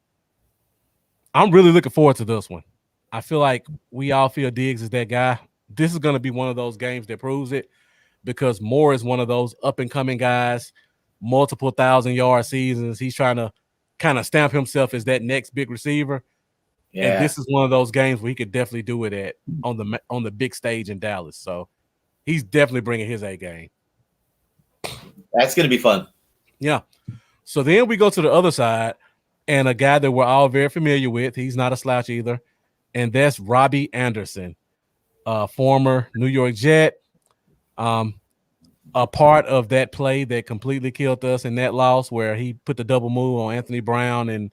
Speaker 3: really looking forward to this one. I feel like we all feel Diggs is that guy. This is going to be one of those games that proves it because Moore is one of those up-and-coming guys, multiple 1,000-yard seasons. He's trying to kind of stamp himself as that next big receiver. Yeah. And this is one of those games where he could definitely do it on the big stage in Dallas. So he's definitely bringing his A game.
Speaker 4: That's going to be fun.
Speaker 3: Yeah. So then we go to the other side, and a guy that we're all very familiar with. He's not a slouch either, and that's Robbie Anderson, former New York Jet, a part of that play that completely killed us in that loss where he put the double move on Anthony Brown and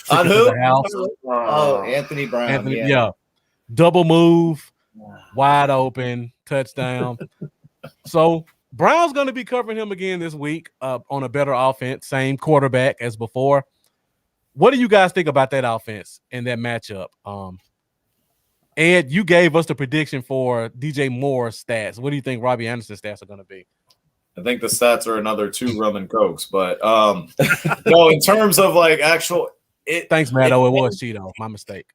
Speaker 4: on who?
Speaker 3: The house.
Speaker 4: Oh, Anthony Brown.
Speaker 3: Yeah. Double move, wide open, touchdown. So Brown's going to be covering him again this week on a better offense, same quarterback as before. What do you guys think about that offense and that matchup? Ed, you gave us the prediction for DJ Moore's stats. What do you think Robbie Anderson's stats are going to be?
Speaker 5: I think the stats are another 2 rum and cokes, but no, in terms of like actual
Speaker 3: thanks, Matt. It was Cheeto. My mistake.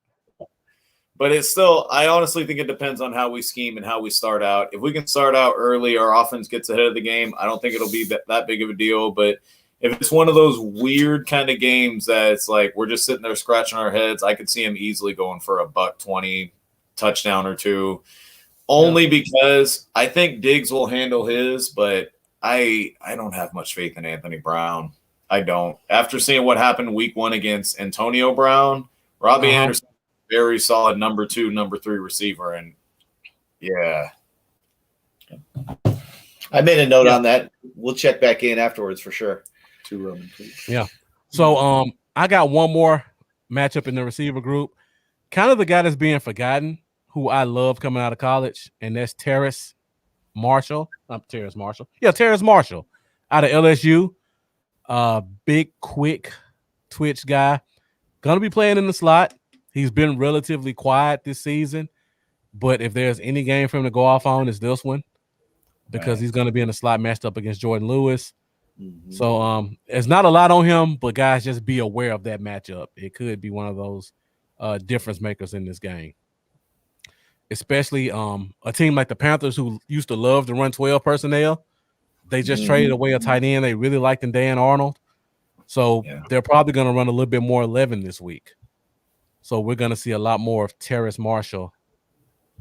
Speaker 5: But it's still, I honestly think it depends on how we scheme and how we start out. If we can start out early, our offense gets ahead of the game, I don't think it'll be that big of a deal. But if it's one of those weird kind of games that it's like we're just sitting there scratching our heads, I could see him easily going for a $120 touchdown or 2, only because I think Diggs will handle his, but I don't have much faith in Anthony Brown. I don't. After seeing what happened week 1 against Antonio Brown, Robbie Anderson, very solid number 2, number 3 receiver. And yeah.
Speaker 4: I made a note on that. We'll check back in afterwards for sure.
Speaker 5: 2 Roman, please.
Speaker 3: Yeah. So I got one more matchup in the receiver group. Kind of the guy that's being forgotten, who I love coming out of college, and that's Terrace Marshall. Terrace Marshall. Yeah, Terrace Marshall out of LSU. Big, quick twitch guy. Gonna be playing in the slot. He's been relatively quiet this season, but if there's any game for him to go off on, it's this one, because he's gonna be in the slot matched up against Jordan Lewis. Mm-hmm. So it's not a lot on him, but guys, just be aware of that matchup. It could be one of those difference makers in this game. Especially a team like the Panthers, who used to love to run 12 personnel. They just traded away a tight end they really liked in Dan Arnold. So they're probably going to run a little bit more 11 this week. So we're going to see a lot more of Terrace Marshall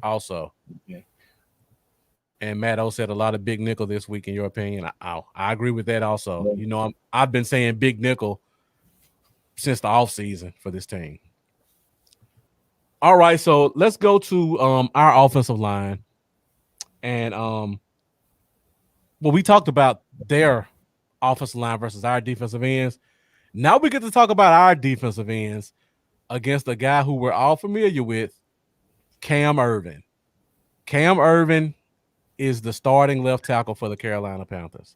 Speaker 3: also. Okay. And Matt O said a lot of big nickel this week, in your opinion. I agree with that also. You know, I've been saying big nickel since the offseason for this team. All right, so let's go to our offensive line. And we talked about their offensive line versus our defensive ends. Now we get to talk about our defensive ends against a guy who we're all familiar with, Cam Irving. Cam Irving is the starting left tackle for the Carolina Panthers.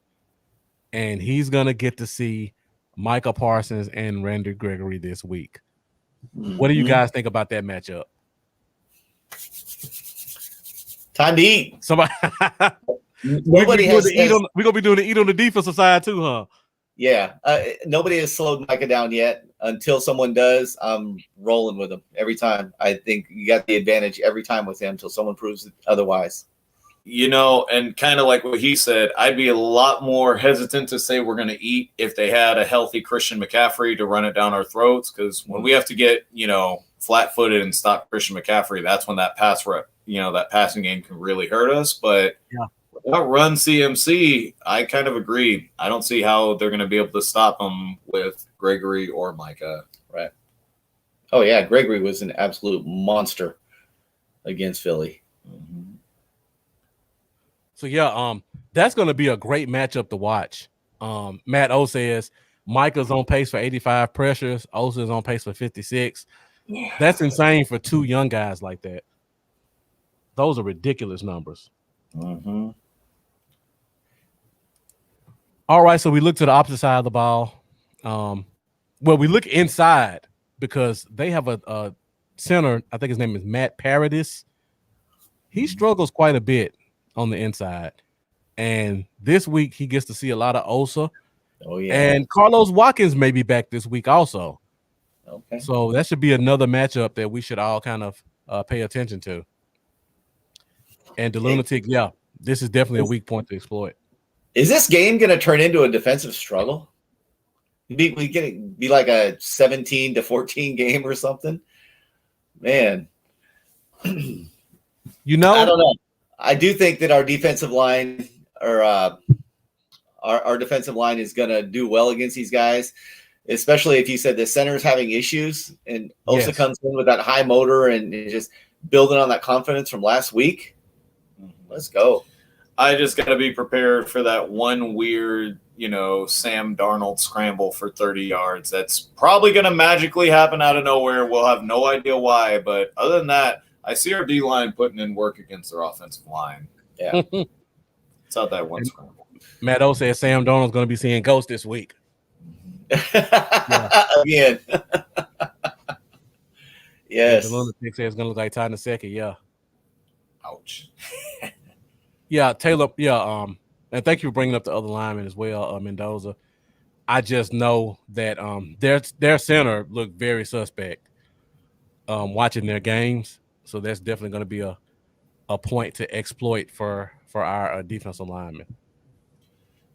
Speaker 3: And he's going to get to see Micah Parsons and Randy Gregory this week. What do you guys think about that matchup?
Speaker 4: Time to eat.
Speaker 3: Somebody we're gonna be doing the eat on the defensive side too, huh?
Speaker 4: Yeah. Nobody has slowed Micah down yet. Until someone does, I'm rolling with him every time. I think you got the advantage every time with him until someone proves it otherwise.
Speaker 5: You know, and kind of like what he said, I'd be a lot more hesitant to say we're going to eat if they had a healthy Christian McCaffrey to run it down our throats. Because when we have to get, flat-footed and stop Christian McCaffrey, that's when that that passing game can really hurt us. But without run CMC, I kind of agree. I don't see how they're going to be able to stop him with Gregory or Micah.
Speaker 4: Right. Oh, yeah. Gregory was an absolute monster against Philly. Mm-hmm.
Speaker 3: So, that's going to be a great matchup to watch. Matt O says Micah's on pace for 85 pressures. Osa's on pace for 56. Yeah. That's insane for two young guys like that. Those are ridiculous numbers.
Speaker 4: Mm-hmm.
Speaker 3: All right, so we look to the opposite side of the ball. We look inside because they have a center. I think his name is Matt Paradis. He struggles quite a bit on the inside. And this week he gets to see a lot of Osa.
Speaker 4: Oh, yeah.
Speaker 3: And Carlos Watkins may be back this week also.
Speaker 4: Okay.
Speaker 3: So that should be another matchup that we should all kind of pay attention to. And the Lunatic, this is definitely a weak point to exploit.
Speaker 4: Is this game going to turn into a defensive struggle? We be like a 17-14 game or something? Man.
Speaker 3: I
Speaker 4: don't know. I do think that our defensive line or our defensive line is going to do well against these guys, especially if you said the center's having issues and Osa comes in with that high motor and just building on that confidence from last week. Let's go.
Speaker 5: I just got to be prepared for that one weird, Sam Darnold scramble for 30 yards. That's probably going to magically happen out of nowhere. We'll have no idea why. But other than that, I see our D-line putting in work against their offensive line.
Speaker 4: Yeah.
Speaker 5: It's not that one scramble.
Speaker 3: Matt O says Sam Darnold's going to be seeing ghosts this week.
Speaker 4: Again. Yes.
Speaker 3: The Lunatic says it's going to look like Ty in the second. Yeah.
Speaker 5: Ouch.
Speaker 3: Yeah, Taylor. Yeah, and thank you for bringing up the other lineman as well, Mendoza. I just know that their center looked very suspect watching their games, so that's definitely going to be a point to exploit for our defensive lineman.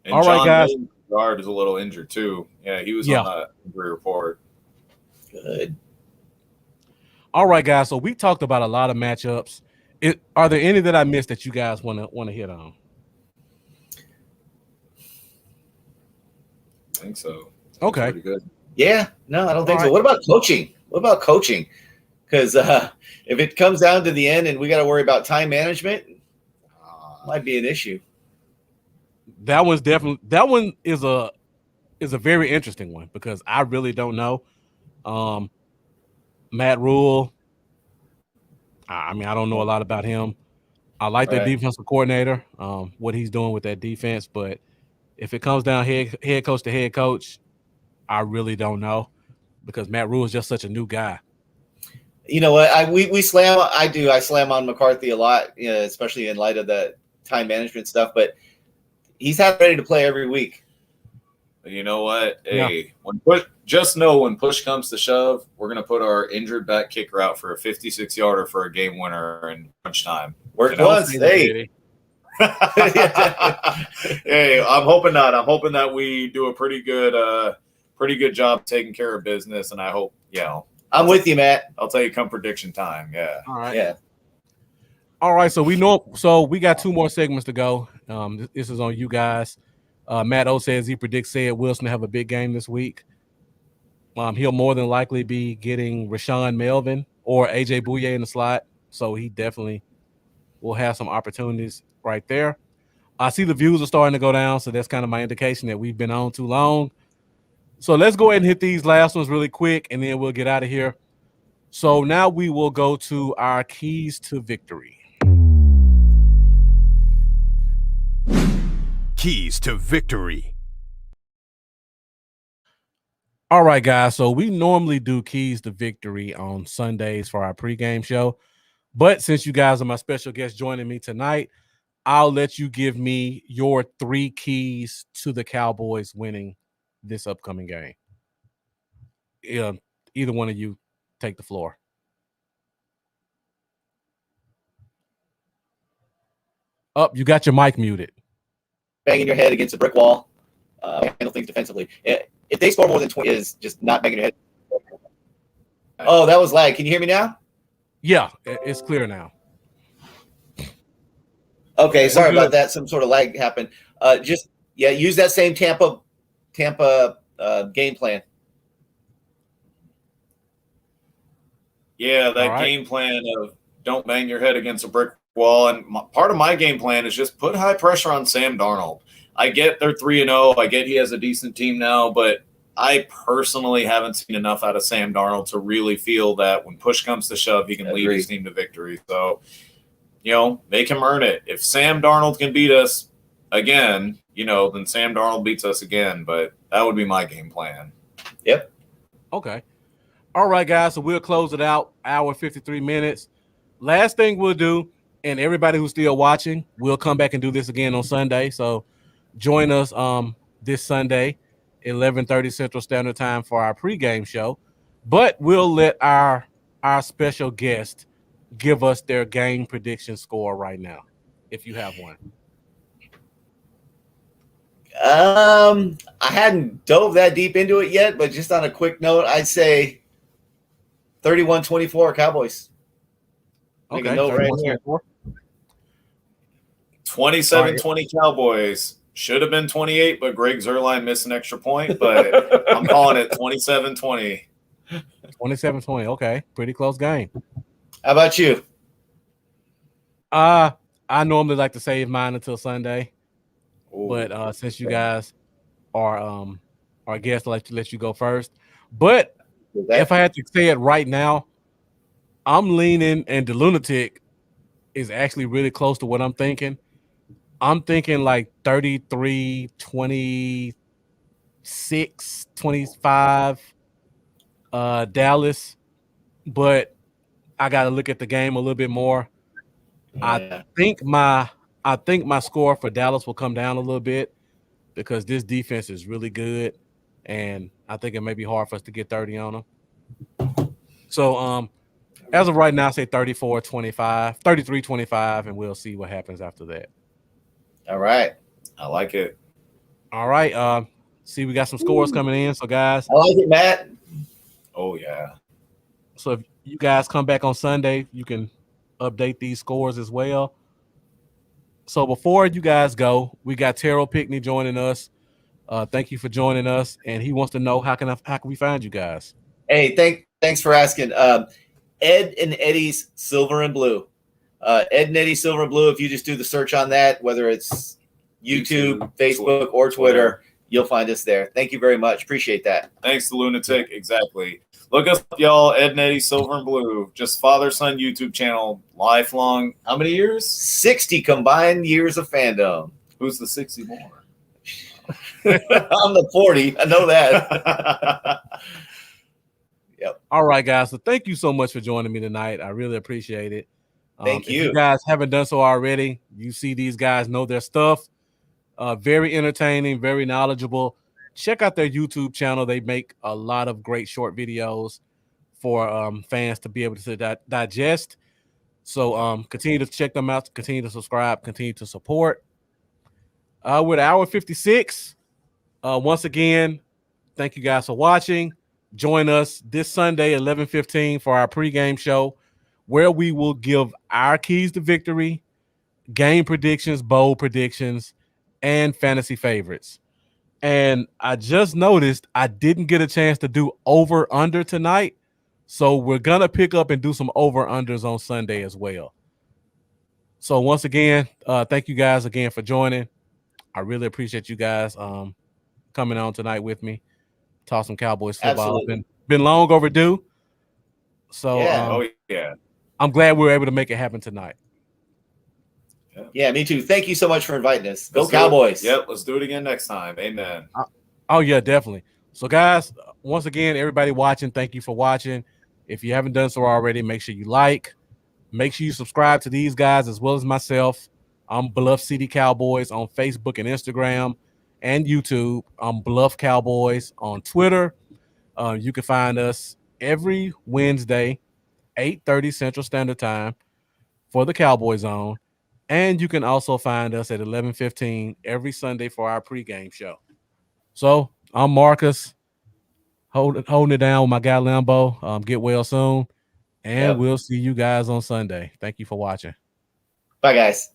Speaker 5: And all right, guys. Guard is a little injured too. Yeah, he was on the injury report.
Speaker 4: Good.
Speaker 3: All right, guys. So we talked about a lot of matchups. Are there any that I missed that you guys want to hit on?
Speaker 5: I think so.
Speaker 3: Okay.
Speaker 4: Pretty good. Yeah, no, I don't think
Speaker 3: All
Speaker 4: so.
Speaker 3: right.
Speaker 4: What about coaching? Because if it comes down to the end and we got to worry about time management, might be an issue.
Speaker 3: That one is a very interesting one because I really don't know. Matt Rule, I mean, I don't know a lot about him. I like the defensive coordinator, what he's doing with that defense, but if it comes down head coach to head coach, I really don't know because Matt Rule is just such a new guy.
Speaker 4: You know what? I slam on McCarthy a lot, especially in light of the time management stuff, but he's ready to play every week.
Speaker 5: You know what? Hey, when push comes to shove, we're going to put our injured back kicker out for a 56-yarder for a game winner in crunch time.
Speaker 4: Worked once. Hey.
Speaker 5: Hey, I'm hoping not. I'm hoping that we do a pretty good job taking care of business, and I hope,
Speaker 4: I'm with you, Matt.
Speaker 5: I'll tell you come prediction time. Yeah.
Speaker 3: All right.
Speaker 4: Yeah.
Speaker 3: All right. So we got 2 more segments to go. This is on you guys. Matt O says he predicts Wilson to have a big game this week. He'll more than likely be getting Rashawn Melvin or AJ Bouye in the slot. So he definitely will have some opportunities right there. I see the views are starting to go down. So that's kind of my indication that we've been on too long. So let's go ahead and hit these last ones really quick, and then we'll get out of here. So now we will go to our keys to victory.
Speaker 6: Keys to victory.
Speaker 3: All right, guys. So we normally do keys to victory on Sundays for our pregame show. But since you guys are my special guests joining me tonight, I'll let you give me your 3 keys to the Cowboys winning this upcoming game. Either one of you take the floor. You got your mic muted.
Speaker 4: Banging your head against a brick wall. Handle things defensively. If they score more than 20, is just not banging your head. Oh, that was lag. Can you hear me now?
Speaker 3: Yeah, it's clear now.
Speaker 4: Okay, sorry about that. Some sort of lag happened. Use that same Tampa game plan.
Speaker 5: Yeah, that game plan of don't bang your head against a brick wall. And part of my game plan is just put high pressure on Sam Darnold. I get they're 3-0. I get he has a decent team now, but I personally haven't seen enough out of Sam Darnold to really feel that when push comes to shove, he can lead his team to victory. So, make him earn it. If Sam Darnold can beat us again, then Sam Darnold beats us again. But that would be my game plan.
Speaker 4: Yep.
Speaker 3: Okay. All right, guys. So we'll close it out. Hour 53 minutes. Last thing we'll do, and everybody who's still watching, we'll come back and do this again on Sunday. So join us this Sunday, 11:30 Central Standard Time for our pregame show. But we'll let our special guest give us their game prediction score right now, if you have one.
Speaker 4: I hadn't dove that deep into it yet, but just on a quick note, I'd say 31-24 Cowboys.
Speaker 3: Okay,
Speaker 4: Make a note right here.
Speaker 5: 27-20 Cowboys. Should have been 28, but Greg Zuerlein missed an extra point. But I'm calling it 27-20.
Speaker 3: 27-20. Okay, pretty close game.
Speaker 4: How about you?
Speaker 3: I normally like to save mine until Sunday. But since you guys are guests, I'll let you go first. But if I had to say it right now, I'm leaning, and the lunatic is actually really close to what I'm thinking. I'm thinking like 33, 26, 25, Dallas. But I got to look at the game a little bit more. Yeah. I think my score for Dallas will come down a little bit because this defense is really good, and I think it may be hard for us to get 30 on them. So as of right now, I say 34-25, 33-25, and we'll see what happens after that.
Speaker 4: All right.
Speaker 5: I like it.
Speaker 3: All right. See, we got some scores coming in. So, guys.
Speaker 4: I like it, Matt.
Speaker 5: Oh, yeah.
Speaker 3: So, if you guys come back on Sunday, you can update these scores as well. So, before you guys go, we got Terrell Pickney joining us. Thank you for joining us. And he wants to know how can we find you guys?
Speaker 4: Hey, thanks for asking. Ed and Eddie's Silver and Blue. Ed and Eddie Silver and Blue. If you just do the search on that, whether it's YouTube, Facebook, or Twitter, you'll find us there. Thank you very much. Appreciate that.
Speaker 5: Thanks to Lunatic. Exactly. Look us up, y'all. Ed and Eddie Silver and Blue. Just father-son YouTube channel. Lifelong. How many years?
Speaker 4: 60 combined years of fandom.
Speaker 5: Who's the 60 more?
Speaker 4: I'm the 40. I know that. Yep.
Speaker 3: All right, guys. So thank you so much for joining me tonight. I really appreciate it.
Speaker 4: Thank you.
Speaker 3: If you guys haven't done so already, you see these guys know their stuff. Very entertaining, very knowledgeable. Check out their YouTube channel. They make a lot of great short videos for fans to be able to digest. So continue to check them out, continue to subscribe, continue to support. With hour 56, once again, thank you guys for watching. Join us this Sunday, 11:15 for our pregame show, where we will give our keys to victory, game predictions, bowl predictions, and fantasy favorites. And I just noticed I didn't get a chance to do over-under tonight, so we're going to pick up and do some over-unders on Sunday as well. So once again, thank you guys again for joining. I really appreciate you guys coming on tonight with me. Talk some Cowboys football. Been long overdue. So I'm glad we were able to make it happen tonight.
Speaker 4: Yeah, me too. Thank you so much for inviting us. Go Cowboys.
Speaker 5: Yep, let's do it again next time. Amen.
Speaker 3: Oh, yeah, definitely. So, guys, once again, everybody watching, thank you for watching. If you haven't done so already, make sure you like. Make sure you subscribe to these guys as well as myself. I'm Bluff City Cowboys on Facebook and Instagram and YouTube. I'm Bluff Cowboys on Twitter. You can find us every Wednesday, 8:30 Central Standard Time for the Cowboy Zone. And you can also find us at 11:15 every Sunday for our pregame show. So I'm Marcus, holding it down with my guy Lambo. Get well soon, and we'll see you guys on Sunday. Thank you for watching.
Speaker 4: Bye, guys.